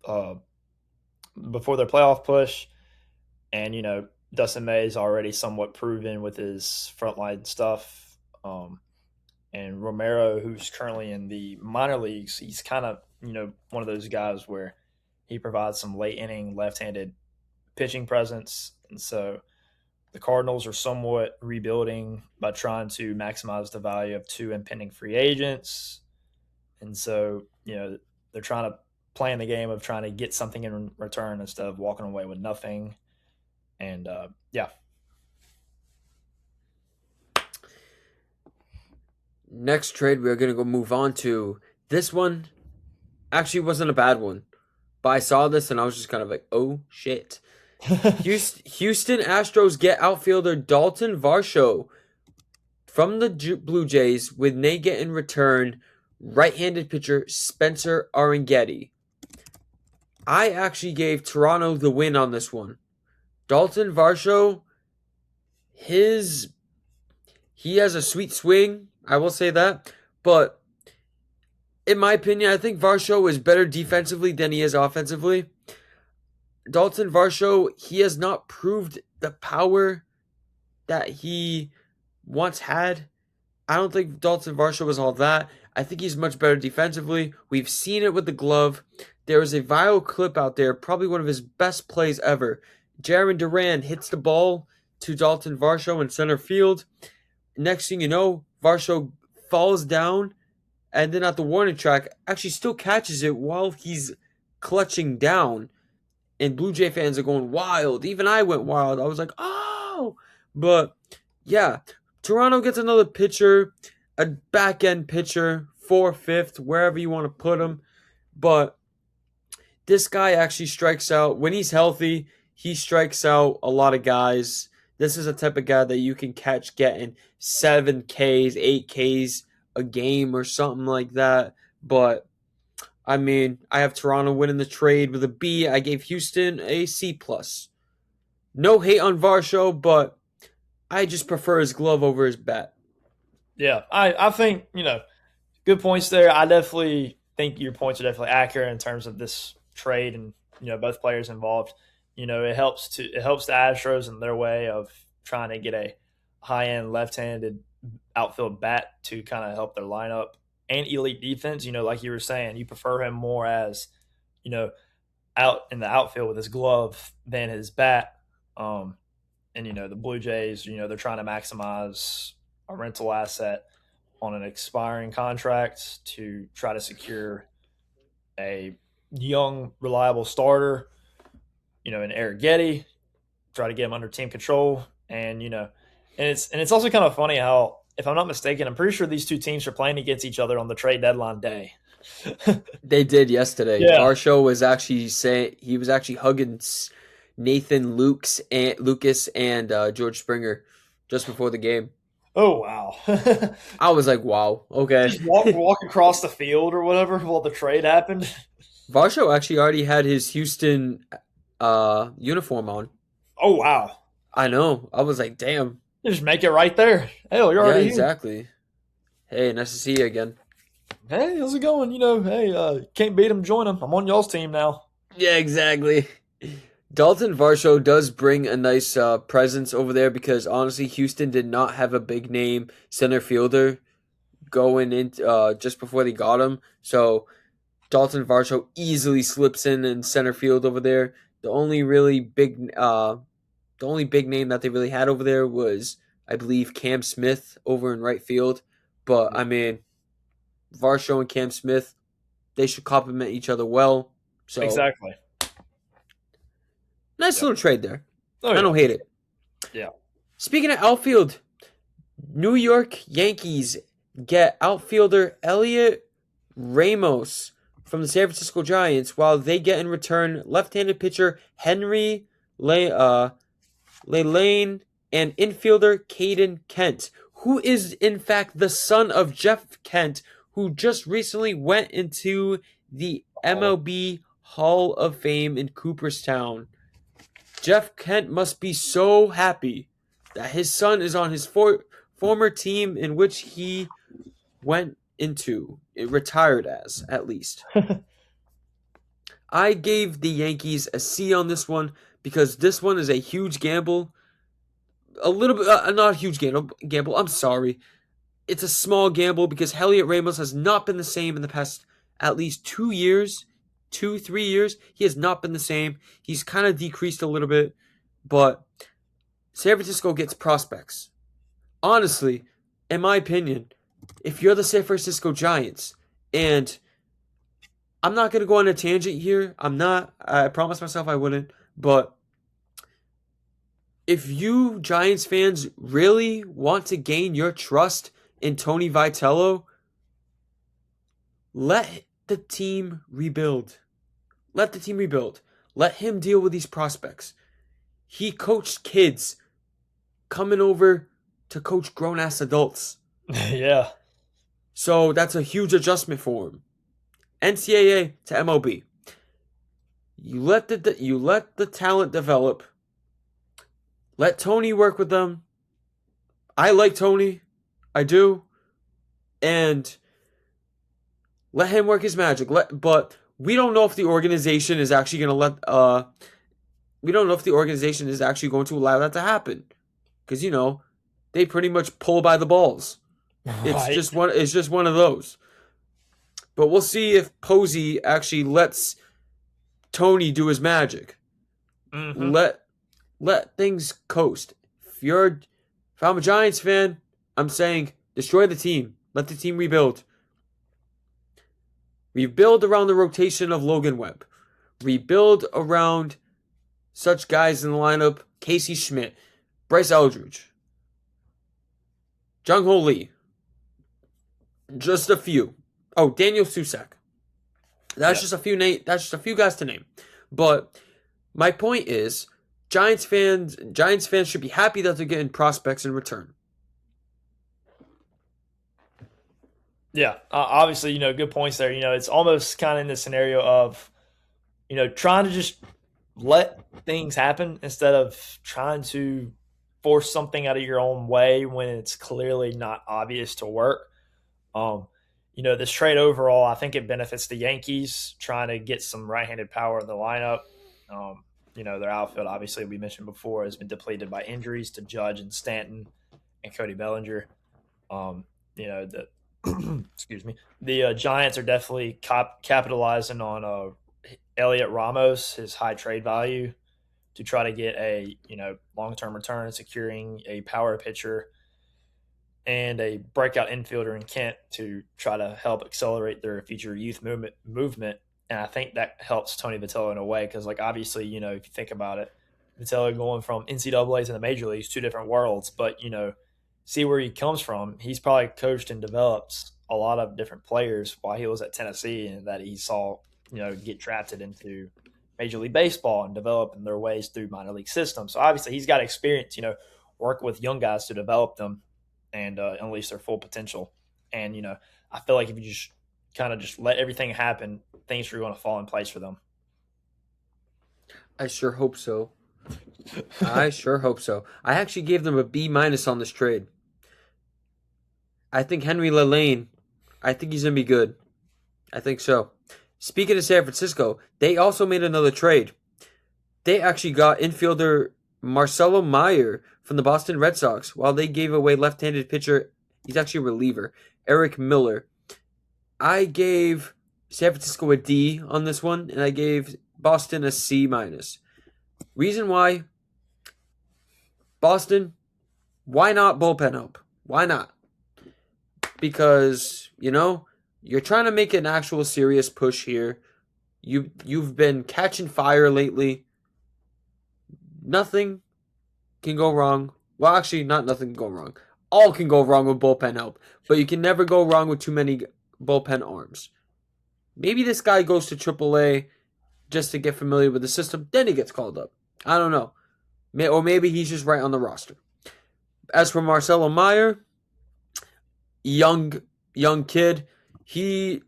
uh, before their playoff push. And, Dustin May is already somewhat proven with his frontline stuff. And Romero, who's currently in the minor leagues, he's kind of, one of those guys where he provides some late inning left-handed pitching presence. And so the Cardinals are somewhat rebuilding by trying to maximize the value of 2 impending free agents. And so, they're trying to play in the game of trying to get something in return instead of walking away with nothing. And yeah. Next trade we're going to go move on to. This one actually wasn't a bad one. but I saw this and I was just kind of like, oh shit. Houston Astros get outfielder Dalton Varsho from the Blue Jays with they get in return right-handed pitcher Spencer Arrighetti. I actually gave Toronto the win on this one. Dalton Varsho, he has a sweet swing, I will say that, but in my opinion, I think Varsho is better defensively than he is offensively. Dalton Varsho, he has not proved the power that he once had. I don't think Dalton Varsho was all that. I think he's much better defensively. We've seen it with the glove. There is a viral clip out there, probably one of his best plays ever. Jarren Duran hits the ball to Dalton Varsho in center field. Next thing you know, Varsho falls down, and then at the warning track, actually still catches it while he's clutching down. And Blue Jay fans are going wild. Even I went wild. I was like, oh! But, yeah, Toronto gets another pitcher, a back-end pitcher, 4th, 5th, wherever you want to put him. But this guy actually strikes out. When he's healthy, he strikes out a lot of guys. This is a type of guy that you can catch getting 7 Ks, 8 Ks a game or something like that. But, I mean, I have Toronto winning the trade with a B. I gave Houston a C+. No hate on Varsho, but I just prefer his glove over his bat. Yeah, I think, good points there. I definitely think your points are definitely accurate in terms of this trade and, both players involved. It helps the Astros in their way of trying to get a high-end left-handed outfield bat to kind of help their lineup and elite defense. Like you were saying, you prefer him more as, out in the outfield with his glove than his bat. And, the Blue Jays, they're trying to maximize a rental asset on an expiring contract to try to secure a young, reliable starter, in Arrighetti, try to get him under team control. And, and it's also kind of funny how, if I'm not mistaken, I'm pretty sure these two teams are playing against each other on the trade deadline day. They did yesterday. Yeah. Varsho was actually hugging Nathan Lucas and George Springer just before the game. Oh, wow. I was like, wow, okay. Just walk across the field or whatever while the trade happened. Varsho actually already had his Houston uniform on. Oh, wow. I know. I was like, damn. You just make it right there. Hell, you're already exactly. Hey, nice to see you again. Hey, how's it going? Can't beat him, join him. I'm on y'all's team now. Yeah, exactly. Dalton Varsho does bring a nice presence over there because, honestly, Houston did not have a big name center fielder going in just before they got him. So Dalton Varsho easily slips in center field over there. The only big name that they really had over there was, I believe, Cam Smith over in right field. But, I mean, Varsho and Cam Smith, they should complement each other well. So Exactly. Nice little trade there. Oh, I don't hate it. Yeah. Speaking of outfield, New York Yankees get outfielder Elliot Ramos from the San Francisco Giants, while they get in return left-handed pitcher Henry Layane and infielder Caden Kent, who is in fact the son of Jeff Kent, who just recently went into the MLB Hall of Fame in Cooperstown. Jeff Kent must be so happy that his son is on his former team in which he went into, retired as, at least. I gave the Yankees a C on this one because this one is a huge gamble. A little bit, not a huge gamble, I'm sorry. It's a small gamble because Elliot Ramos has not been the same in the past at least 2 years. 2-3 years, he has not been the same. He's kind of decreased a little bit, but San Francisco gets prospects. Honestly, in my opinion, if you're the San Francisco Giants, and I'm not going to go on a tangent here, I promised myself I wouldn't, but if you Giants fans really want to gain your trust in Tony Vitello, let the team rebuild. let the team rebuild. Let him deal with these prospects. He coached kids coming over to coach grown-ass adults. Yeah. So that's a huge adjustment for him. NCAA to MLB. You let the talent develop. Let Tony work with them. I like Tony. I do. And let him work his magic. But we don't know if the organization is actually going to we don't know if the organization is actually going to allow that to happen. Cuz they pretty much pull by the balls. It's Right. just one of those. But we'll see if Posey actually lets Tony do his magic. Mm-hmm. Let things coast. If I'm a Giants fan, I'm saying destroy the team. Let the team rebuild. Rebuild around the rotation of Logan Webb. Rebuild around such guys in the lineup: Casey Schmidt, Bryce Eldridge, Jung Ho Lee. Just a few. Oh, Daniel Susak. That's just a few That's just a few guys to name. But my point is, Giants fans should be happy that they're getting prospects in return. Yeah, obviously, good points there. It's almost kind of in the scenario of, trying to just let things happen instead of trying to force something out of your own way when it's clearly not obvious to work. This trade overall, I think it benefits the Yankees trying to get some right-handed power in the lineup. Their outfield, obviously, we mentioned before, has been depleted by injuries to Judge and Stanton and Cody Bellinger. Excuse me. The Giants are definitely capitalizing on Elliot Ramos, his high trade value, to try to get a long-term return, securing a power pitcher and a breakout infielder in Kent to try to help accelerate their future youth movement. And I think that helps Tony Vitello in a way because, obviously, if you think about it, Vitello going from NCAA to the major leagues, two different worlds. But, see where he comes from. He's probably coached and developed a lot of different players while he was at Tennessee and that he saw, get drafted into Major League Baseball and develop in their ways through minor league systems. So, obviously, he's got experience, working with young guys to develop them and unleash their full potential. And, I feel like if you just kind of just let everything happen, things are going to fall in place for them. I sure hope so. I sure hope so. I actually gave them a B- on this trade. I think Henry Lelane, I think he's going to be good. I think so. Speaking of San Francisco, they also made another trade. They actually got infielder Marcelo Meyer from the Boston Red Sox, while they gave away left-handed pitcher, he's actually a reliever, Eric Miller. I gave San Francisco a D on this one, and I gave Boston a C-. Reason why? Boston, why not bullpen help? Why not? Because, you're trying to make an actual serious push here. You've been catching fire lately. Nothing can go wrong. Well, actually, not nothing can go wrong. All can go wrong with bullpen help, but you can never go wrong with too many bullpen arms. Maybe this guy goes to AAA just to get familiar with the system, then he gets called up. I don't know. Or maybe he's just right on the roster. As for Marcelo Meyer, young kid, he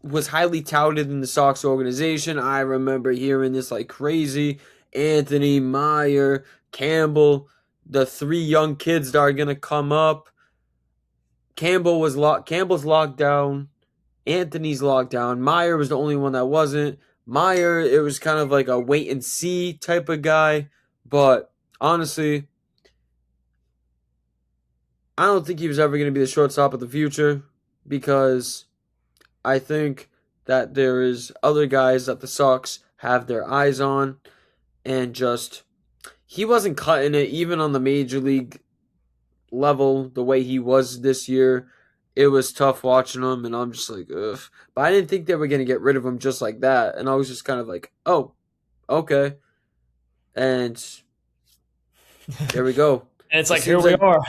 was highly touted in the Sox organization. I remember hearing this like crazy. Anthony, Meyer, Campbell, the three young kids that are going to come up. Campbell's locked down. Anthony's locked down. Meyer was the only one that wasn't. Meyer, it was kind of like a wait and see type of guy. But honestly, I don't think he was ever going to be the shortstop of the future because I think that there is other guys that the Sox have their eyes on, and just he wasn't cutting it even on the major league level the way he was this year. It was tough watching him, and I'm just like, ugh. But I didn't think they were going to get rid of him just like that, and I was just kind of like, oh, okay. And there we go. And it's like, here we are.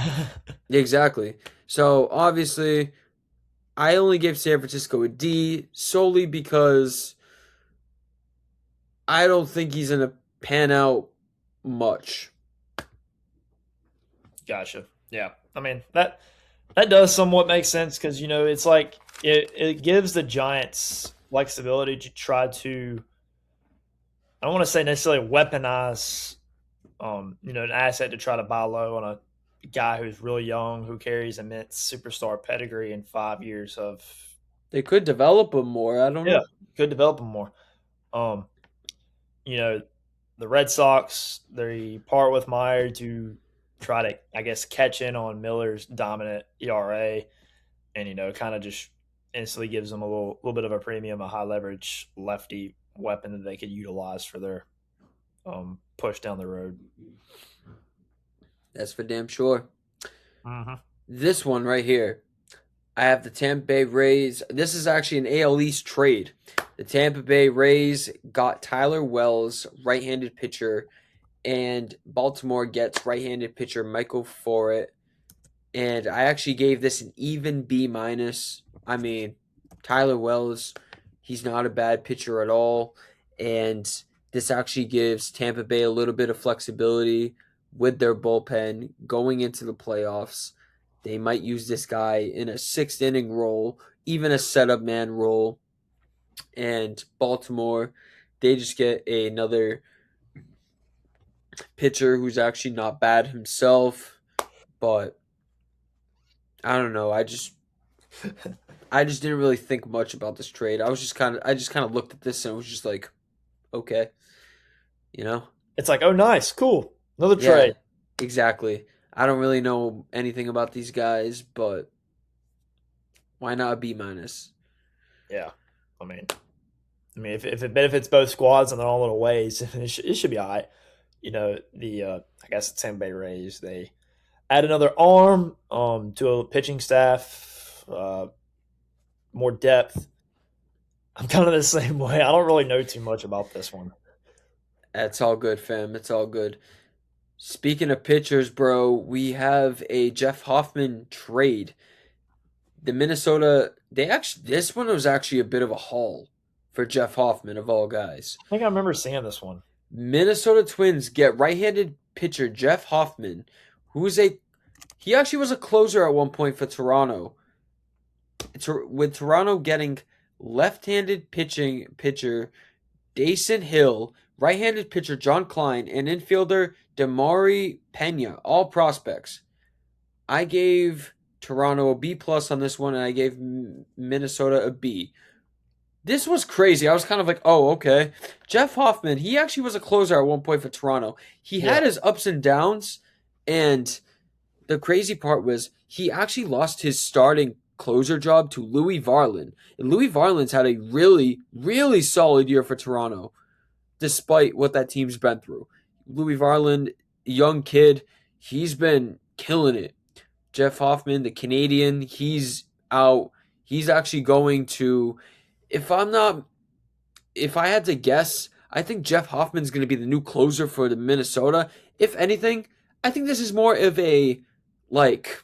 Exactly. So, obviously, I only gave San Francisco a D solely because I don't think he's gonna pan out much. Gotcha. Yeah. I mean, that does somewhat make sense because, it's like it gives the Giants flexibility to try to, I don't want to say necessarily weaponize, an asset to try to buy low on a guy who's really young, who carries immense superstar pedigree and 5 years of, They could develop him more. I don't yeah, know. could develop him more. Um, you know, the Red Sox, they part with Meyer to try to, I guess, catch in on Miller's dominant ERA, and kind of just instantly gives them a little bit of a premium, a high leverage lefty weapon that they could utilize for their push down the road. That's for damn sure. Mm-hmm. This one right here. I have the Tampa Bay Rays. This is actually an AL East trade. The Tampa Bay Rays got Tyler Wells, right-handed pitcher, and Baltimore gets right-handed pitcher Michael Forret. And I actually gave this an even B minus. I mean, Tyler Wells, he's not a bad pitcher at all, and this actually gives Tampa Bay a little bit of flexibility with their bullpen going into the playoffs. They might use this guy in a sixth inning role, even a setup man role. And Baltimore, they just get another pitcher who's actually not bad himself, but I don't know. I just didn't really think much about this trade. I just kind of looked at this and was just like, okay, you know? It's like, oh, nice, cool, another Yeah, trade. exactly. I don't really know anything about these guys, but why not a B minus? Yeah, I mean, if it benefits both squads in their own little ways, it should be all right. I guess the Tampa Bay Rays, they add another arm to a pitching staff, more depth. I'm kind of the same way. I don't really know too much about this one. That's all good, fam. It's all good. Speaking of pitchers, bro, we have a Jeff Hoffman trade. The Minnesota, this one was actually a bit of a haul for Jeff Hoffman of all guys. I think I remember seeing this one. Minnesota Twins get right-handed pitcher Jeff Hoffman, he actually was a closer at one point for Toronto. With Toronto getting left-handed pitcher Dason Hill, right-handed pitcher John Klein, and infielder Damari Pena, all prospects. I gave Toronto a B plus on this one, and I gave Minnesota a B. This was crazy. I was kind of like, oh, okay. Jeff Hoffman, he actually was a closer at one point for Toronto. He had his ups and downs, and the crazy part was he actually lost his starting closer job to Louis Varland. And Louis Varland's had a really, really solid year for Toronto, despite what that team's been through. Louis Varland, young kid, he's been killing it. Jeff Hoffman, the Canadian, he's out. He's actually going to, if I had to guess, I think Jeff Hoffman's going to be the new closer for the Minnesota. If anything, I think this is more of a, like,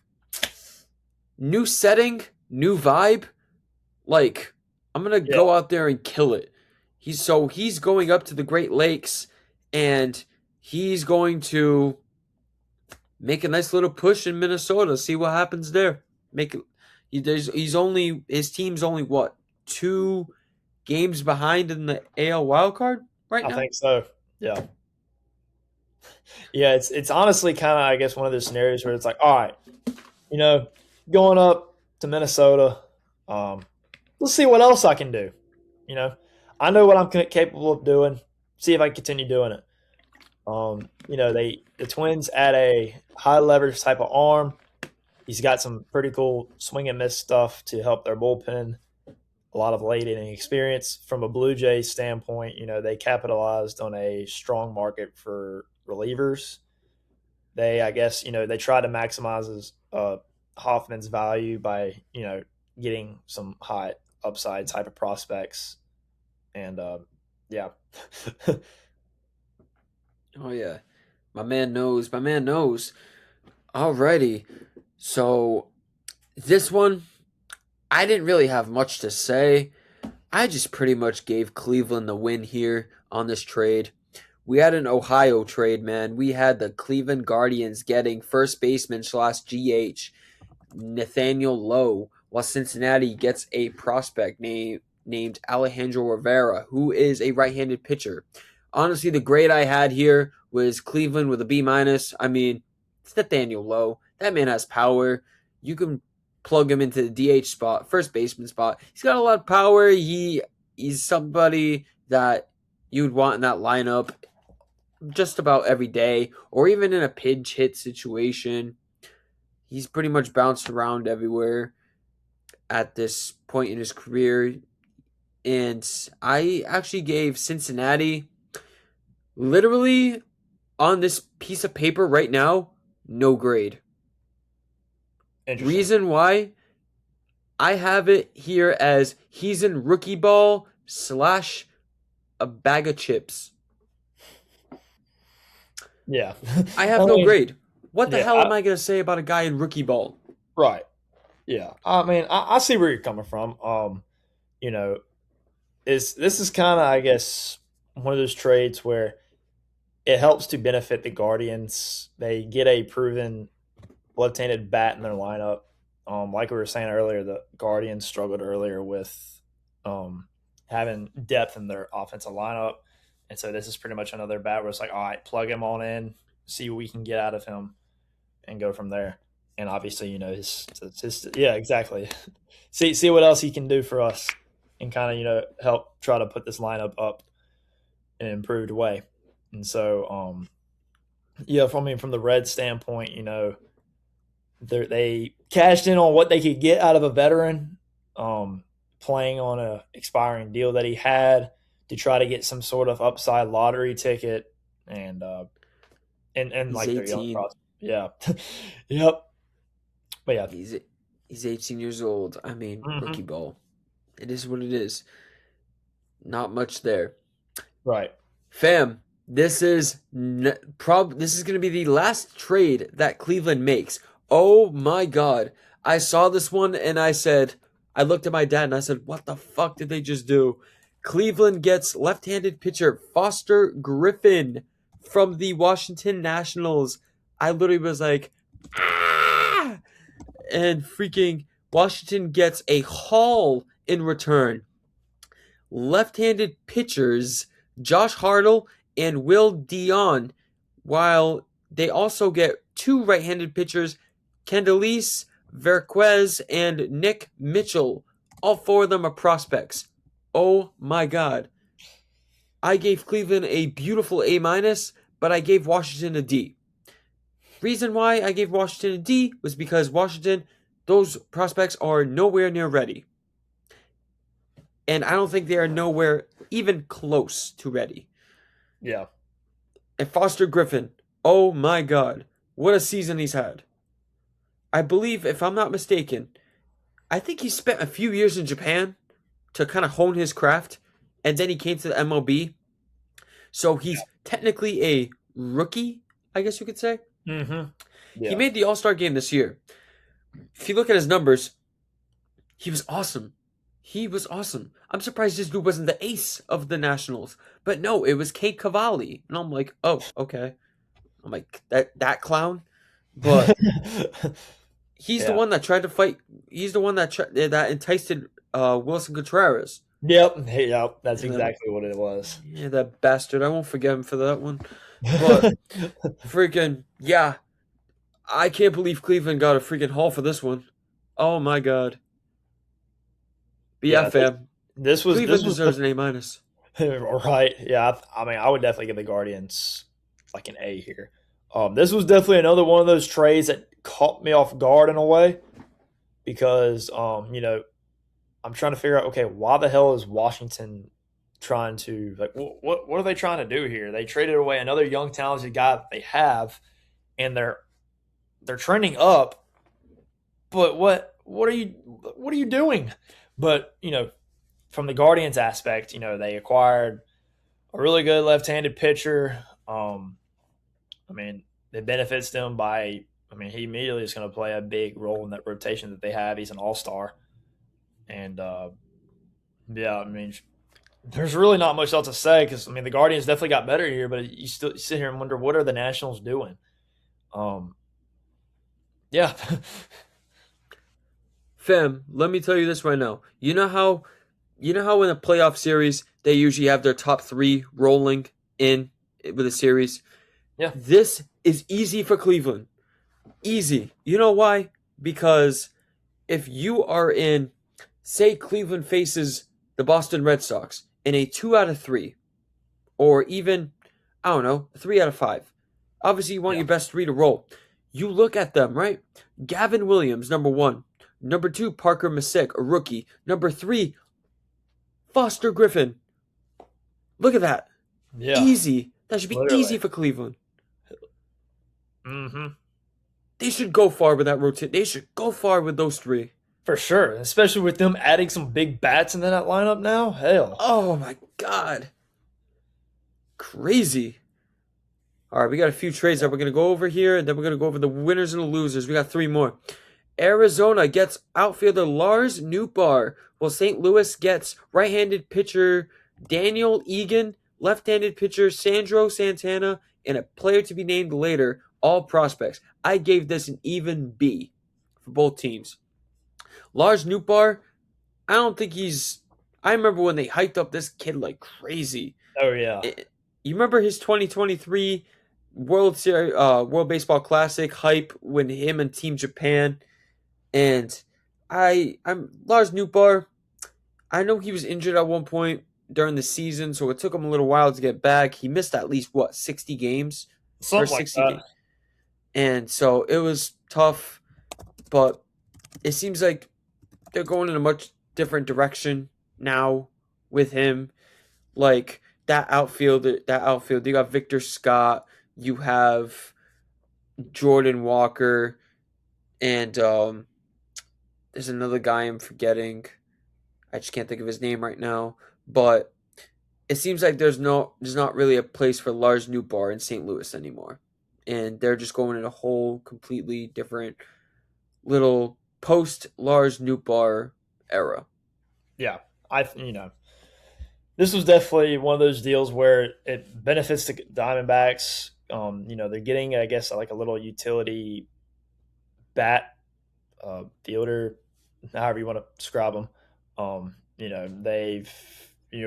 new setting, new vibe. Like, I'm going to go out there and kill it. He's going up to the Great Lakes, and he's going to make a nice little push in Minnesota. See what happens there. His team's only what, 2 games behind in the AL wildcard right now? I think so. Yeah. Yeah, it's honestly kind of, I guess, one of those scenarios where it's like, all right, going up to Minnesota, let's see what else I can do. I know what I'm capable of doing. See if I can continue doing it. The Twins add a high leverage type of arm. He's got some pretty cool swing and miss stuff to help their bullpen. A lot of late inning experience from a Blue Jays standpoint. They capitalized on a strong market for relievers. I guess, they try to maximize Hoffman's value by, getting some high upside type of prospects. And, yeah. Oh, yeah. My man knows. Alrighty. So, this one, I didn't really have much to say. I just pretty much gave Cleveland the win here on this trade. We had an Ohio trade, man. We had the Cleveland Guardians getting first baseman slash GH Nathaniel Lowe, while Cincinnati gets a prospect named Alejandro Rivera, who is a right-handed pitcher. Honestly, the grade I had here was Cleveland with a B minus. I mean, it's Nathaniel Lowe. That man has power. You can plug him into the DH spot, first baseman spot. He's got a lot of power. He's somebody that you'd want in that lineup just about every day, or even in a pinch hit situation. He's pretty much bounced around everywhere at this point in his career. And I actually gave Cincinnati, literally on this piece of paper right now, no grade. Reason why? I have it here as he's in rookie ball slash a bag of chips. Yeah. I have no grade. What the hell am I going to say about a guy in rookie ball? Right. Yeah. I mean, I see where you're coming from. You know, this is kind of, I guess, one of those trades where it helps to benefit the Guardians. They get a proven left-handed bat in their lineup. Like we were saying earlier, the Guardians struggled earlier with having depth in their offensive lineup. And so this is pretty much another bat where it's like, all right, plug him on in, see what we can get out of him, and go from there. And obviously, you know, his yeah, exactly. see what else he can do for us, and kind of, you know, help try to put this lineup up in an improved way. And so, yeah, from the Reds standpoint, you know, they cashed in on what they could get out of a veteran, playing on a expiring deal that he had to try to get some sort of upside lottery ticket, and like their young prospect. Yeah, yep. But yeah, he's 18 years old. I mean, rookie ball. It is what it is. Not much there. Right, fam. This is going to be the last trade that Cleveland makes. Oh my God! I saw this one and I looked at my dad and I said, "What the fuck did they just do?" Cleveland gets left-handed pitcher Foster Griffin from the Washington Nationals. I literally was like, ah! And freaking Washington gets a haul in return. Left-handed pitchers Josh Hartle and Will Dion, while they also get two right-handed pitchers, Candelise Verquez and Nick Mitchell. All four of them are prospects. Oh my God. I gave Cleveland a beautiful A-, but I gave Washington a D. Reason why I gave Washington a D was because Washington, those prospects are nowhere near ready. And I don't think they are nowhere even close to ready. Yeah. And Foster Griffin, oh my God, what a season he's had. I believe, if I'm not mistaken, I think he spent a few years in Japan to kind of hone his craft, and then he came to the MLB. So he's technically a rookie, I guess you could say. Mm-hmm. Yeah. He made the All-Star game this year. If you look at his numbers, he was awesome. He was awesome. I'm surprised this dude wasn't the ace of the Nationals. But no, it was Kate Cavalli. And I'm like, oh, okay. I'm like, that clown? But he's the one that tried to fight. He's the one that enticed Wilson Contreras. Yep, that's exactly what it was. Yeah, that bastard. I won't forget him for that one. But freaking, yeah. I can't believe Cleveland got a freaking haul for this one. Oh my God. But yeah, fam. Cleveland deserves an A-. Right. Yeah, I mean, I would definitely give the Guardians like an A here. This was definitely another one of those trades that caught me off guard in a way, because you know, I'm trying to figure out, okay, why the hell is Washington trying to, like, what are they trying to do here? They traded away another young talented guy that they have, and they're trending up. But what are you doing? But, you know, from the Guardians aspect, you know, they acquired a really good left-handed pitcher. I mean, it benefits them by, I mean, he immediately is going to play a big role in that rotation that they have. He's an all-star. And, yeah, I mean, There's really not much else to say because I mean the Guardians definitely got better here, but you still sit here and wonder what are the Nationals doing. Um, yeah, Fam, let me tell you this right now. You know how in a playoff series they usually have their top three rolling in with a series? yeah, This is easy for Cleveland. Easy. You know why? Because if you are in, say, Cleveland faces the Boston Red Sox in a 2 out of 3, or even, I don't know, 3 out of 5. Obviously, you want yeah, your best three to roll. You look at them, right? Gavin Williams, number one. Number two, Parker Masick, a rookie. Number three, Foster Griffin. Look at that. yeah, Easy. That should be literally. easy for Cleveland. Hmm. They should go far with that rotation. They should go far with those three. For sure, especially with them adding some big bats into that lineup now. Hell, Oh my God. Crazy. All right, we got a few trades that we're going to go over here, and then we're going to go over the winners and the losers. We got three more. Arizona gets outfielder Lars Nootbaar, while St. Louis gets right-handed pitcher Daniel Egan, left-handed pitcher Sandro Santana, and a player to be named later, all prospects. I gave this an even B for both teams. Lars Nootbaar, I don't think he's. I remember when they hyped up this kid like crazy. oh yeah, You remember his 2023 World Series, World Baseball Classic hype when him and Team Japan, and I'm Lars Nootbaar. I know he was injured at one point during the season, so it took him a little while to get back. He missed at least what 60 games, something first like 60 games, that. and so it was tough. But it seems like they're going in a much different direction now with him. Like that outfield, you got Victor Scott, you have Jordan Walker, and there's another guy I'm forgetting. I just can't think of his name right now. But it seems like there's not really a place for Lars Nootbaar in St. Louis anymore, and they're just going in a whole completely different little post Lars Nootbaar era. Yeah, this was definitely one of those deals where it benefits the Diamondbacks. They're getting, I guess, like a little utility bat fielder, however you want to describe them. They've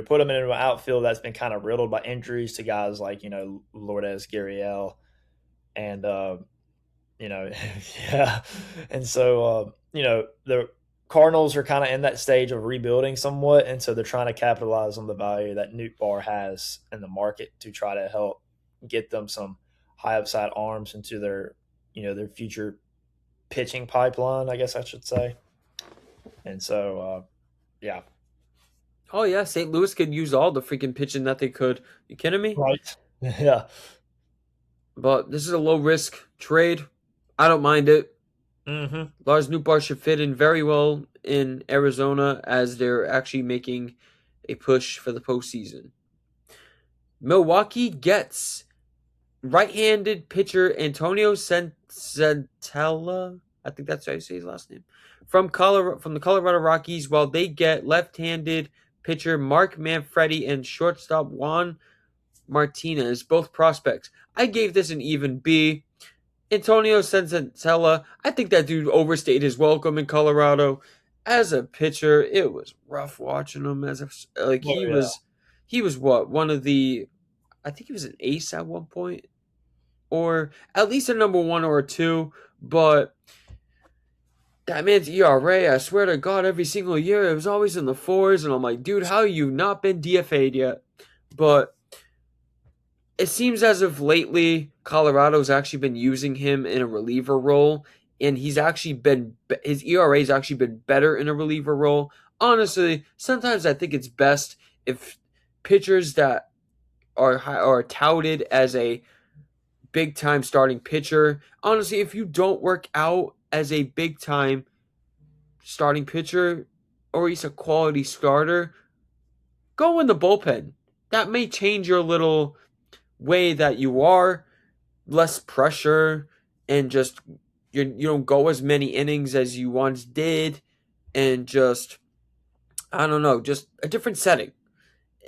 put them in an outfield that's been kind of riddled by injuries to guys like Lourdes Gurriel and yeah, and so the Cardinals are kind of in that stage of rebuilding somewhat, and so they're trying to capitalize on the value that Newt Bar has in the market to try to help get them some high upside arms into their future pitching pipeline, I guess I should say. And so, yeah, Oh yeah, St. Louis could use all the freaking pitching that they could. You kidding me? right, yeah, But this is a low risk trade. I don't mind it. hmm Lars Nootbaar should fit in very well in Arizona as they're actually making a push for the postseason. Milwaukee gets right-handed pitcher Antonio Centella. I think that's how you say his last name. From the Colorado Rockies, while they get left-handed pitcher Mark Manfredi and shortstop Juan Martinez, both prospects. I gave this an even B. Antonio Sensatella, I think that dude overstayed his welcome in Colorado. As a pitcher, it was rough watching him. oh yeah, He was what one of the, I think he was an ace at one point, or at least a number one or a two. But that man's ERA, I swear to God, every single year it was always in the fours, and I'm like, dude, how you not been DFA'd yet? But it seems as if lately Colorado's actually been using him in a reliever role, and his ERA's actually been better in a reliever role. Honestly, sometimes I think it's best if pitchers that are touted as a big time starting pitcher. Honestly, if you don't work out as a big time starting pitcher or he's a quality starter, go in the bullpen. That may change your little way that you are, less pressure, and just you don't go as many innings as you once did, and just I don't know, just a different setting.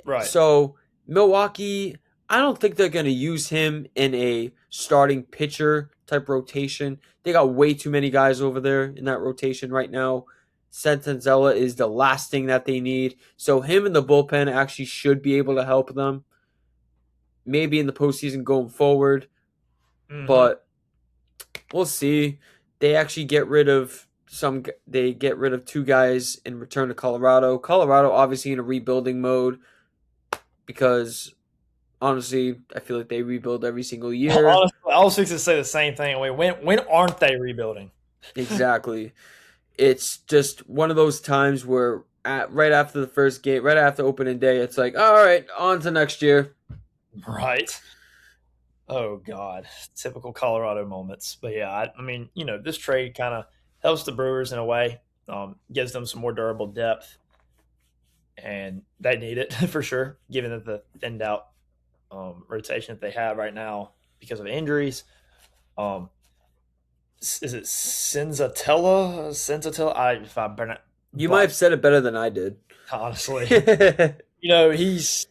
Right. So Milwaukee, I don't think they're going to use him in a starting pitcher type rotation. They got way too many guys over there in that rotation right now. Santangelo is the last thing that they need. So him in the bullpen actually should be able to help them. Maybe in the postseason going forward, Mm-hmm. but we'll see. They actually get rid of some. They get rid of two guys in return to Colorado. Colorado obviously in a rebuilding mode because honestly, I feel like they rebuild every single year. Honestly, I was fixing to say the same thing. Wait, when aren't they rebuilding? Exactly. It's just one of those times where right after the first game, right after opening day, it's like, all right, on to next year. Right. Oh God, typical Colorado moments. But yeah, I mean, this trade kind of helps the Brewers in a way, gives them some more durable depth, and they need it for sure, given that the thinned out rotation that they have right now because of injuries. Um, is it Senzatella? Senzatella? If I You might but have said it better than I did. honestly, he's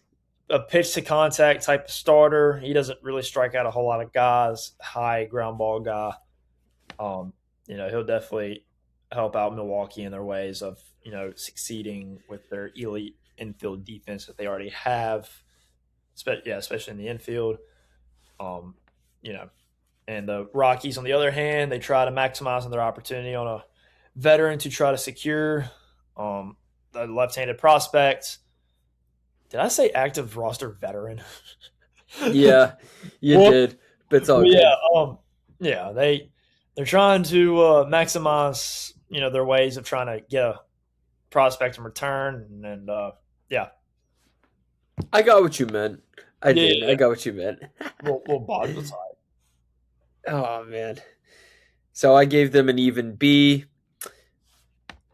a pitch to contact type of starter. He doesn't really strike out a whole lot of guys. High ground ball guy. Um, he'll definitely help out Milwaukee in their ways of succeeding with their elite infield defense that they already have. Especially in the infield. Um, you know, and the Rockies, on the other hand, they try to maximize on their opportunity on a veteran to try to secure the left-handed prospect. Did I say active roster veteran? Yeah, you Well, did, but it's all yeah, good. they're trying to maximize their ways of trying to get a prospect in return, and yeah, I got what you meant. I yeah, did. I got what you meant. we'll bog the side. Oh man. So I gave them an even B.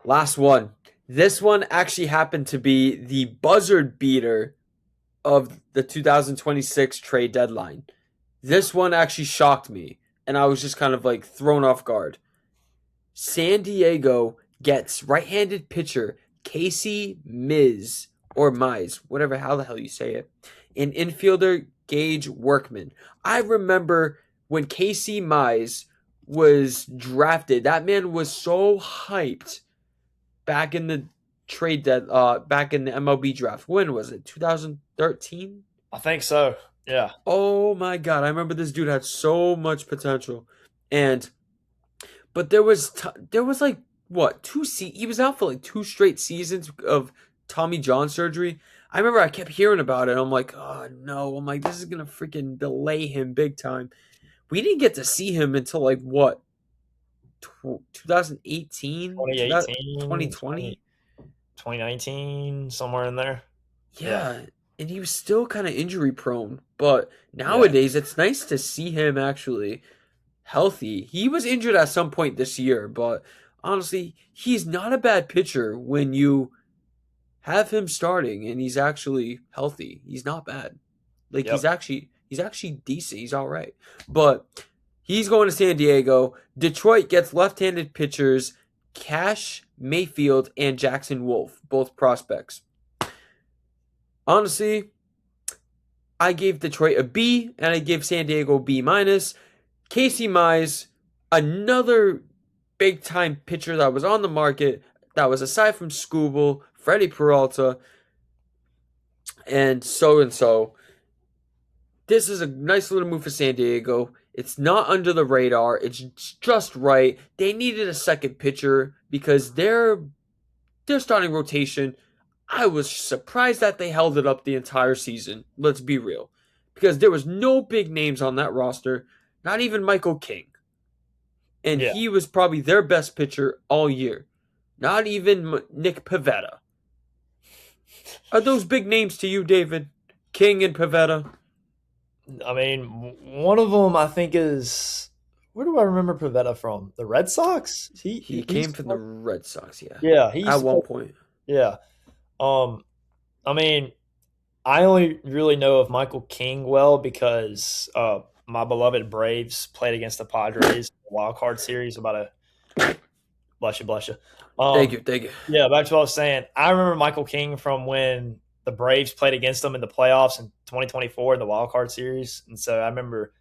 Last one. This one actually happened to be the buzzard beater of the 2026 trade deadline. This one actually shocked me, and I was just kind of like thrown off guard. San Diego gets right-handed pitcher Casey Miz or Mize, whatever how the hell you say it, and infielder Gage Workman. I remember when Casey Mize was drafted. That man was so hyped back in the back in the MLB draft. When was it? 2013? I think so. Yeah, Oh my god, I remember this dude had so much potential. And but there was like what, he was out for like two straight seasons of Tommy John surgery. I remember I kept hearing about it. I'm like, "Oh no." I'm like, "This is going to freaking delay him big time." We didn't get to see him until like what? 2018, 2018, 2020. 2019, somewhere in there. Yeah. Yeah, and he was still kind of injury prone, but Yeah. nowadays it's nice to see him actually healthy. He was injured at some point this year, but honestly, he's not a bad pitcher when you have him starting and he's actually healthy. He's not bad. Like Yep. he's actually decent. He's all right. But he's going to San Diego. Detroit gets left-handed pitchers Cash Mayfield and Jackson Wolf, both prospects. Honestly, I gave Detroit a B and I gave San Diego a B minus. Casey Mize, another big time pitcher that was on the market, that was aside from Scooble, Freddie Peralta, and so and so. This is a nice little move for San Diego. It's not under the radar. It's just right. They needed a second pitcher because their starting rotation, I was surprised that they held it up the entire season. Let's be real. Because there was no big names on that roster, not even Michael King. And Yeah. he was probably their best pitcher all year. Not even Nick Pivetta. Are those big names to you, David? King and Pivetta? I mean, one of them I think is, where do I remember Pavetta from? The Red Sox. He came from the Red Sox, yeah. Yeah, he's At one point. yeah. Um, I mean, I only really know of Michael King well because my beloved Braves played against the Padres in the wild card series about a bless you. Thank you, thank you. Yeah, back to what I was saying. I remember Michael King from when the Braves played against them in the playoffs in 2024 in the wild card series, and so I remember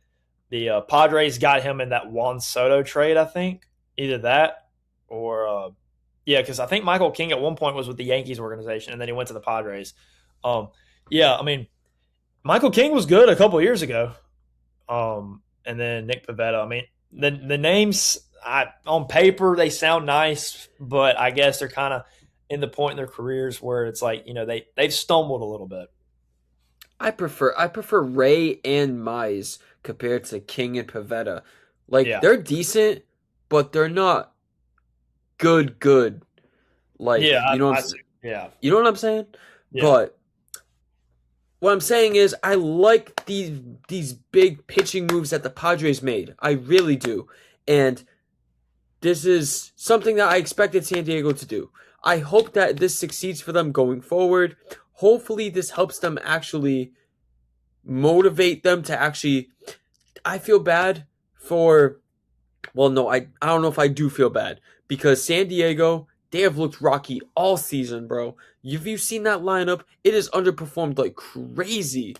the Padres got him in that Juan Soto trade. I think either that or yeah, because I think Michael King at one point was with the Yankees organization, and then he went to the Padres. Um, yeah, I mean Michael King was good a couple years ago, and then Nick Pivetta. I mean the names on paper they sound nice, but I guess they're kind of in the point in their careers where it's like they've stumbled a little bit. I prefer Ray and Mize compared to King and Pavetta. Like Yeah, they're decent, but they're not good. Like yeah, you know yeah, you know what I'm saying? yeah, But what I'm saying is I like these big pitching moves that the Padres made. I really do. And this is something that I expected San Diego to do. I hope that this succeeds for them going forward. Hopefully this helps them actually motivate them to actually I feel bad for well no, I don't know if I do feel bad because San Diego they have looked rocky all season, bro. Have you seen that lineup? It has underperformed like crazy.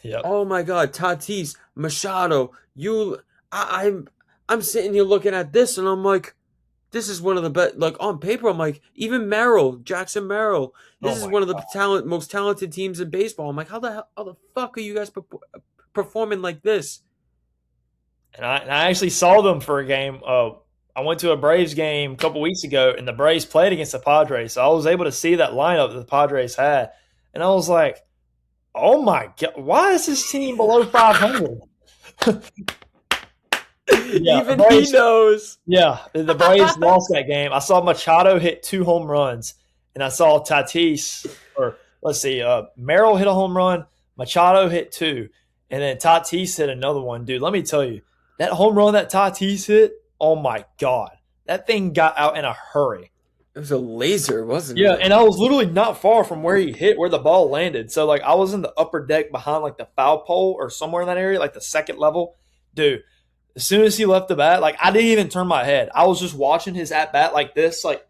yep. Oh my God, Tatis, Machado, I'm sitting here looking at this and I'm like, this is one of the best. Like on paper, I'm like, even Merrill, Jackson Merrill, Oh this is my one of the god. most talented teams in baseball. I'm like, how the fuck are you guys performing like this? And I actually saw them for a game. I went to a Braves game a couple weeks ago, and the Braves played against the Padres. So I was able to see that lineup that the Padres had, and I was like, "Oh my god, why is this team below 500?" Yeah, the Even he Braves. knows. Yeah, the Braves lost that game. I saw Machado hit 2 home runs, and I saw Tatis, or let's see, Merrill hit a home run, Machado hit two, and then Tatis hit another one. Dude, let me tell you, that home run that Tatis hit, oh my god, that thing got out in a hurry. It was a laser, wasn't Yeah, it? and I was literally not far from where he hit, where the ball landed. So like I was in the upper deck behind like the foul pole or somewhere in that area, like the second level. Dude, as soon as he left the bat, like I didn't even turn my head. I was just watching his at bat like this, like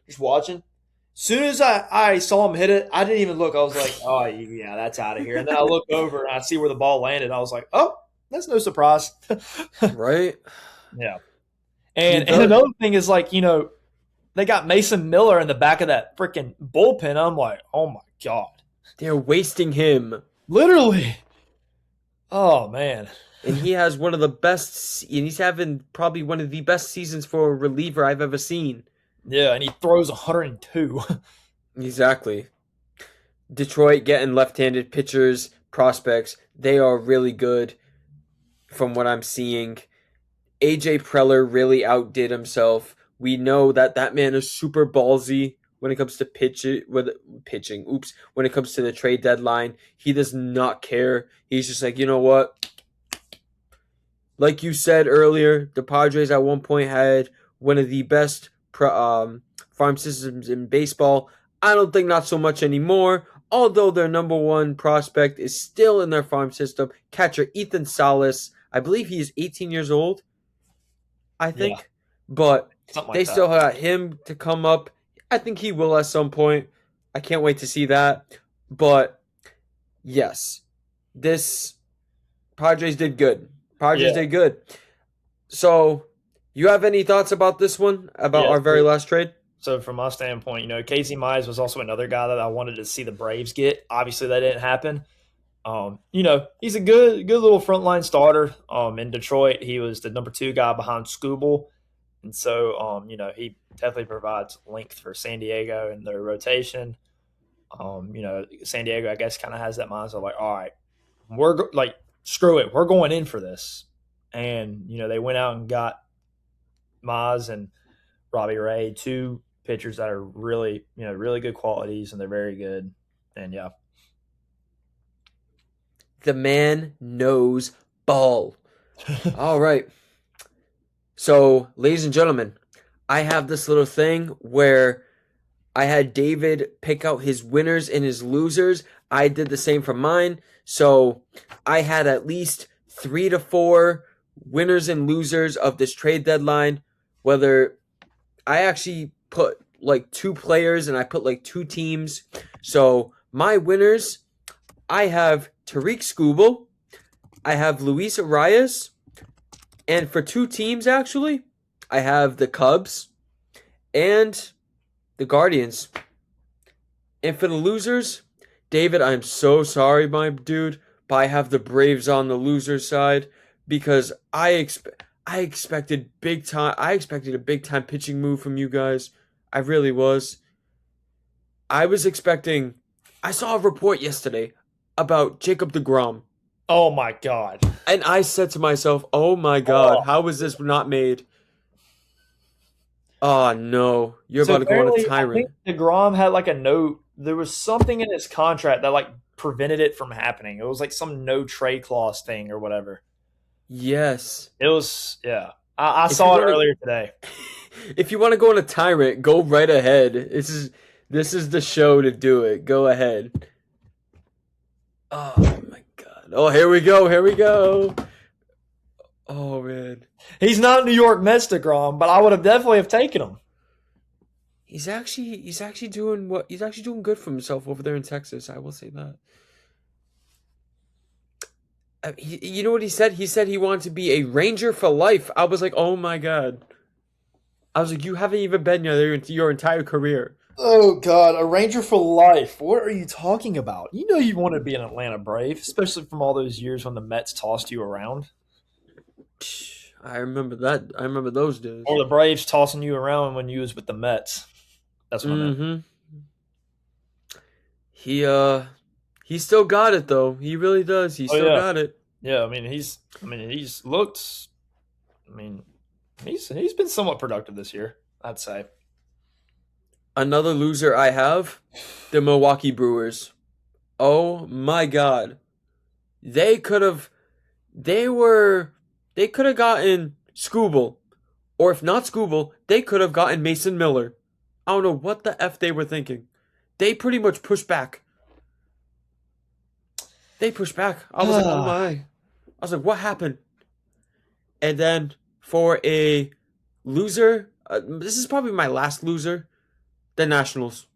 just watching. As soon as I saw him hit it, I didn't even look. I was like, oh yeah, that's out of here. And then I look over and I see where the ball landed. I was like, oh, that's no surprise. Right? Yeah. He And does. another thing is like, they got Mason Miller in the back of that freaking bullpen. I'm like, oh my God. They're wasting him. Literally. Oh man. And he has one of the best, and he's having probably one of the best seasons for a reliever I've ever seen. Yeah, and he throws 102. Exactly. Detroit getting left-handed pitchers, prospects, they are really good from what I'm seeing. AJ Preller really outdid himself. We know that that man is super ballsy when it comes to pitching. Oops, when it comes to the trade deadline, he does not care. He's just like, you know what? Like you said earlier, the Padres at one point had one of the best farm systems in baseball. I don't think not so much anymore. Although their number one prospect is still in their farm system, catcher Ethan Salas. I believe he is 18 years old. I Yeah, think, but something they like that. still got him to come up. I think he will at some point. I can't wait to see that. But yes, this Padres did good. Padres Yeah. did good. So, you have any thoughts about this one? About Yeah. our very last trade? So from my standpoint, Casey Mize was also another guy that I wanted to see the Braves get. Obviously that didn't happen. He's a good little frontline starter. In Detroit, he was the number 2 guy behind Scooble. And so, he definitely provides length for San Diego in their rotation. San Diego, I guess, kind of has that mindset like, all right, like, screw it, we're going in for this. And they went out and got Maz and Robbie Ray, 2 pitchers that are really, really good qualities, and they're very good. And yeah, The man knows ball. All right. So, ladies and gentlemen, I have this little thing where I had David pick out his winners and his losers. I did the same for mine. So, I had at least 3 to 4 winners and losers of this trade deadline. Whether I actually put like 2 players and I put like 2 teams. So my winners, I have Tariq Skubal, I have Luis Arias, and for two teams actually, I have the Cubs and the Guardians. And for the losers, David, I'm so sorry, my dude, but I have the Braves on the loser side because I expected big time. I expected a big time pitching move from you guys. I really was. I was expecting. I saw a report yesterday about Jacob DeGrom, Oh my God. and I said to myself, "Oh my God, Oh. how was this not made?" Oh no, you're So about to go on a apparently, I tyrant. think DeGrom had like a note. There was something in his contract that like prevented it from happening. It was like some no trade clause thing or whatever. Yes. It was, yeah. I If you saw it want to earlier today. if you want to go on a tyrant, go right ahead. This is the show to do it. Go ahead. Oh my god. Oh, here we go. Here we go. Oh man. He's not New York Mets DeGrom, but I would have definitely have taken him. He's actually doing good for himself over there in Texas. I will say that. You know what he said? He said he wanted to be a Ranger for life. I was like, oh my god. I was like, you haven't even been there your entire career. Oh God, a Ranger for life. What are you talking about? You know you want to be an Atlanta Brave, especially from all those years when the Mets tossed you around. I remember that. I remember those days. Or the Braves tossing you around when you was with the Mets. That's what I meant. Mm-hmm. He he still got it though. He really does. He Oh still yeah. got it. Yeah, he's looked I mean, he's been somewhat productive this year, I'd say. Another loser I have, the Milwaukee Brewers. Oh my god. They could have they could have gotten Scooble. Or if not Scooble, they could have gotten Mason Miller. I don't know what the F they were thinking. They pretty much pushed back. They pushed back. I was like, oh my. I was like, what happened? And then for a loser, this is probably my last loser, the Nationals.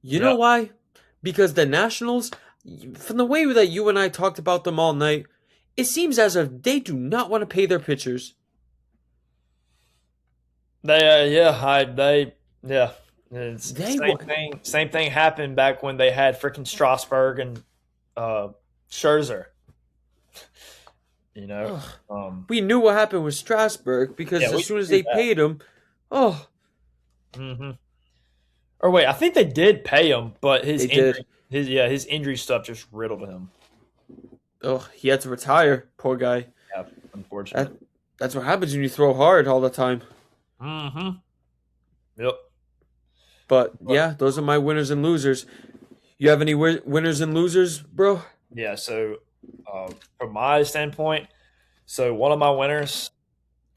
You know Yeah. why? Because the Nationals, from the way that you and I talked about them all night, it seems as if they do not want to pay their pitchers. Yeah. It's They want. same thing happened back when they had freaking Strasburg and uh Scherzer, you know. Ugh. Um We knew what happened with Strasburg because yeah, as we soon as knew they that. paid him, oh, Mhm. Or wait, I think they did pay him, but they did. his injury stuff just riddled him. Oh, he had to retire. Poor guy. Yeah, That unfortunately. that's what happens when you throw hard all the time. Mhm. Yep. But But yeah, those are my winners and losers. You have any winners and losers, bro? yeah, so from my standpoint, so one of my winners,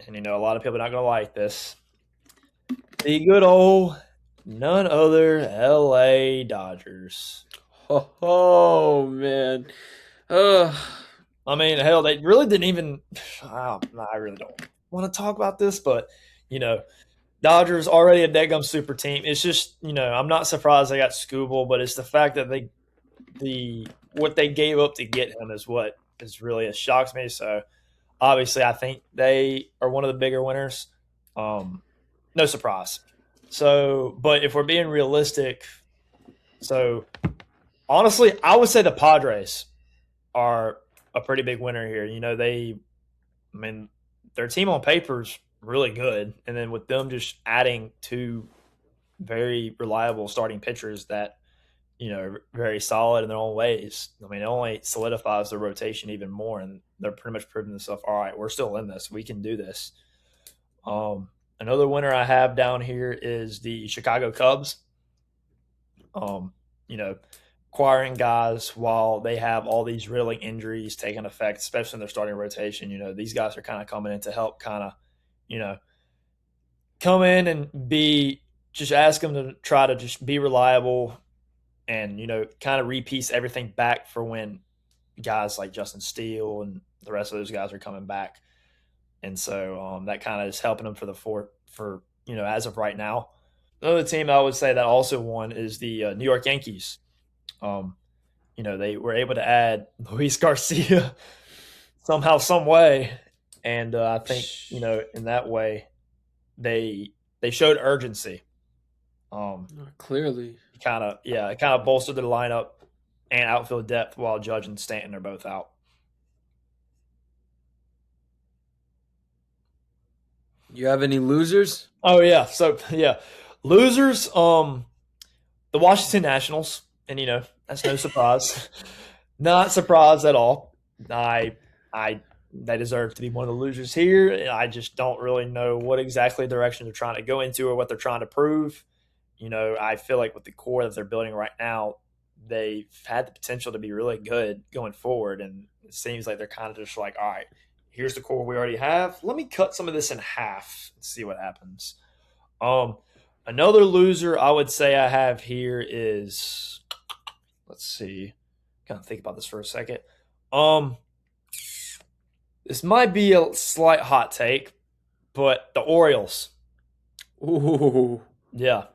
and a lot of people are not gonna like this, the good old none other LA Dodgers. Oh man. Ugh. I mean, hell, they really didn't even. I really don't want to talk about this, but you know, Dodgers already a Degum super team. It's just I'm not surprised they got Scooble, but it's the fact that the what they gave up to get him is what is really it shocks me. So obviously, I think they are one of the bigger winners. No surprise. So, but if we're being realistic, so honestly, I would say the Padres are a pretty big winner here. I mean, their team on paper is really good, and then with them just adding two very reliable starting pitchers that are very solid in their own ways. I mean, it only solidifies the rotation even more, and they're pretty much proving themselves. All right, we're still in this. We can do this. Another winner I have down here is the Chicago Cubs. Um, you know, acquiring guys while they have all these riddling injuries taking effect, especially in their starting rotation. These guys are kind of coming in to help you know, come in and be just ask them to try to just be reliable and, kind of repiece everything back for when guys like Justin Steele and the rest of those guys are coming back. And so that kind of is helping them for as of right now. Another team I would say that also won is the New York Yankees. Um, they were able to add Luis Garcia somehow, some way, and I think in that way they showed urgency. Um, Clearly. it kind of bolstered their lineup and outfield depth while Judge and Stanton are both out. You have any losers? Oh yeah, so yeah, losers. The Washington Nationals, and that's no surprise. Not surprised at all. I they deserve to be one of the losers here. I just don't really know what exactly direction they're trying to go into or what they're trying to prove. I feel like with the core that they're building right now, they've had the potential to be really good going forward, and it seems like they're kind of just like, all right, here's the core we already have. Let me cut some of this in half and see what happens. Um, Another loser I would say I have here is, let's see, kind of think about this for a second. Um, this might be a slight hot take, but the Orioles. Ooh. Yeah.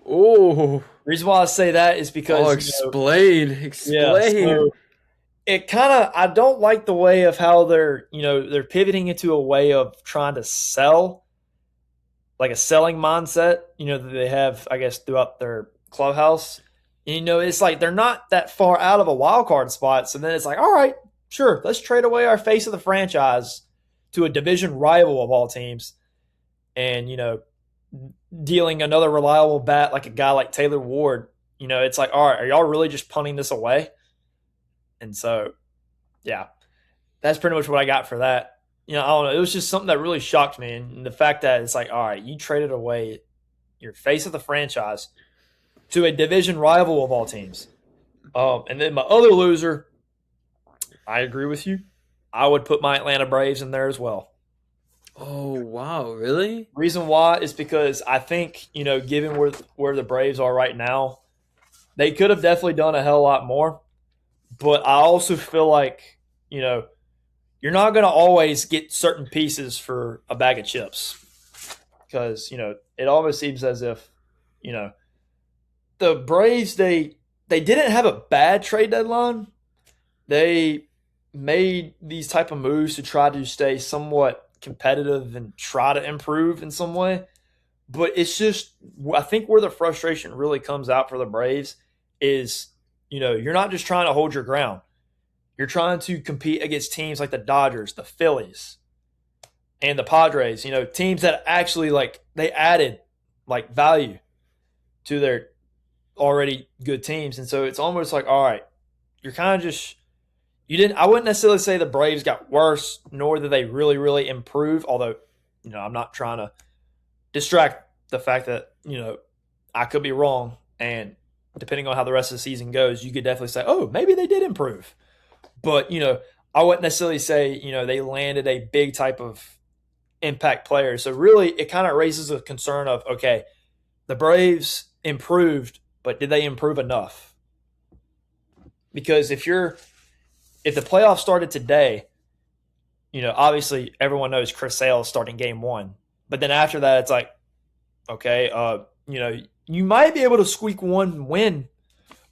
Ooh. Reason why I say that is because explain. so it kind of, I don't like the way of how they're pivoting into a way of trying to sell, like a selling mindset, that they have, I guess, throughout their clubhouse. And, it's like they're not that far out of a wild card spot. So then it's like, all right, sure, let's trade away our face of the franchise to a division rival of all teams, and dealing another reliable bat like a guy like Taylor Ward. It's like, all right, are y'all really just punting this away? And so, yeah, that's pretty much what I got for that. I don't know. It was just something that really shocked me. And the fact that it's like, all right, you traded away your face of the franchise to a division rival of all teams. And then my other loser, I agree with you. I would put my Atlanta Braves in there as well. Oh, wow. Really? Reason why is because I think, given where the Braves are right now, they could have definitely done a hell of a lot more. But I also feel like, you're not going to always get certain pieces for a bag of chips. Because, it almost seems as if, the Braves, they didn't have a bad trade deadline. They made these type of moves to try to stay somewhat competitive and try to improve in some way. But it's just, I think where the frustration really comes out for the Braves is, you're not just trying to hold your ground. You're trying to compete against teams like the Dodgers, the Phillies, and the Padres, teams that actually they added value to their already good teams. And so it's almost like, all right, you're kind of just, I wouldn't necessarily say the Braves got worse, nor did they really, really improve. Although, I'm not trying to distract the fact that, I could be wrong. And depending on how the rest of the season goes, you could definitely say, oh, maybe they did improve. But, I wouldn't necessarily say, they landed a big type of impact player. So really, it kind of raises a concern of, okay, the Braves improved, but did they improve enough? Because if the playoffs started today, obviously everyone knows Chris Sale is starting game one. But then after that, it's like, okay, you might be able to squeak one win,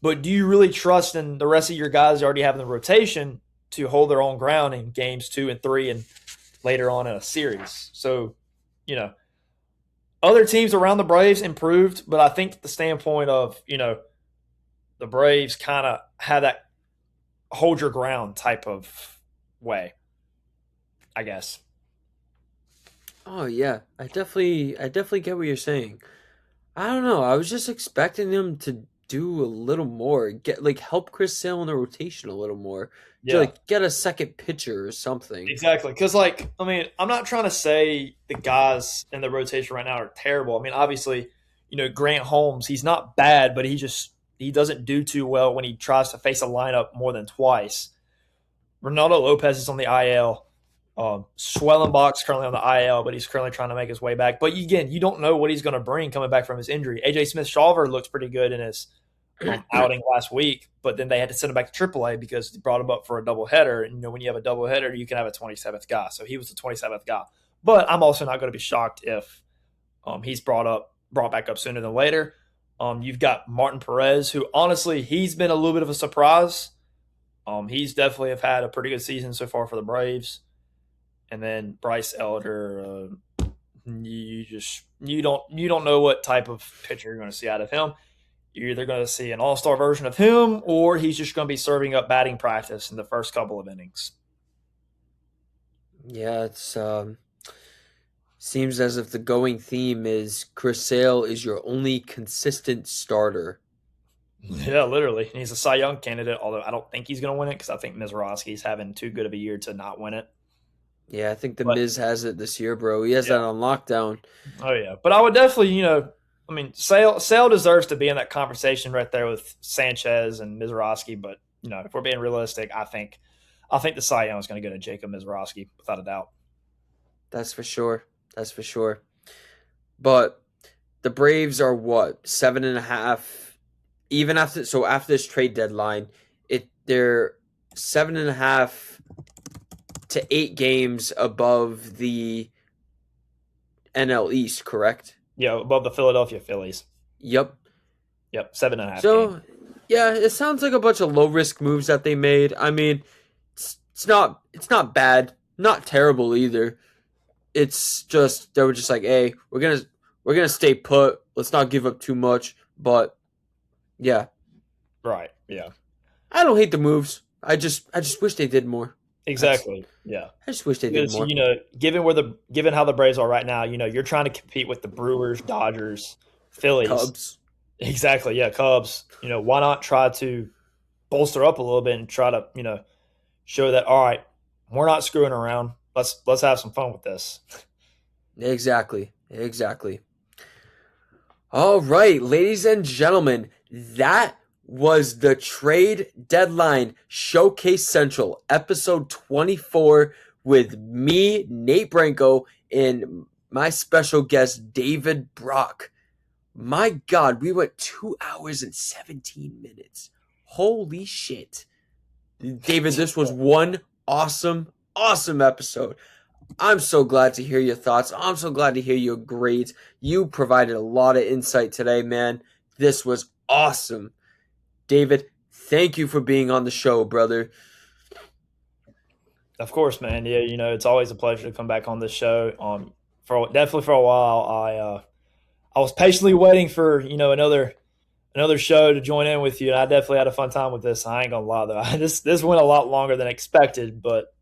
but do you really trust in the rest of your guys already having the rotation to hold their own ground in games 2 and 3 and later on in a series? So, other teams around the Braves improved, but I think the standpoint of, the Braves kind of had that hold your ground type of way, I guess. Oh yeah, I definitely get what you're saying. I don't know. I was just expecting them to do a little more, get help Chris Sale in the rotation a little more, to get a second pitcher or something. Exactly, because I'm not trying to say the guys in the rotation right now are terrible. I mean, obviously, Grant Holmes, he's not bad, but he doesn't do too well when he tries to face a lineup more than twice. Ronaldo Lopez is on the IL. Swellenbach's currently on the IL, but he's currently trying to make his way back. But again, you don't know what he's going to bring coming back from his injury. AJ Smith-Shawver looks pretty good in his outing last week, but then they had to send him back to AAA because they brought him up for a doubleheader. And when you have a doubleheader, you can have a 27th guy. So he was the 27th guy. But I'm also not going to be shocked if he's brought up brought back up sooner than later. You've got Martin Perez, who honestly, he's been a little bit of a surprise. He's definitely have had a pretty good season so far for the Braves. And then Bryce Elder, you don't know what type of pitcher you're going to see out of him. You're either going to see an all-star version of him, or he's just going to be serving up batting practice in the first couple of innings. Yeah, it's seems as if the going theme is Chris Sale is your only consistent starter. Yeah, literally. And he's a Cy Young candidate, although I don't think he's going to win it because I think Mizrachi's having too good of a year to not win it. Yeah, I think the Miz has it this year, bro. He has that on lockdown. Oh, yeah. But I would definitely, Sale deserves to be in that conversation right there with Sanchez and Mizrachi. But, if we're being realistic, I think the Cy Young is going to go to Jacob Mizrachi without a doubt. That's for sure. That's for sure. But the Braves are what? 7.5. Even after this trade deadline, they're 7.5 to 8 games above the NL East, correct? Yeah, above the Philadelphia Phillies. Yep. 7.5. So, games. Yeah, it sounds like a bunch of low risk moves that they made. I mean, it's not bad, not terrible either. It's just they were just like, hey, we're gonna stay put. Let's not give up too much. But yeah, right. Yeah, I don't hate the moves. I just wish they did more. Exactly. Yeah. I just wish they did more. Given how the Braves are right now, you're trying to compete with the Brewers, Dodgers, Phillies, Cubs. Exactly. Yeah, Cubs. Why not try to bolster up a little bit and try to show that, all right, we're not screwing around. Let's have some fun with this. Exactly. All right, ladies and gentlemen, that was the Trade Deadline Showcase Central, episode 24, with me, Nate Branco, and my special guest, David Brock. My God, we went 2 hours and 17 minutes. Holy shit. David, this was one awesome episode. I'm so glad to hear your thoughts. I'm so glad to hear your grades. You provided a lot of insight today, man. This was awesome. David, thank you for being on the show, brother. Of course, man. Yeah, it's always a pleasure to come back on this show. Definitely for a while, I was patiently waiting for another show to join in with you, and I definitely had a fun time with this. I ain't gonna lie though, this went a lot longer than expected, but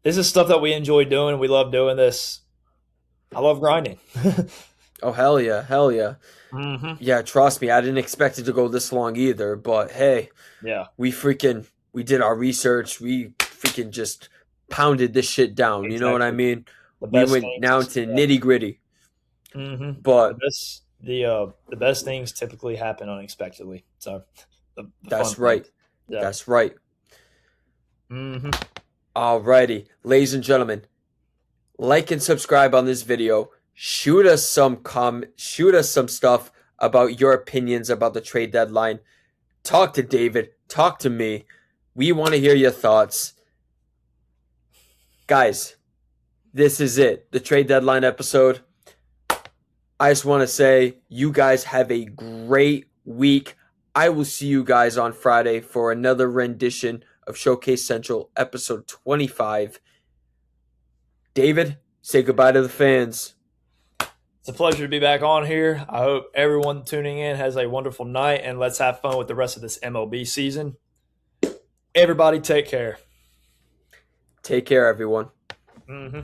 this is stuff that we enjoy doing. We love doing this. I love grinding. Oh hell yeah. Mm-hmm. Yeah, trust me, I didn't expect it to go this long either, but hey, yeah, we did our research. We freaking just pounded this shit down. Exactly. You know what I mean? We went down to nitty gritty. Mm-hmm. But the best things typically happen unexpectedly. So that's right. Yeah. That's right. Mm-hmm. Alrighty, ladies and gentlemen, like and subscribe on this video. Shoot us some stuff about your opinions about the trade deadline. Talk to David. Talk to me. We want to hear your thoughts. Guys, this is it. The trade deadline episode. I just want to say you guys have a great week. I will see you guys on Friday for another rendition of Showcase Central, episode 25. David, say goodbye to the fans. It's a pleasure to be back on here. I hope everyone tuning in has a wonderful night, and let's have fun with the rest of this MLB season. Everybody take care. Take care, everyone. Mm-hmm.